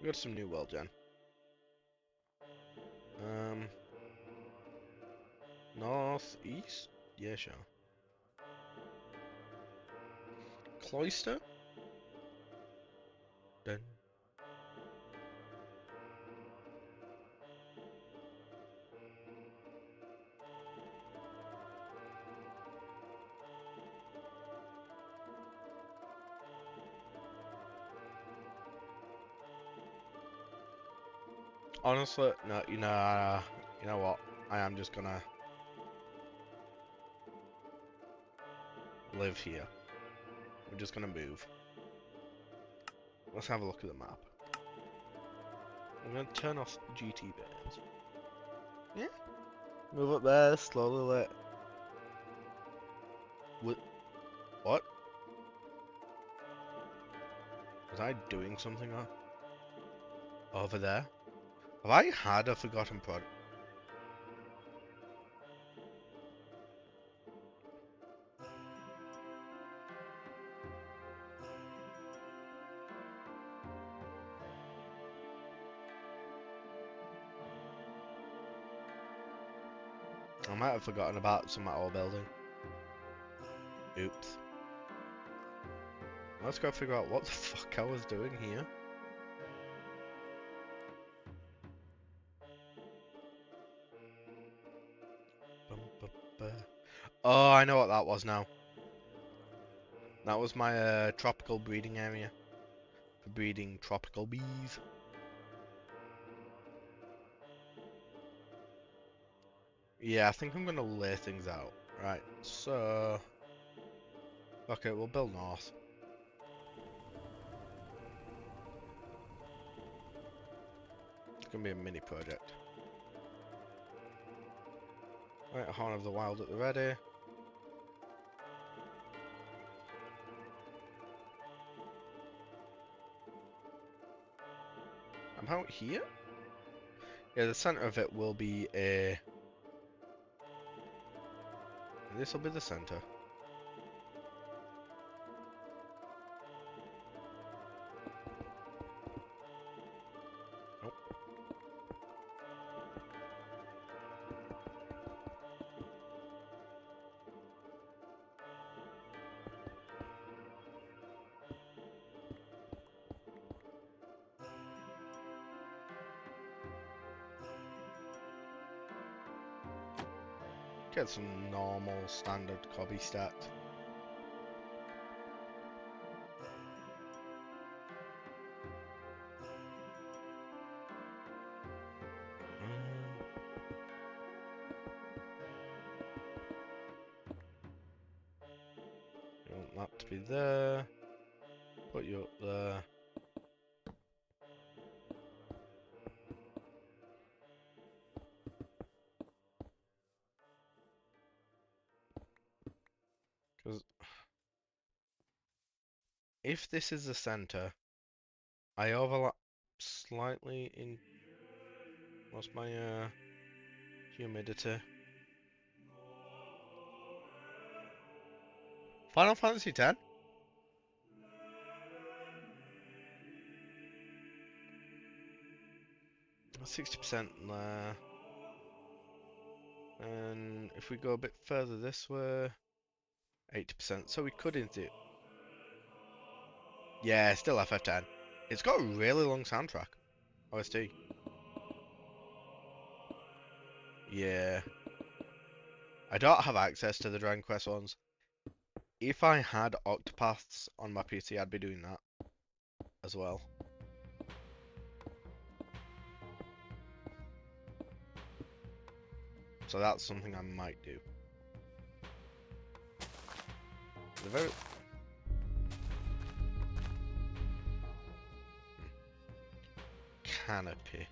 We got some new world gen. Um, northeast? Yeah, sure. Cloister? Dun. Honestly, no, you know what? I am just gonna live here. We're just gonna move. Let's have a look at the map. I'm gonna turn off GT bears. Yeah. Move up there, slowly let. What? Was I doing something over there? Have I had a forgotten product? I might have forgotten about some at our building. Oops. Let's go figure out what the fuck I was doing here. Bum, bum, Oh, I know what that was now. That was my tropical breeding area for breeding tropical bees. Yeah, I think I'm gonna lay things out. Right, so okay, we'll build north. It's gonna be a mini project. Right, Horn of the Wild at the ready. I'm out here? Yeah, the center of it will be a... This will be the center. Nope. Get some normal standard cobby stats. You want that to be there. Put you up there. Because if this is the center, I overlap slightly in... What's my humidity? Final Fantasy X? 60% there. And if we go a bit further this way, 80%. So we could into it. Yeah, still FF10. It's got a really long soundtrack. OST. Yeah. I don't have access to the Dragon Quest ones. If I had Octopaths on my PC, I'd be doing that as well. So that's something I might do. The very canopy.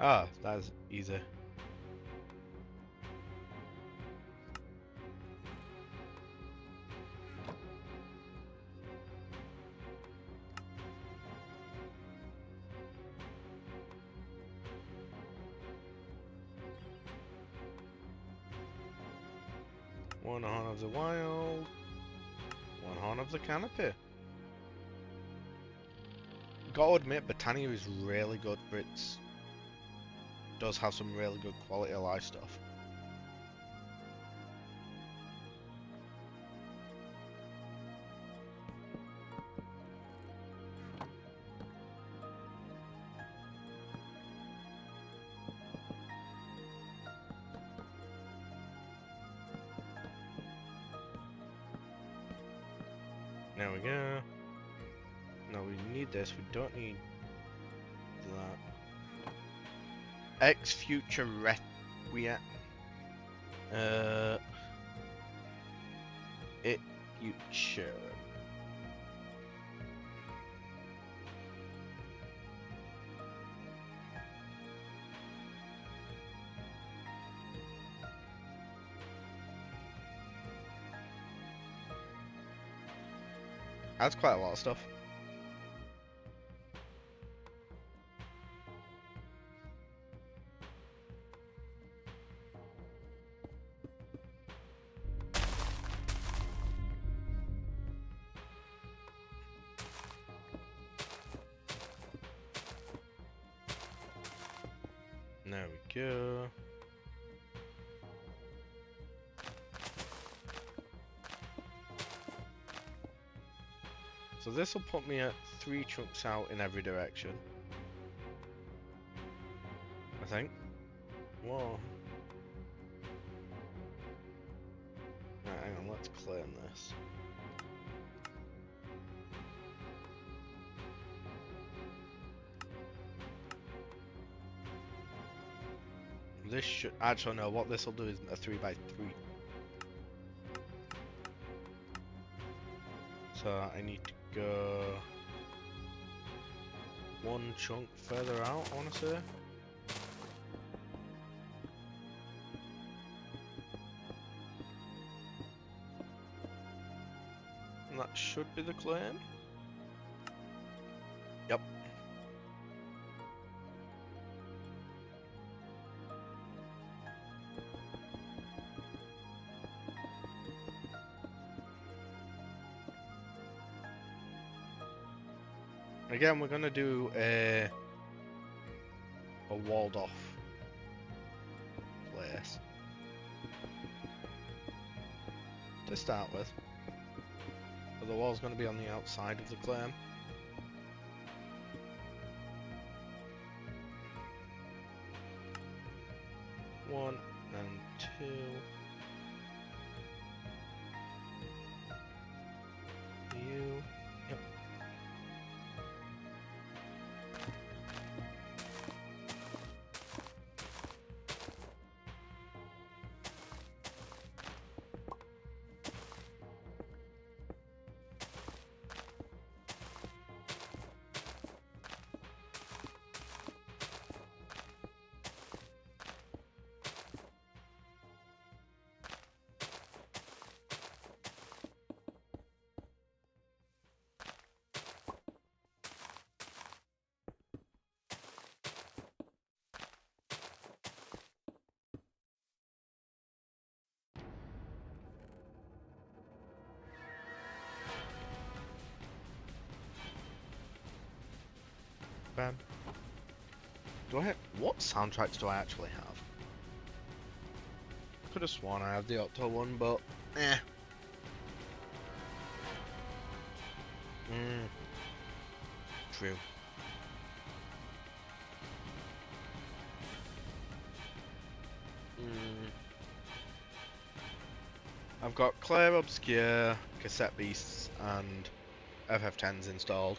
Ah, that's easy. One horn of the wild, one horn of the canopy. Gotta admit, Botania is really good for its. Does have some really good quality of life stuff. There we go. No, we need this. We don't need that. X future requiem. It future. That's quite a lot of stuff. There we go. So this will put me at 3 chunks out in every direction. I think. Whoa. Right, hang on, let's claim this. This should actually no. What this will do is a 3x3. So I need to go 1 chunk further out, I want to say. And that should be the claim. Yep. Again, we're gonna do a walled off place to start with. But the wall's gonna be on the outside of the claim. One and 2. You. Yep. Bam. Do I have, what soundtracks do I actually have? Could have sworn I had the Octo one, but eh. True. I've got Clear Obscure, Cassette Beasts, and FF10s installed.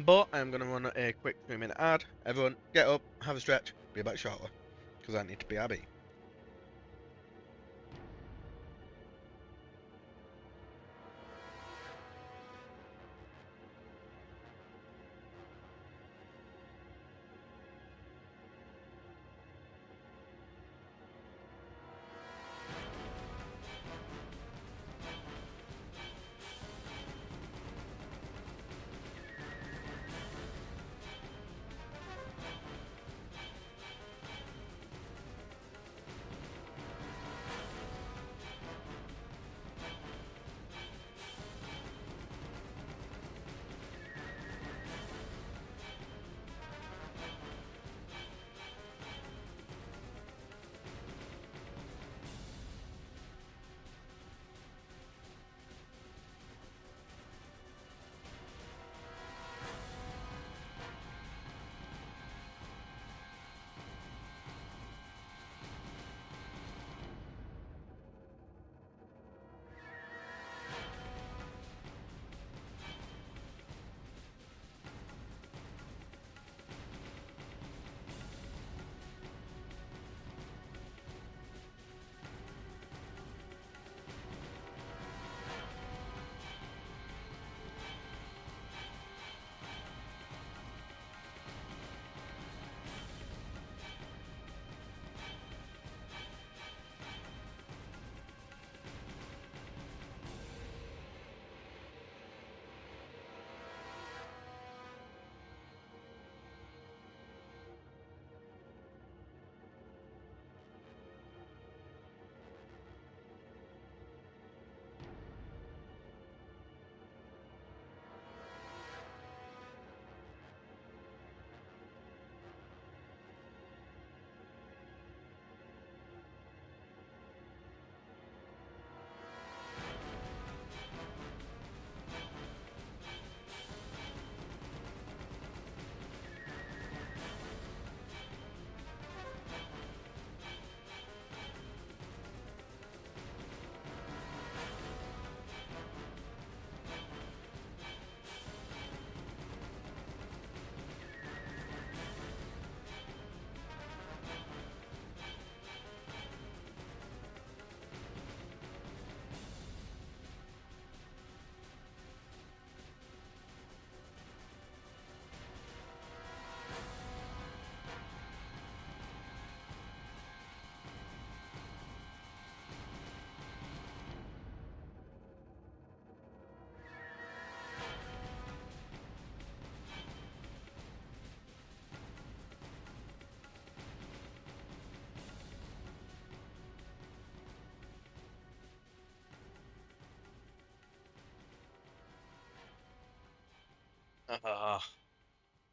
But I'm going to run a quick 3-minute ad. Everyone, get up, have a stretch, be back shortly, because I need to be Abby.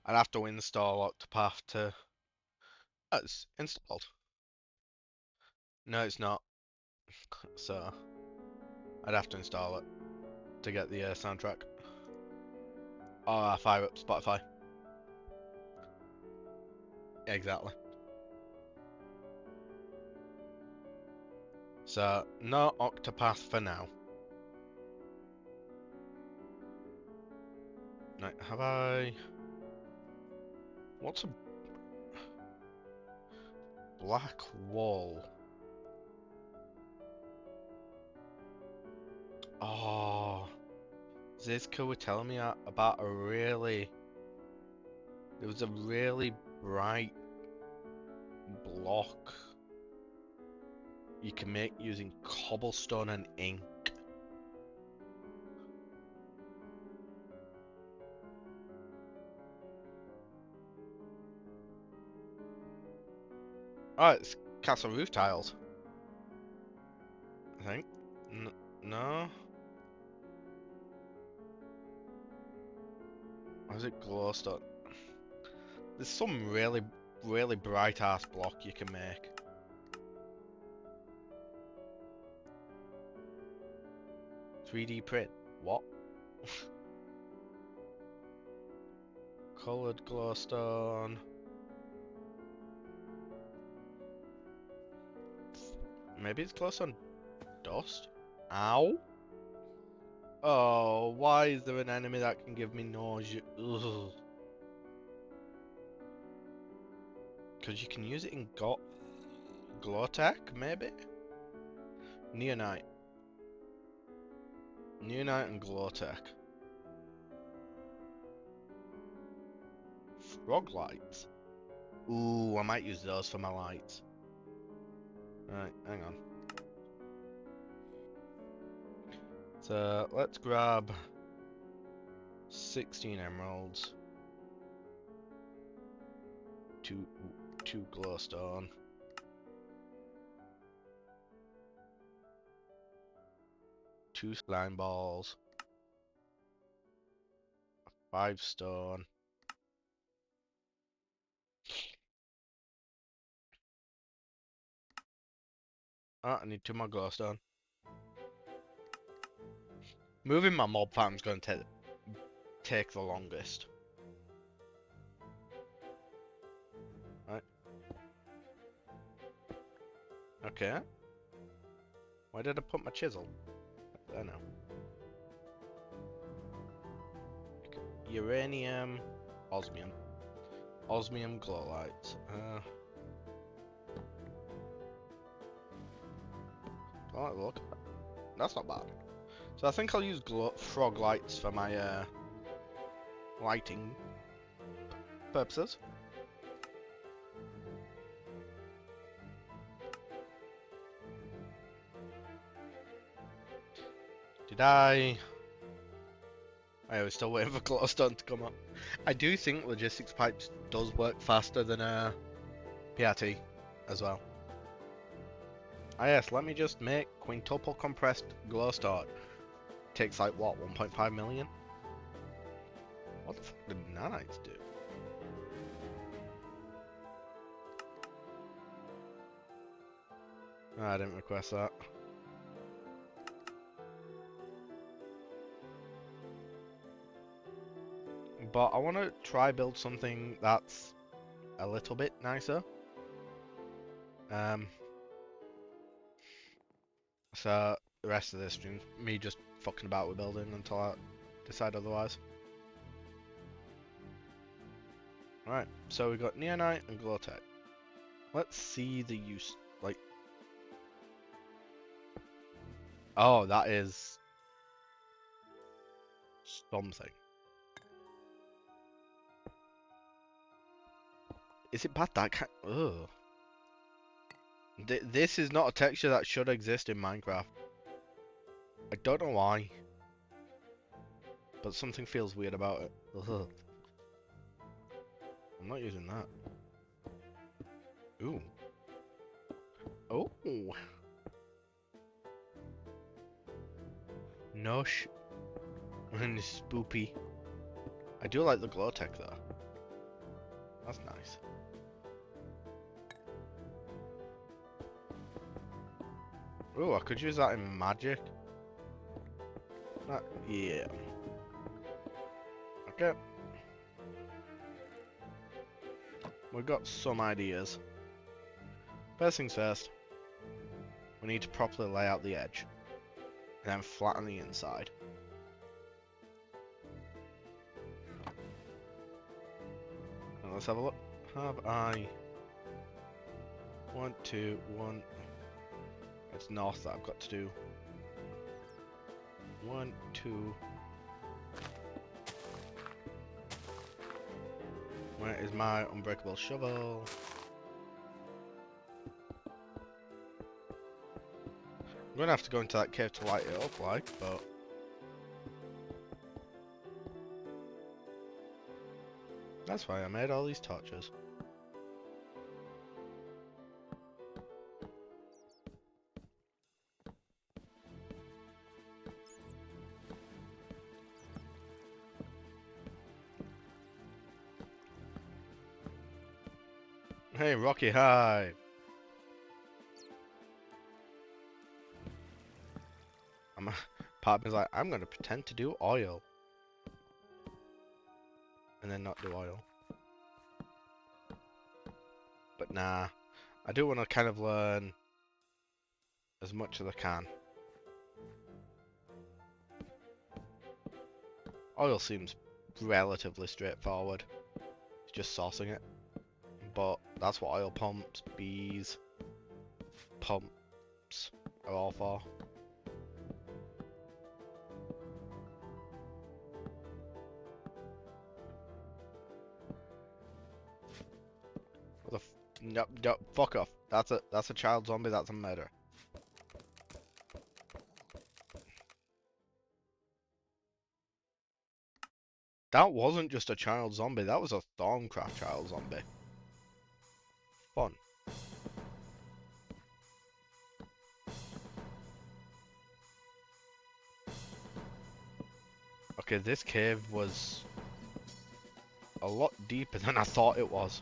I'd have to install Octopath to... Oh, it's installed. No, it's not. So, I'd have to install it to get the soundtrack. Or I fire up Spotify. Exactly. So, no Octopath for now. Right, have I... What's a black wall? Oh, Zizka were telling me about a really... There was a really bright block you can make using cobblestone and ink. Oh, it's castle roof tiles, I think. No? Or is it glowstone? There's some really... really bright ass block you can make. "3D print. What?" Coloured glowstone. Maybe it's glowstone dust? Ow! Oh, why is there an enemy that can give me nausea? Ugh. Because you can use it in Glowtech, maybe? Neonite. Neonite and Glowtech. Frog lights. Ooh, I might use those for my lights. Right, hang on. So, let's grab 16 emeralds. Two glowstone. 2 slime balls. 5 stone. Oh, I need 2 more glowstone. Moving my mob farm is going to take the longest. Right. Okay. Why did I put my chisel? I don't know. Uranium, osmium. Osmium glow lights. I like the look of that. That's not bad. So I think I'll use frog lights for my lighting purposes. Did I was still waiting for glowstone to come up. I do think logistics pipes does work faster than PRT as well. Ah yes, let me just make quintuple compressed glowstone. Takes like what, 1.5 million? What the fuck did nanites do? Oh, I didn't request that. But I want to try build something that's a little bit nicer. So the rest of this stream, me just fucking about with building until I decide otherwise. Alright, so we got Neonite and Glowtech. Let's see the use, like... Oh, that is... something. Is it bad that kind... Ugh. This is not a texture that should exist in Minecraft. I don't know why. But something feels weird about it. Ugh. I'm not using that. Ooh. Oh. Nosh. And spoopy. I do like the Glowtech though. That's nice. Ooh, I could use that in magic. Yeah. Okay. We've got some ideas. First things first. We need to properly lay out the edge. And then flatten the inside. Now let's have a look. Have I... 1, 2, 1... It's north that I've got to do. 1, 2... Where is my unbreakable shovel? I'm gonna have to go into that cave to light it up, like, but... That's why I made all these torches. Hey, Rocky Hive. Part of me's like, I'm gonna pretend to do oil. And then not do oil. But nah. I do want to kind of learn as much as I can. Oil seems relatively straightforward. It's just saucing it. But that's what oil pumps, bees, pumps are all for. What the no, fuck off. That's a child zombie, that's a murder. That wasn't just a child zombie, that was a Thorncraft child zombie. Fun. Okay, this cave was a lot deeper than I thought it was.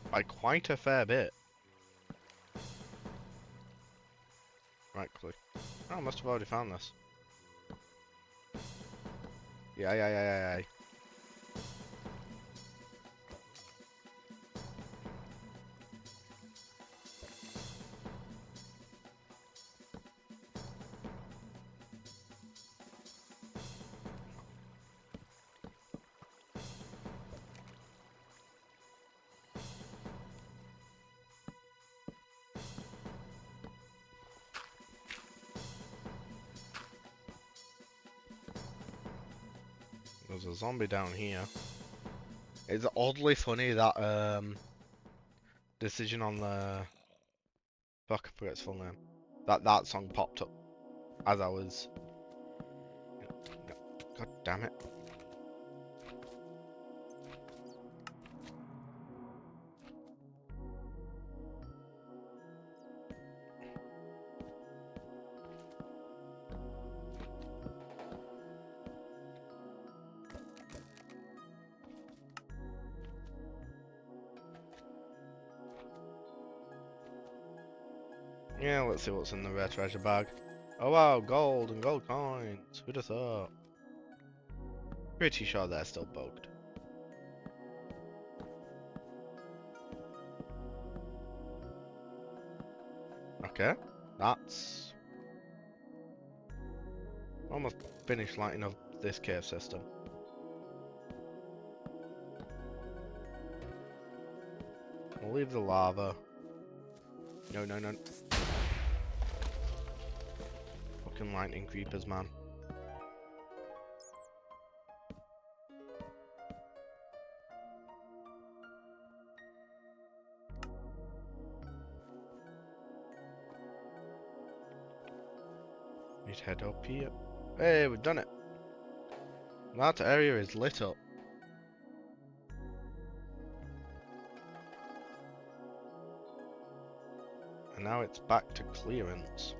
By quite a fair bit. Right click. Oh, I must have already found this. Yeah. There's a zombie down here. It's oddly funny that decision on the fuck, I forget its full name. That song popped up as I was. God damn it! Yeah, let's see what's in the rare treasure bag. Oh wow, gold and gold coins. Who'd have thought? Pretty sure they're still bugged. Okay, that's almost finished lighting up this cave system. We'll leave the lava. No. Fucking lightning creepers, man. Need to head up here. Hey, we've done it. That area is lit up. And now it's back to clearance.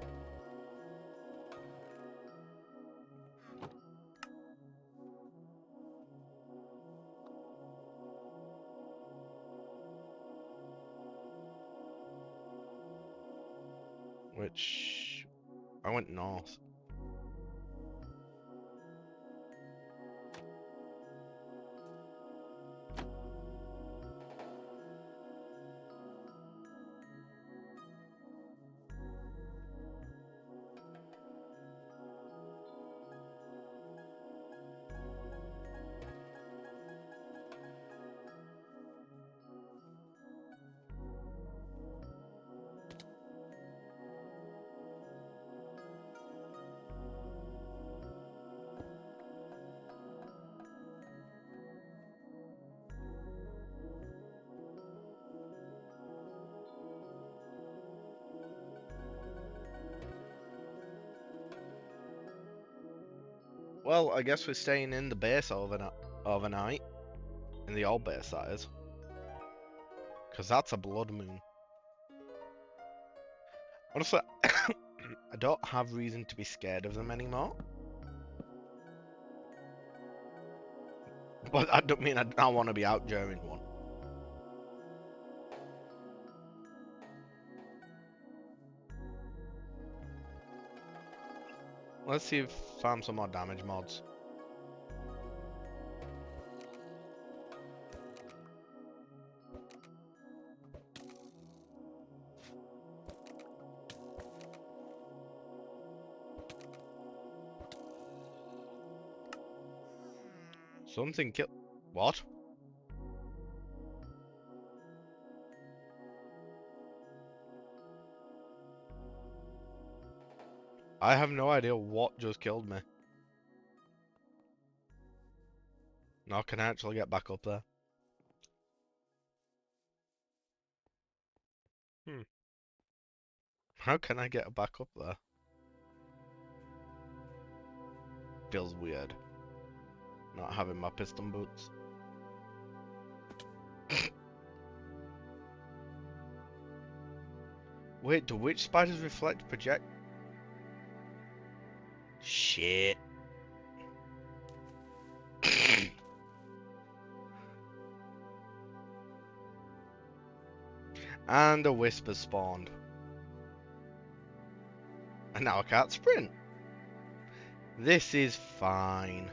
Which I went north. Well, I guess we're staying in the base overnight. In the old base, that is. Because that's a blood moon. Honestly, I don't have reason to be scared of them anymore. But that don't mean I want to be out during one. Let's see if farm some more damage mods. Something kill. What? I have no idea what just killed me. Now can I actually get back up there? How can I get back up there? Feels weird. Not having my piston boots. Wait, do witch spiders reflect project? Shit. And a whisper spawned. And now I can't sprint. This is fine.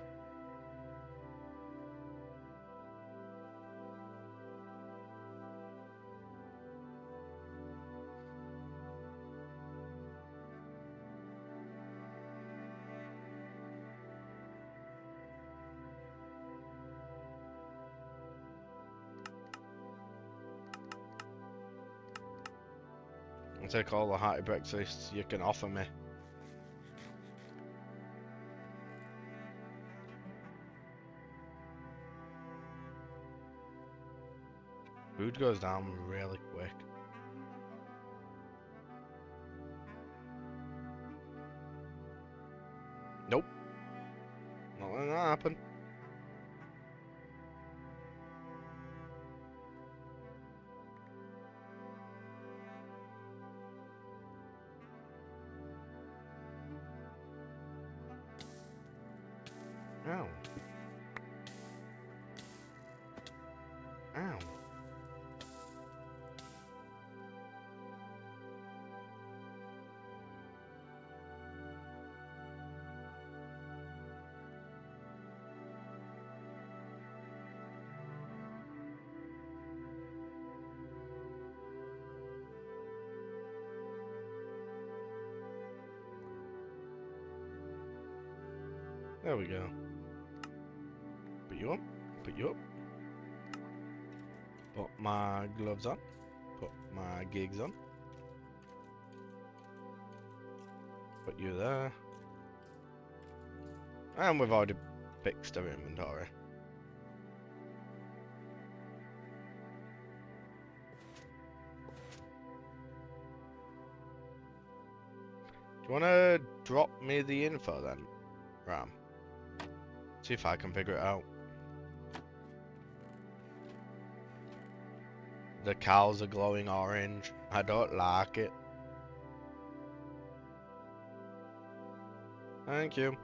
I'll take all the hearty breakfasts you can offer me. Food goes down really quick. Nope. Not letting that happen. Ow. Ow. There we go. Put you up. Put you up. Put my gloves on. Put my gigs on. Put you there. And we've already fixed our inventory. Do you want to drop me the info then, Ram? See if I can figure it out. The cows are glowing orange. I don't like it. Thank you.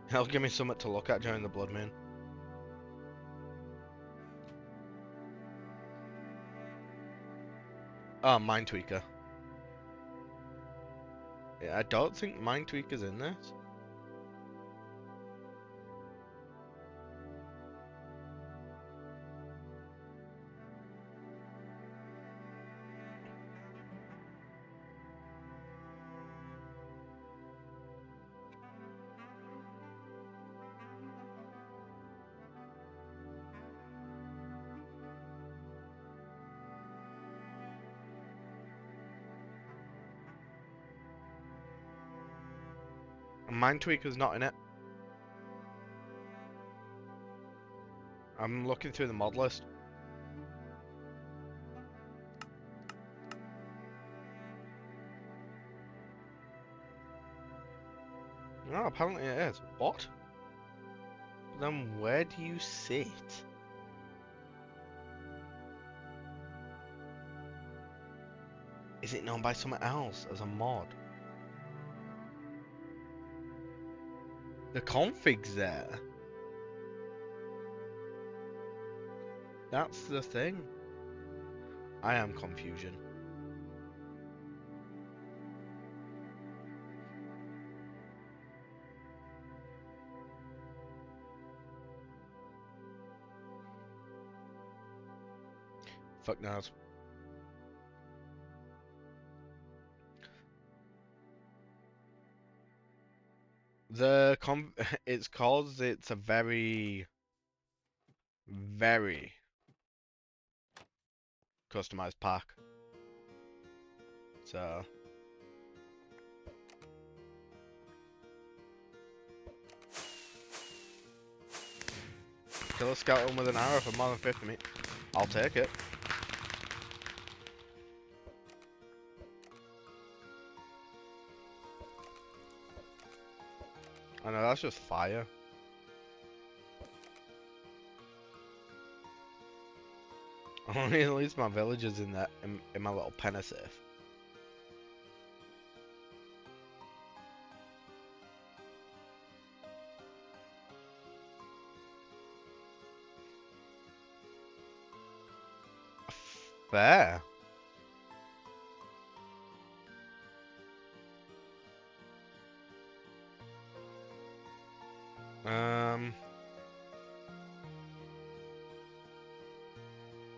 It'll give me something to look at during the blood moon. Oh, Mind Tweaker. Yeah, I don't think Mind Tweaker's in this. Mind Tweaker's not in it. I'm looking through the mod list. No, apparently it is. What? Then where do you sit? Is it known by someone else as a mod? The config's there. That's the thing. I am confusion. Fuck knows. It's cause it's a very, very customized pack. So kill a skeleton with an arrow for more than 50 meters. I'll take it. I know that's just fire. Only at least my villagers in that in my little pen are safe. Fair.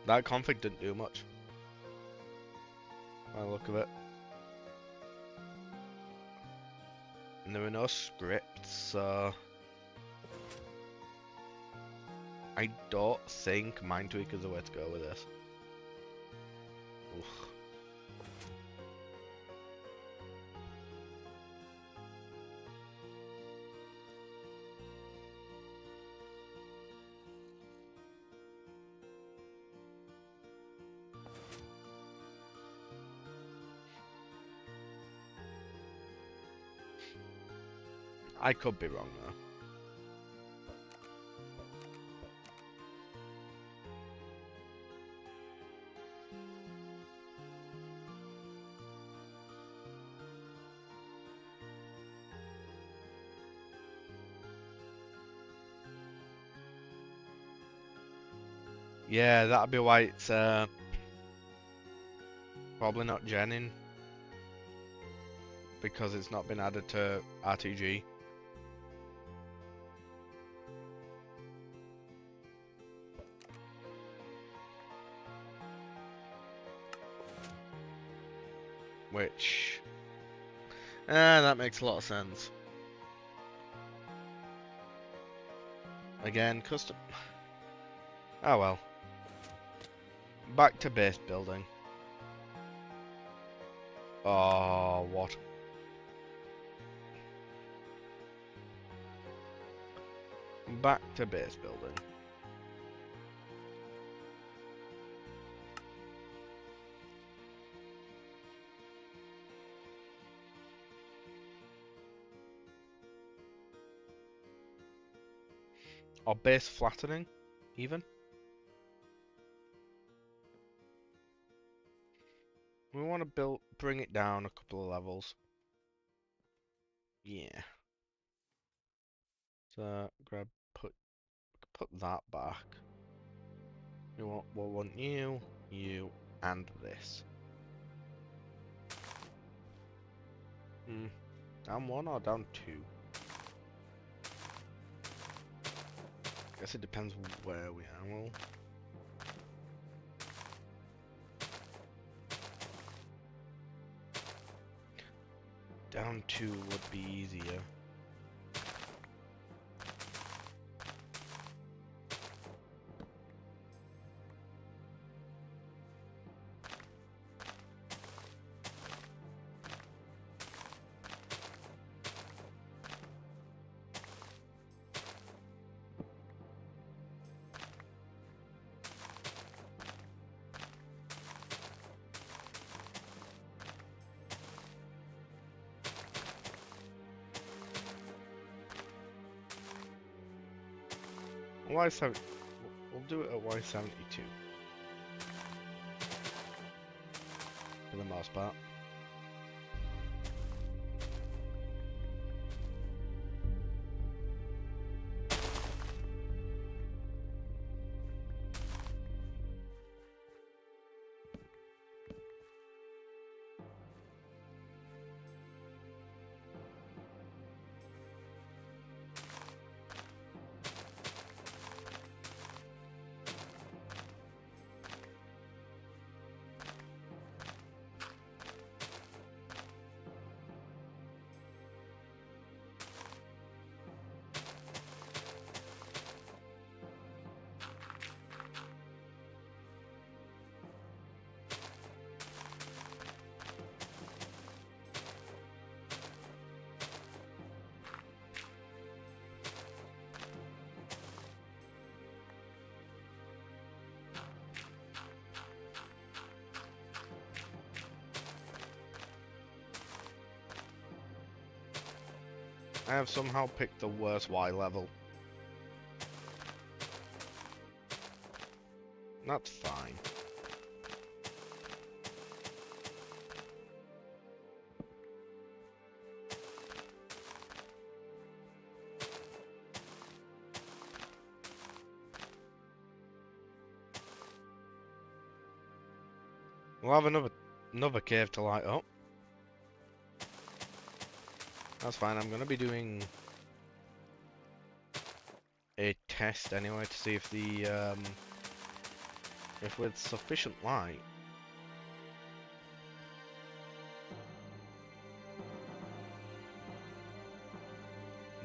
That config didn't do much. By the look of it. And there were no scripts, so I don't think Mindtweak is the way to go with this. Oof. I could be wrong though. Yeah, that'd be why it's probably not genning, because it's not been added to RTG. Which, that makes a lot of sense. Again, custom. Oh well. Back to base building. Oh, what? Back to base building. Or base flattening, even. We want to bring it down a couple of levels. Yeah. So put that back. We'll want you, and this. Down one or down two? Guess it depends where we are. Well, down two would be easier. Y7. We'll do it at Y72. For the most part. I have somehow picked the worst Y level. That's fine. We'll have another cave to light up. That's fine. I'm gonna be doing a test anyway to see if if with sufficient light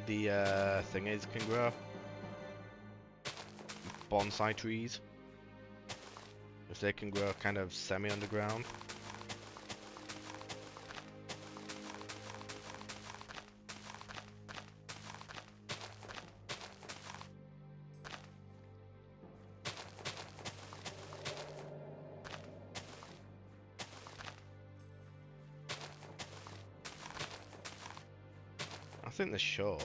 the thingies can grow. Bonsai trees. If they can grow kind of semi-underground. I think they should.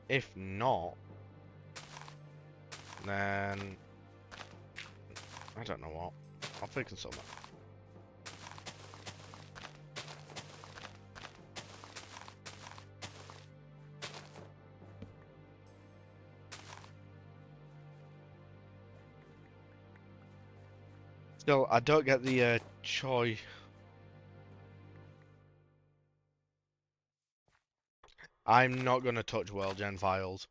If not, then I don't know what. I'll figure something. Still, I don't get the choice. I'm not gonna touch World Gen files.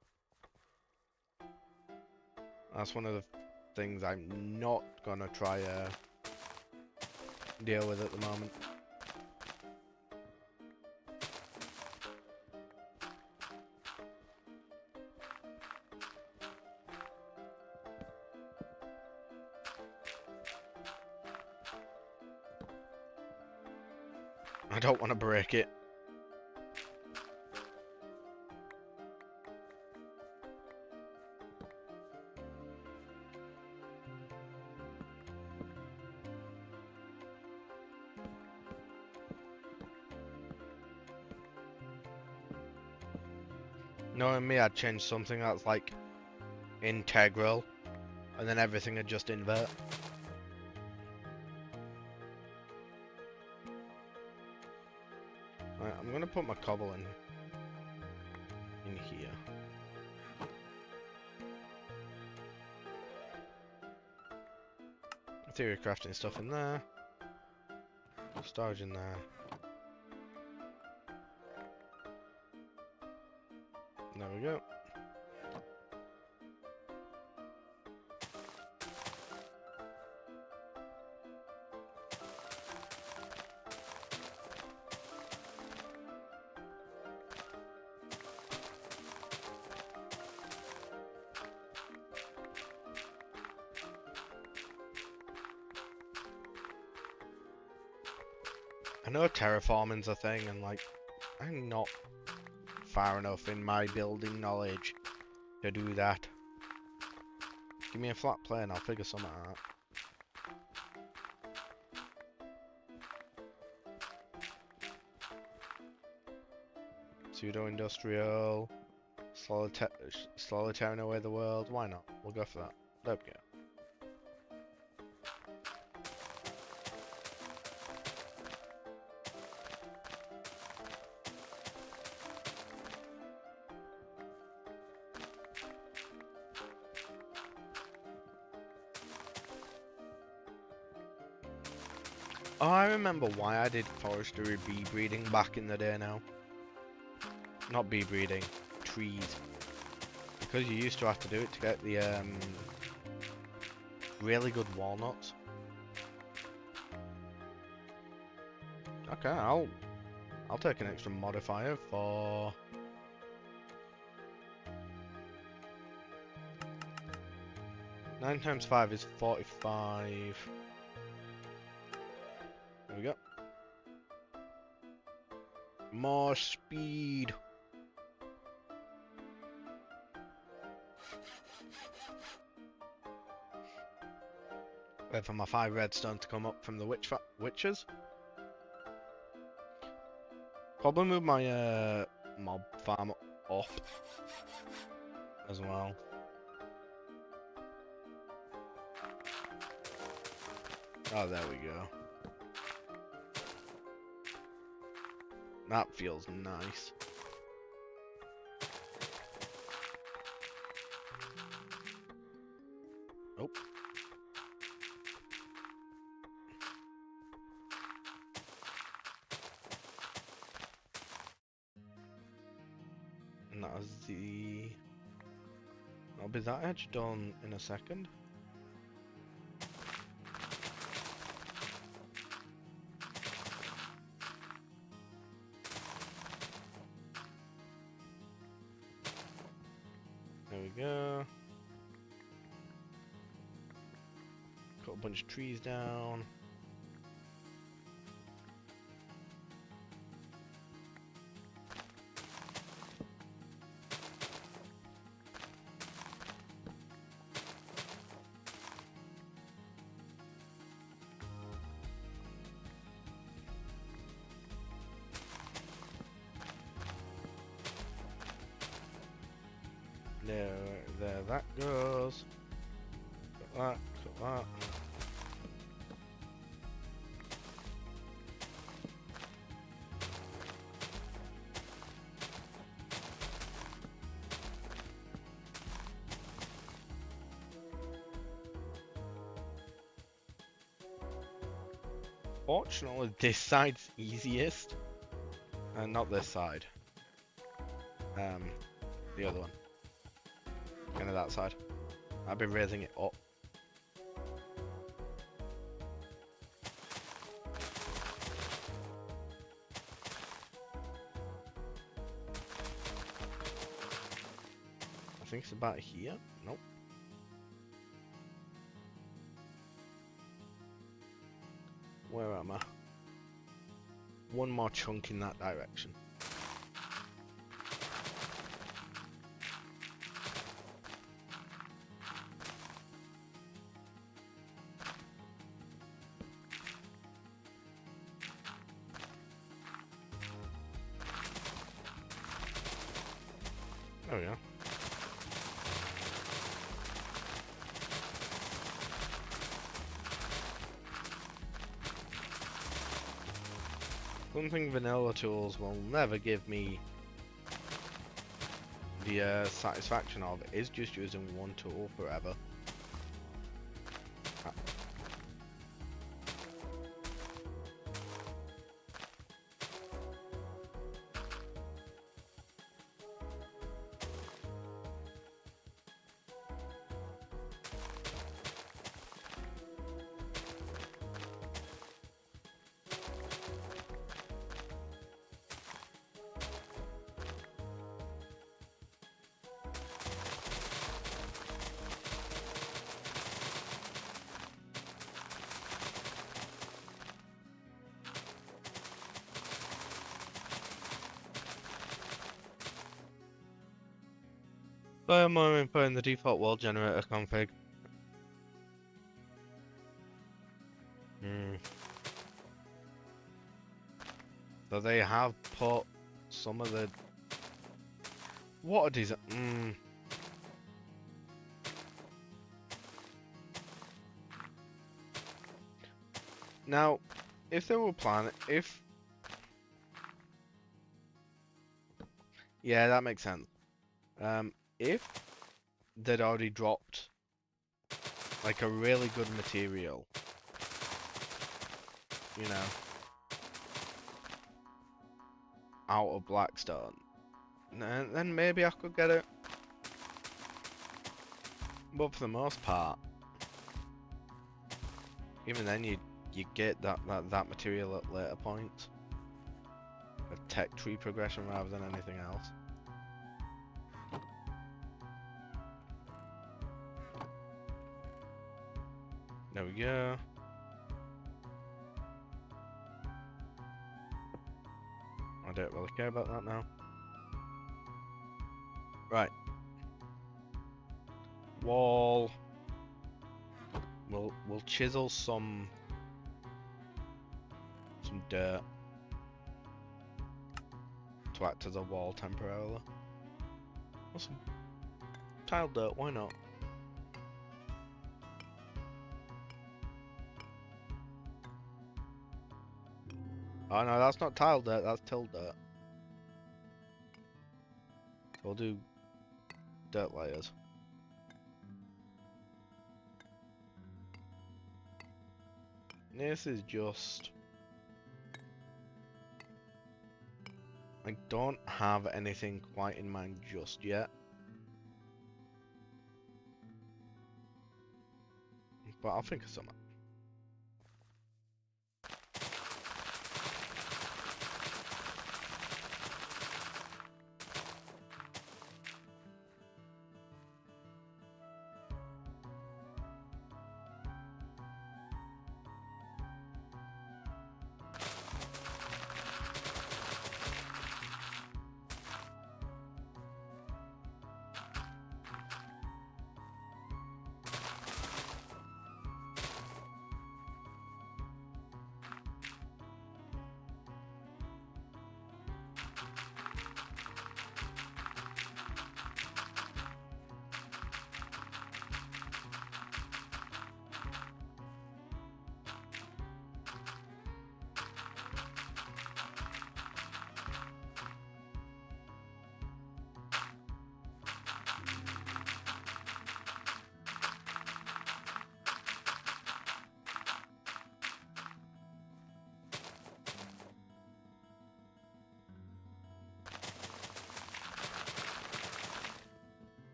That's one of the things I'm not gonna try deal with at the moment. I don't want to break it. Knowing me, I'd change something that's like integral, and then everything would just invert. Right, I'm gonna put my cobble in here. Theory crafting stuff in there. Storage in there. There we go. I know terraforming's a thing, and like, I'm not far enough in my building knowledge to do that. Give me a flat plane, I'll figure something out. Pseudo-industrial, slowly tearing away the world. Why not? We'll go for that. There we go. Oh, I remember why I did forestry bee breeding back in the day now. Not bee breeding, trees. Because you used to have to do it to get the really good walnuts. Okay, I'll take an extra modifier for 9 times 5 is 45. There we go. More speed. Wait for my 5 redstone to come up from the witches. Probably move my mob farm up as well. Oh, there we go. That feels nice. Oh. And that was the... I'll be that edge done in a second. There we go. Cut a bunch of trees down. There that goes. Cut that. Fortunately, this side's easiest. And not this side. The other one. Kind of that side. I've been raising it up. I think it's about here. Nope. Where am I? One more chunk in that direction. There we go. Something vanilla tools will never give me the satisfaction of is just using one tool forever. So I'm putting the default world generator config. So they have put some of the water design. Now, if they were planning, yeah, that makes sense. If they'd already dropped like a really good material, you know, out of Blackstone, then maybe I could get it. But for the most part, even then you get that material at later points. A tech tree progression rather than anything else. There we go. I don't really care about that now. Right. Wall. We'll chisel some dirt to act as a wall temporarily. Or some tile dirt, why not? Oh no, that's not tile dirt, that's till dirt. So we'll do dirt layers. This is just... I don't have anything quite in mind just yet. But I'll think of something.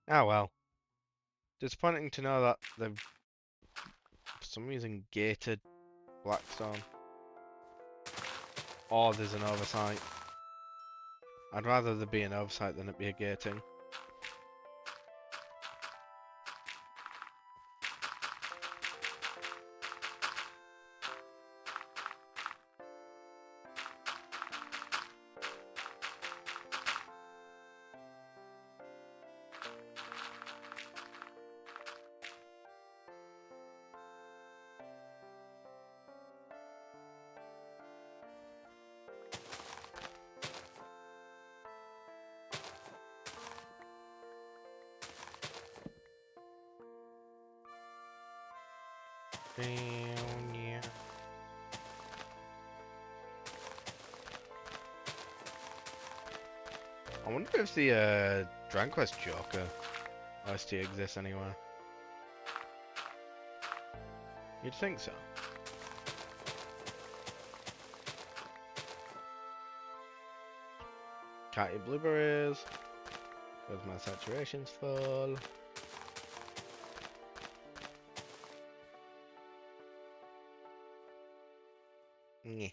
Ah well. Disappointing to know that they've, for some reason, gated Blackstone. Or there's an oversight. I'd rather there be an oversight than it be a gating. Down, yeah. I wonder if the Dragon Quest Joker OST exists anywhere. You'd think so. Can't eat blueberries. Because my saturation's full. Nyeh.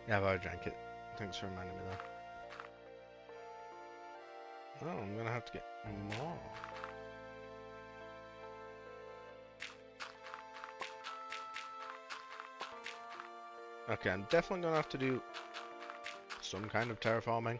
Yeah, I've already drank it. Thanks for reminding me though. Oh, I'm gonna have to get more. Okay, I'm definitely gonna have to do some kind of terraforming.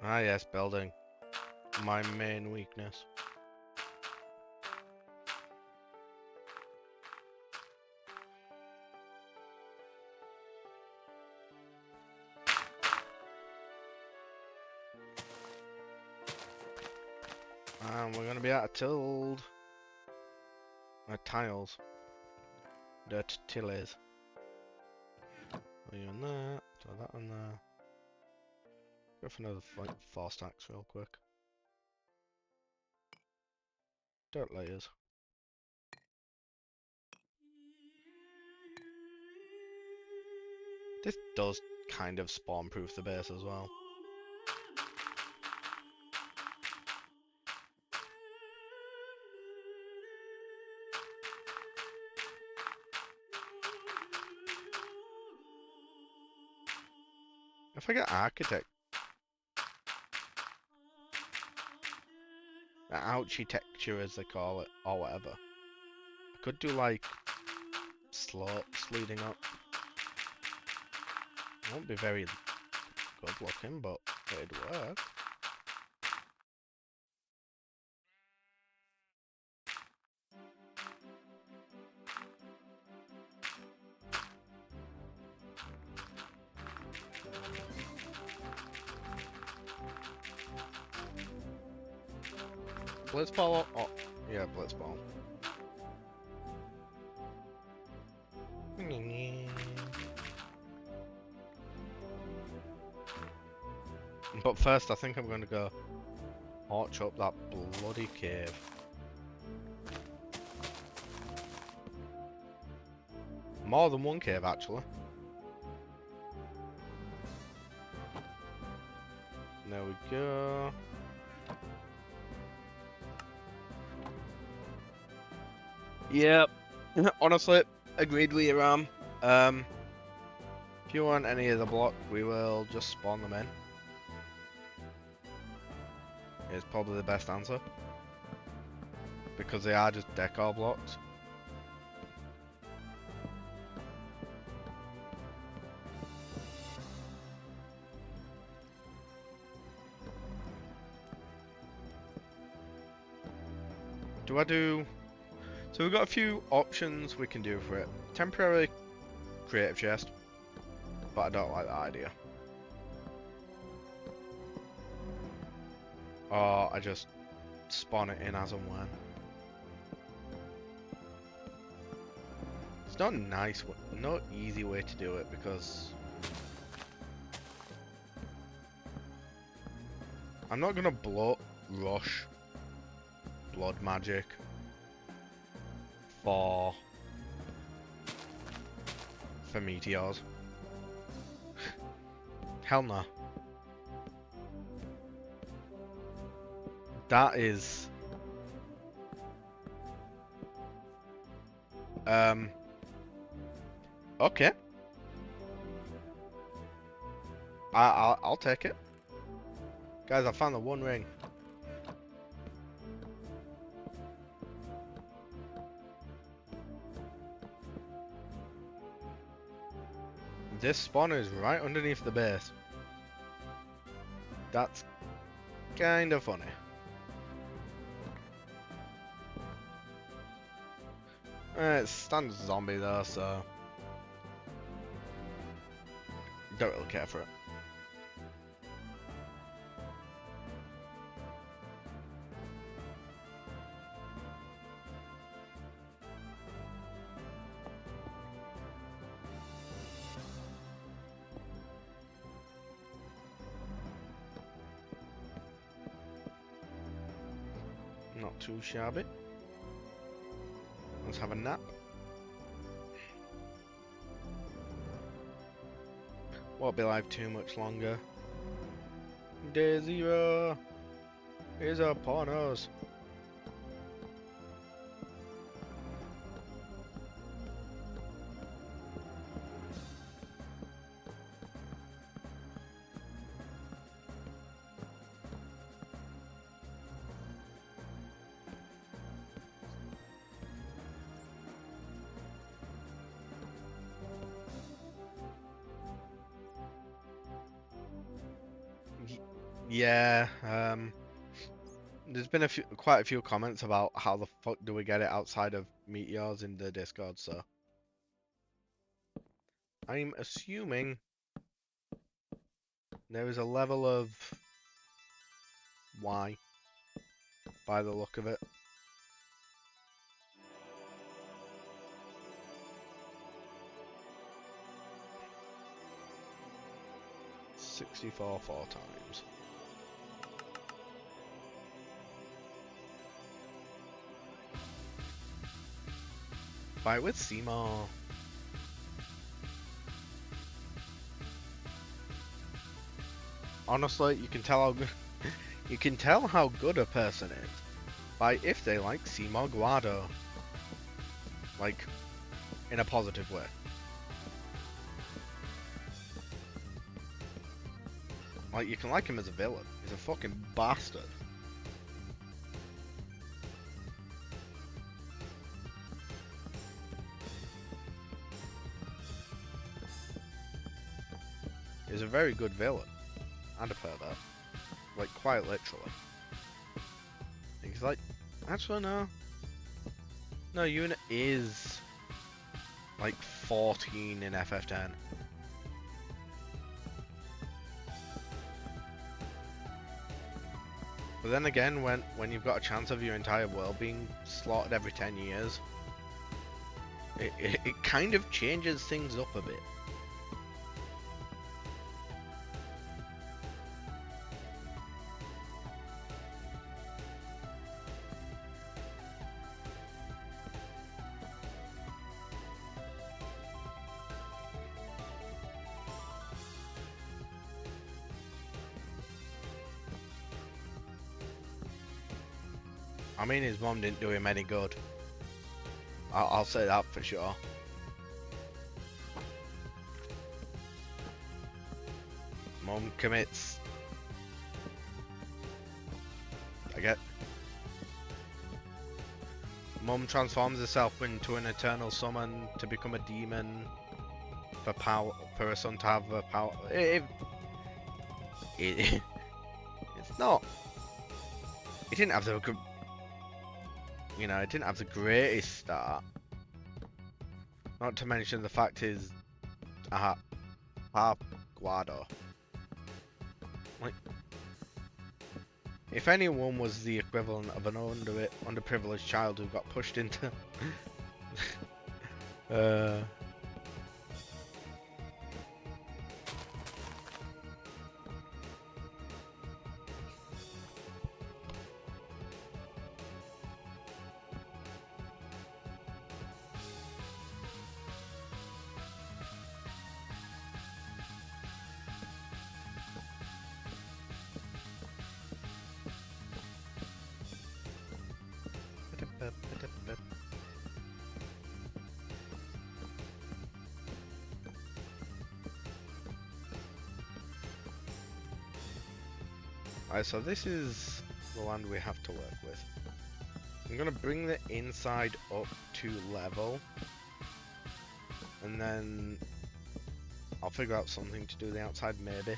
Ah yes, building. My main weakness. And we're gonna be out of tilled. Tiles. Dirt tillies. Are you in there? Throw that in there. Go for another 4 stacks real quick. Dirt layers. This does kind of spawn proof the base as well. If I get architect, architecture as they call it, or whatever, I could do like slopes leading up. It won't be very good looking, but it'd work. Blitzball? Oh, yeah, Blitzball. But first, I think I'm going to go arch up that bloody cave. More than one cave, actually. There we go. Yep. Honestly, agreed with you, Ram. If you want any of the block, we will just spawn them in. It's probably the best answer. Because they are just decor blocks. Do I do... So we've got a few options we can do for it. Temporarily creative chest. But I don't like that idea. Or I just spawn it in as and when. It's not a nice way, no easy way to do it because I'm not gonna rush blood magic for meteors. Hell no. That is okay. I'll take it. Guys, I found the one ring. This spawner is right underneath the base. That's kind of funny. It's standard zombie though, so don't really care for it. Not too shabby. Let's have a nap. Won't be live too much longer. Day 0 is upon us. Yeah, there's been quite a few comments about how the fuck do we get it outside of Meteors in the Discord, so I'm assuming there is a level of why by the look of it. $64 4 times. Fight with Seymour. Honestly, you can tell how good you can tell how good a person is by if they like Seymour Guado. Like, in a positive way. Like, you can like him as a villain. He's a fucking bastard. He's a very good villain. And a pervert. Like, quite literally. He's like, actually no. No, Yuna is like 14 in FF10. But then again, when you've got a chance of your entire world being slaughtered every 10 years, it kind of changes things up a bit. I mean, his mom didn't do him any good. I'll say that for sure. Mom commits. I get. Mom transforms herself into an eternal summon to become a demon for power, for her son to have the power. It's not. It didn't have the. You know, it didn't have the greatest start. Not to mention the fact is, half Guado. Like, if anyone was the equivalent of an underprivileged child who got pushed into, Alright, so this is the land we have to work with. I'm gonna bring the inside up to level, and then I'll figure out something to do the outside maybe.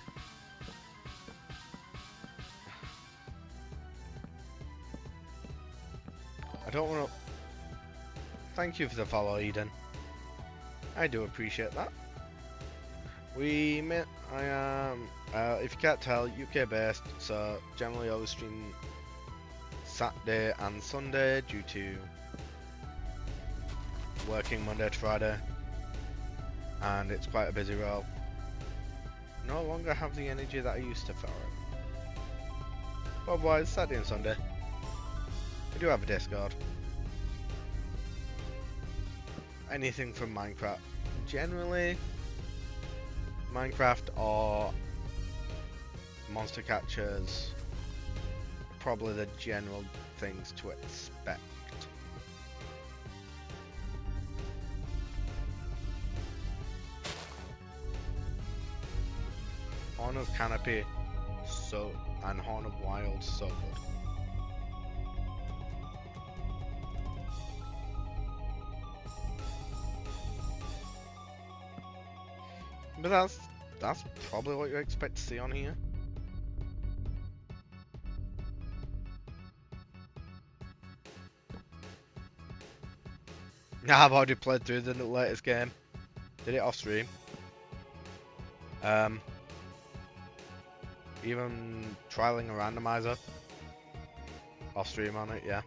I don't want to. Thank you for the follow, Eden. I do appreciate that. I am, if you can't tell, UK based, so generally always stream Saturday and Sunday due to working Monday to Friday, and it's quite a busy role. No longer have the energy that I used to for it. But otherwise, Saturday and Sunday, we do have a Discord. Anything from Minecraft. Generally, Minecraft or monster catchers, probably the general things to expect. Horn of Canopy, and Horn of Wild, so good. But that's probably what you expect to see on here. Nah, I've already played through the latest game. Did it off stream. Even trialing a randomizer off stream on it, yeah.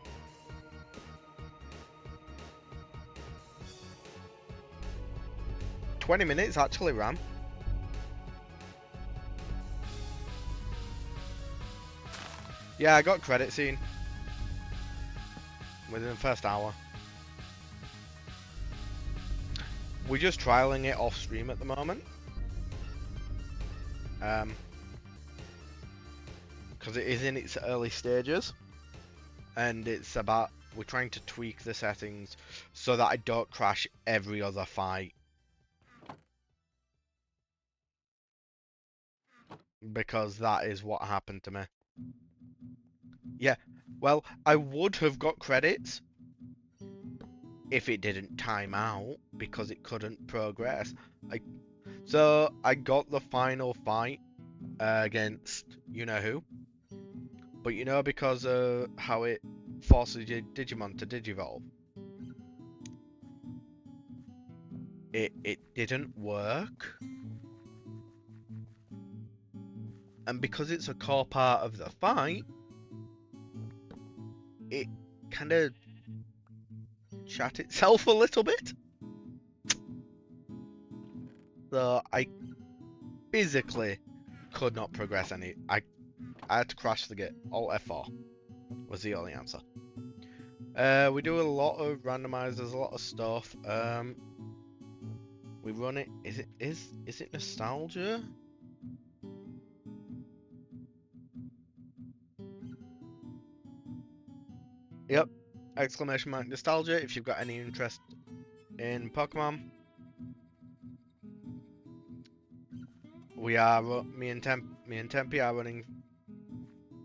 "20 minutes actually ran. Yeah, I got credit scene within the first hour. We're just trialing it off stream at the moment. Because it is in its early stages. And it's about, we're trying to tweak the settings so that I don't crash every other fight. Because that is what happened to me. Yeah, well, I would have got credits if it didn't time out because it couldn't progress. So I got the final fight against you know who, but you know, because of how it forces your Digimon to digivolve, it didn't work, and because it's a core part of the fight, it kind of shat itself a little bit. So I physically could not progress any. I had to crash the game. Alt F4 was the only answer. We do a lot of randomizers, a lot of stuff. We run it. Is it nostalgia? Yep. Exclamation mark nostalgia if you've got any interest in Pokemon. We are me and Tempe are running.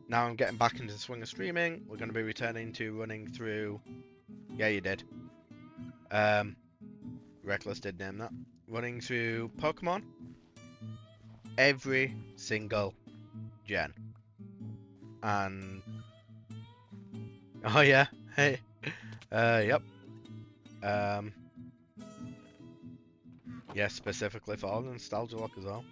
Now I'm getting back into the swing of streaming. We're going to be returning to running through. Yeah, you did. Reckless did name that. Running through Pokemon. Every single gen. And oh yeah, hey, yep. Yeah, specifically for the Nostalgia Lock as well.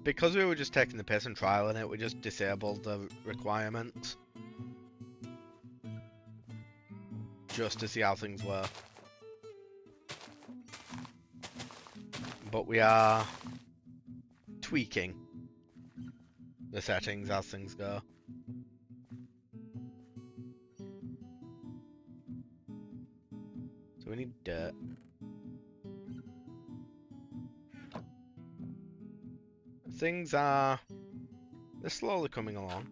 Because we were just taking the piss and trialing it, we just disabled the requirements. Just to see how things were. But we are tweaking the settings as things go. So we need dirt. Things are... they're slowly coming along.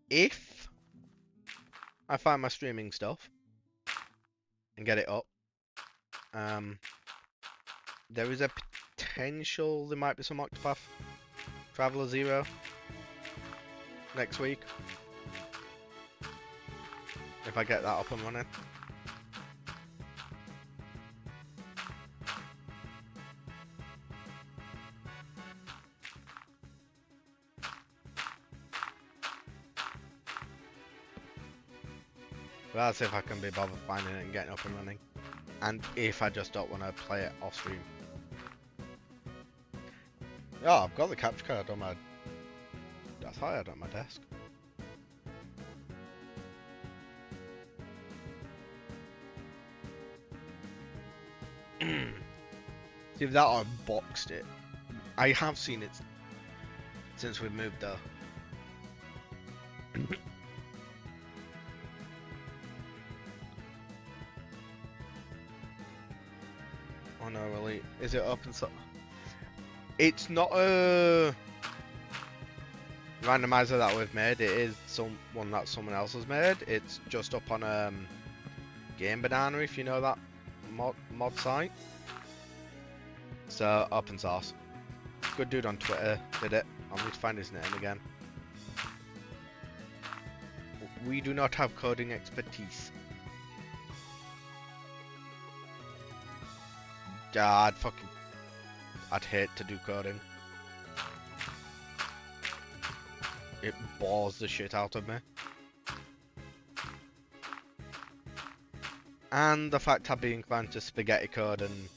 If I find my streaming stuff and get it up, there is a potential there might be some Octopath Traveler 0 next week. If I get that up and running. But that's if I can be bothered finding it and getting up and running. And if I just don't want to play it off stream. Oh, I've got the capture card on my... I thought I had it on my desk. See if that unboxed it. I have seen it since we moved there. Oh no, really? Is it open source? It's not a randomizer that we've made. It is one that someone else has made. It's just up on Game Banana, if you know that mod site. So open source. Good dude on Twitter did it. I need to find his name again. We do not have coding expertise. God, I'd hate to do coding. It bores the shit out of me. And the fact I'd be inclined to spaghetti code and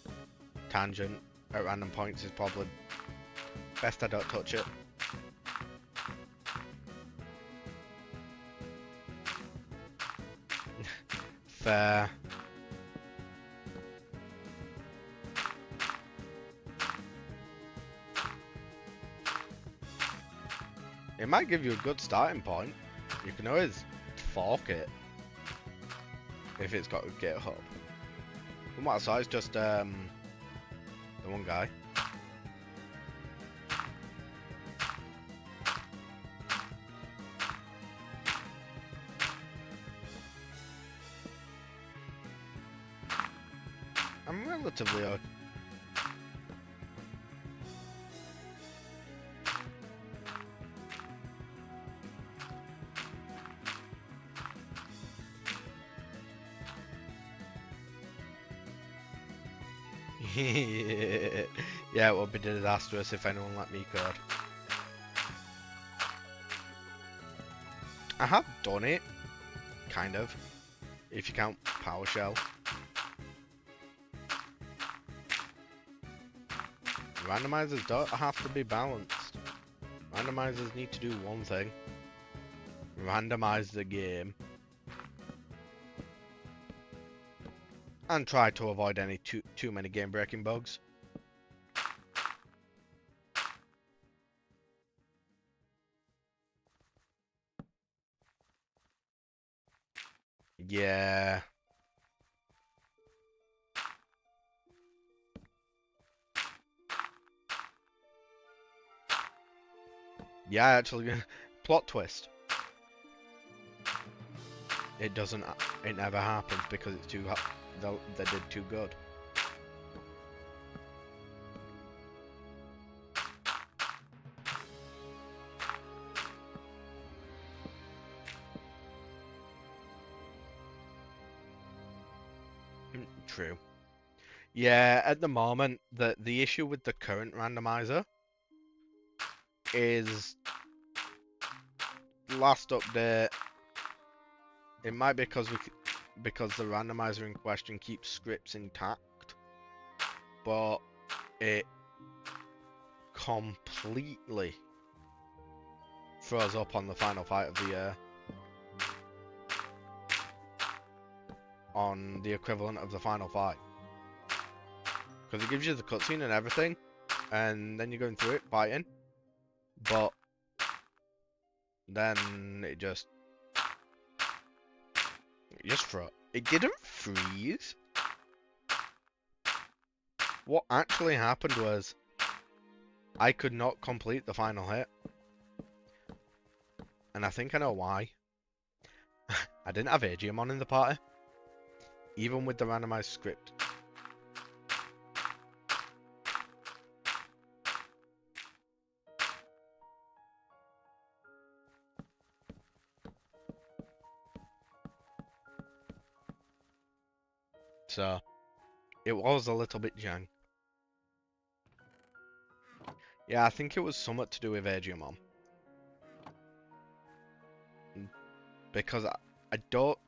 tangent at random points is probably best I don't touch it. Fair. It might give you a good starting point. You can always fork it if it's got a GitHub. From what I saw, it's just the one guy. I'm relatively okay. Yeah, it would be disastrous if anyone let me code. I have done it, kind of, if you count PowerShell. Randomizers don't have to be balanced. Randomizers need to do one thing. Randomize the game. And try to avoid any too many game breaking bugs. Yeah. Yeah, actually, plot twist. It doesn't. It never happens because it's too. They did too good. True. Yeah, at the moment, the issue with the current randomizer is last update. It might be because the randomizer in question keeps scripts intact, but it completely throws up on the final fight of the year. On the equivalent of the final fight. Because it gives you the cutscene and everything, and then you're going through it, fighting, but then it just froze. It didn't freeze. What actually happened was I could not complete the final hit. And I think I know why. I didn't have Agiamon in the party. Even with the randomized script. So, it was a little bit jank. Yeah, I think it was somewhat to do with Agiamon. Because I don't...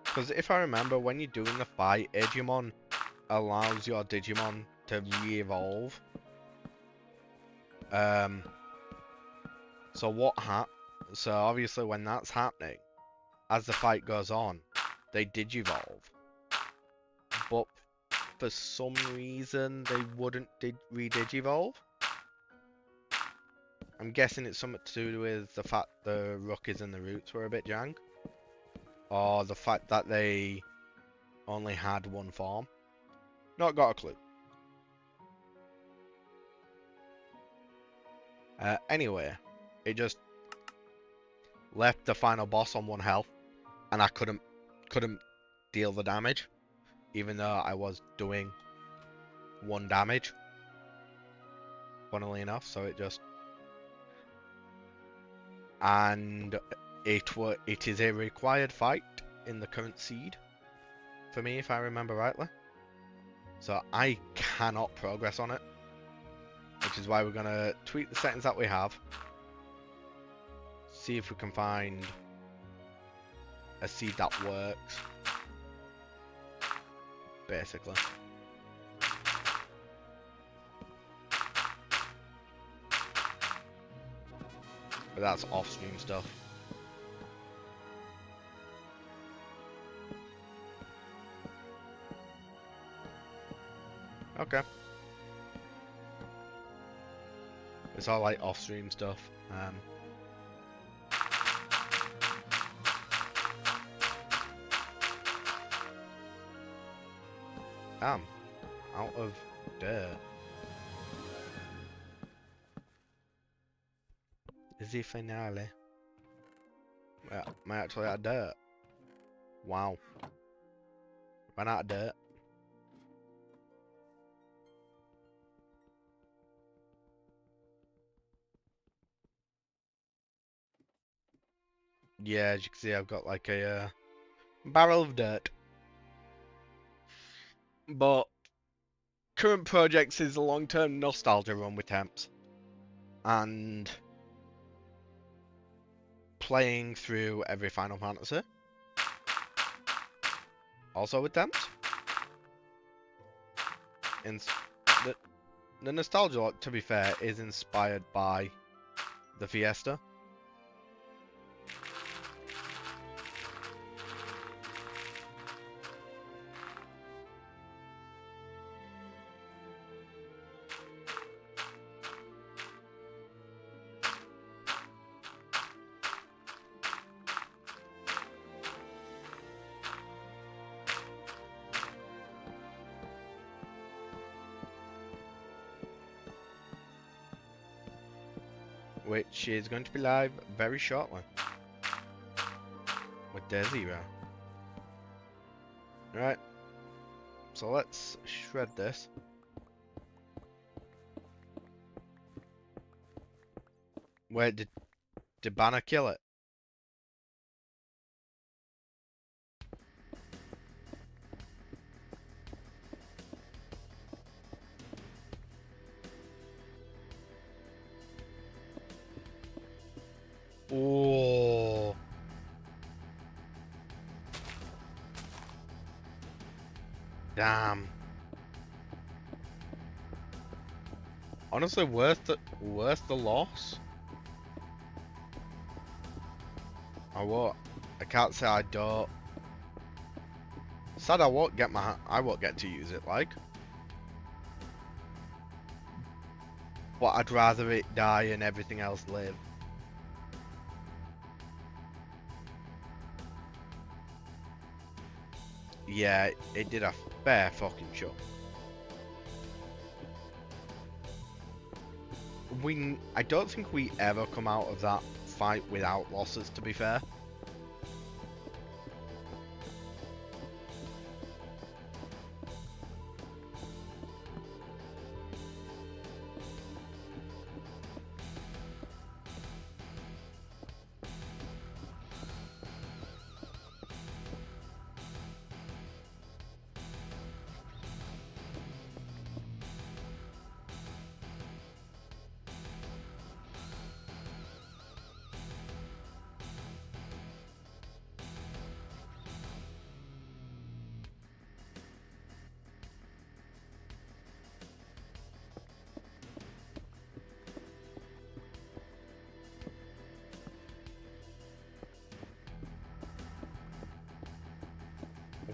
Because if I remember, when you're doing the fight, Agiamon allows your Digimon to re-evolve. So obviously when that's happening, as the fight goes on, they digivolve. But for some reason, they wouldn't re-digivolve. I'm guessing it's something to do with the fact the Rookies and the Roots were a bit jank. Or the fact that they only had one form. Not got a clue. Anyway, it just left the final boss on 1 health, and I couldn't deal the damage, even though I was doing 1 damage. Funnily enough, so it just, and it is a required fight in the current seed for me, if I remember rightly. So I cannot progress on it, which is why we're gonna tweak the settings that we have. See if we can find a seed that works, basically. But that's off-stream stuff. Okay. It's all like off-stream stuff. Damn. Out of dirt. Is the finale? Well, am I actually out of dirt? Wow. Ran out of dirt. Yeah, as you can see, I've got like a barrel of dirt. But current projects is a long-term nostalgia run with temps, and playing through every Final Fantasy, also with temps. The nostalgia, to be fair, is inspired by the Fiesta. Which is going to be live very shortly with Day Zero. Right, so let's shred this. Wait, did Banner kill it? Oh. Damn. Honestly, worth the loss. I can't say I don't. Sad I won't get to use it, like. But I'd rather it die and everything else live. Yeah, it did a fair fucking shot. I don't think we ever come out of that fight without losses, to be fair.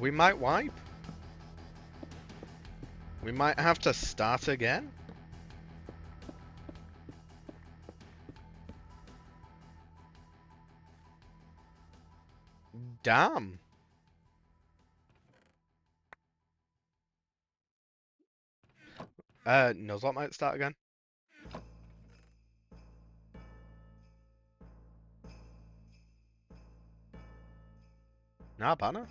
We might wipe. We might have to start again. Damn. Nuzlocke might start again. Nah, banner.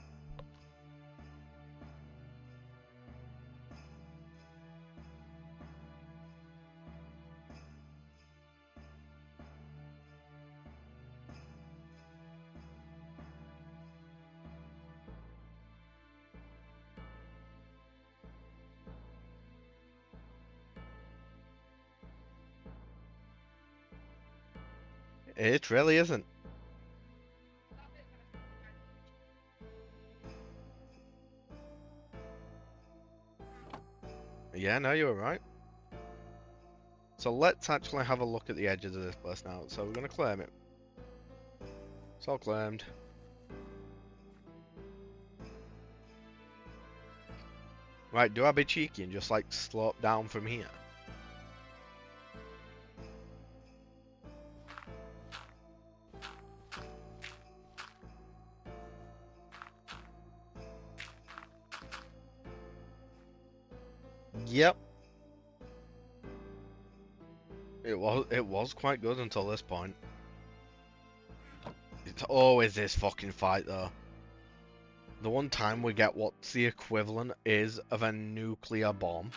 It really isn't. Yeah, no, you were right. So let's actually have a look at the edges of this place now. So we're gonna claim it. It's all claimed. Right, do I be cheeky and just like slope down from here? Yep. It was quite good until this point. It's always this fucking fight though. The one time we get what's the equivalent is of a nuclear bomb.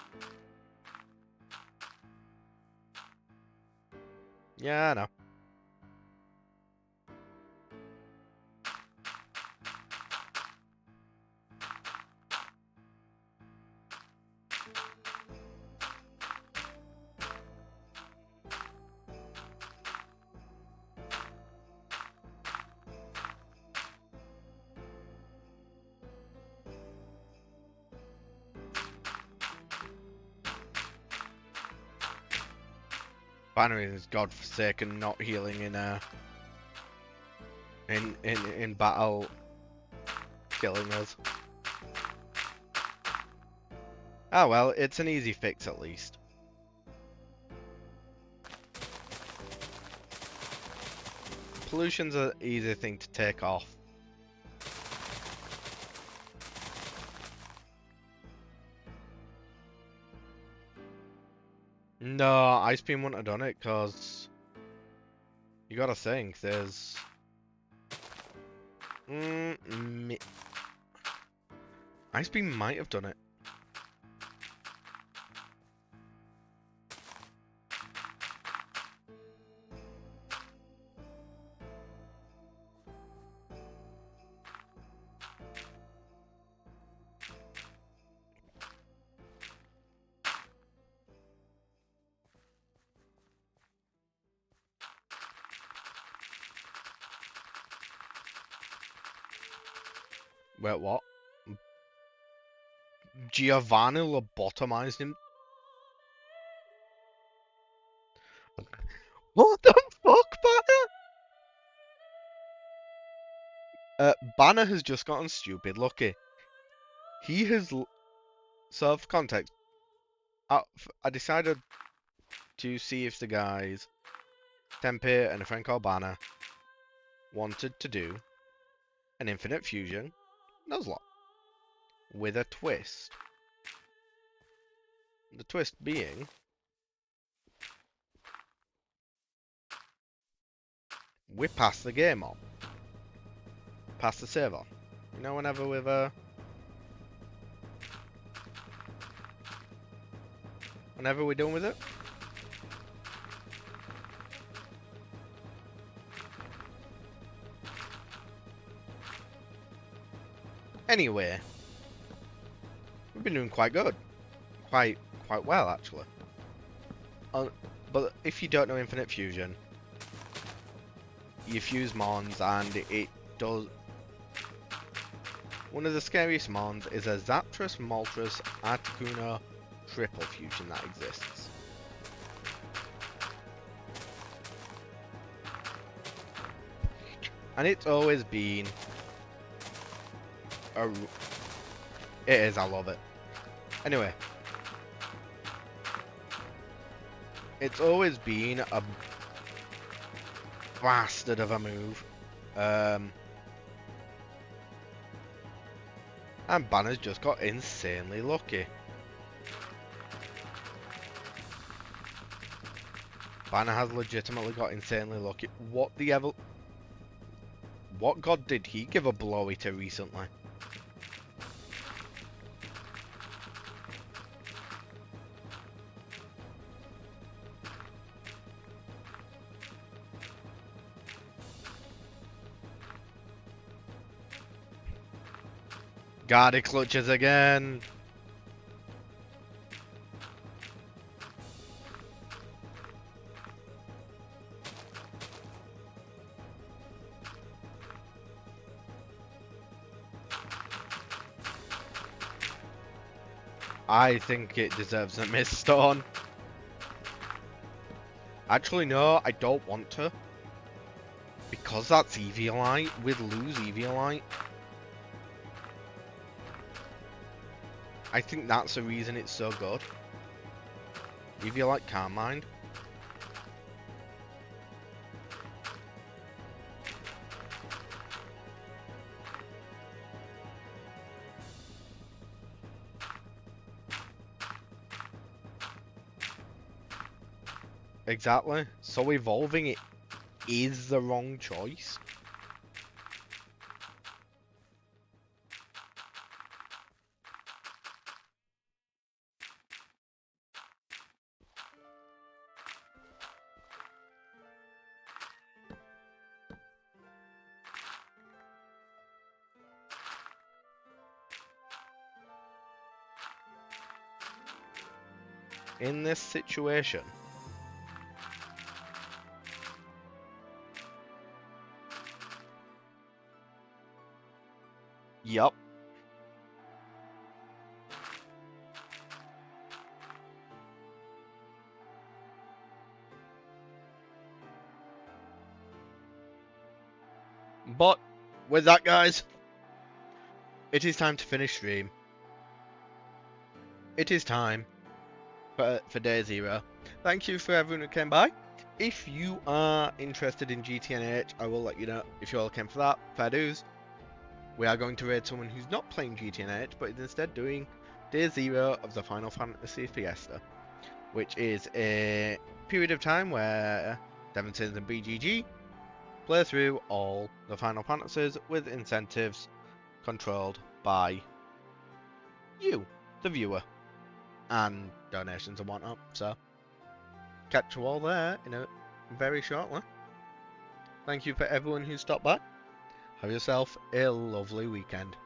Yeah, I know. Banner is godforsaken not healing in battle, killing us. Ah well, it's an easy fix at least. Pollution's an easy thing to take off. No, Ice Beam wouldn't have done it because you gotta think there's Ice Beam might have done it. Wait, what? Giovanni lobotomized him? What the fuck, Banner? Banner has just gotten stupid lucky. He has... So, for context, I decided to see if the guys, Tempe and a friend called Banner, wanted to do an infinite fusion Nuzlocke with a twist. The twist being we pass the game on. Pass the save on. You know, whenever we've whenever we're done with it. Anyway, we've been doing quite good. Quite well actually. But if you don't know infinite fusion, you fuse mons and it does. One of the scariest mons is a Zaptrus, Moltres, Articuno triple fusion that exists. And it's always been a... It is, I love it. Anyway. It's always been a bastard of a move. And Banner's just got insanely lucky. Banner has legitimately got insanely lucky. What god did he give a blowy to recently? God, he clutches again. I think it deserves a miss stone. Actually, no, I don't want to. Because that's Eviolite, we'd lose Eviolite. I think that's the reason it's so good. Eviolite can't mind. Exactly. So evolving it is the wrong choice. In this situation, yup. But with that, guys, it is time to finish stream. It is time for day 0. Thank you for everyone who came by. If you are interested in GTNH, I will let you know if you all came for that. Fair dues. We are going to raid someone who's not playing GTNH, but is instead doing day 0 of the Final Fantasy Fiesta, which is a period of time where Devonstons and BGG play through all the Final Fantasies with incentives controlled by you, the viewer, and donations and whatnot. So, catch you all there in a very shortly. Thank you for everyone who stopped by. Have yourself a lovely weekend.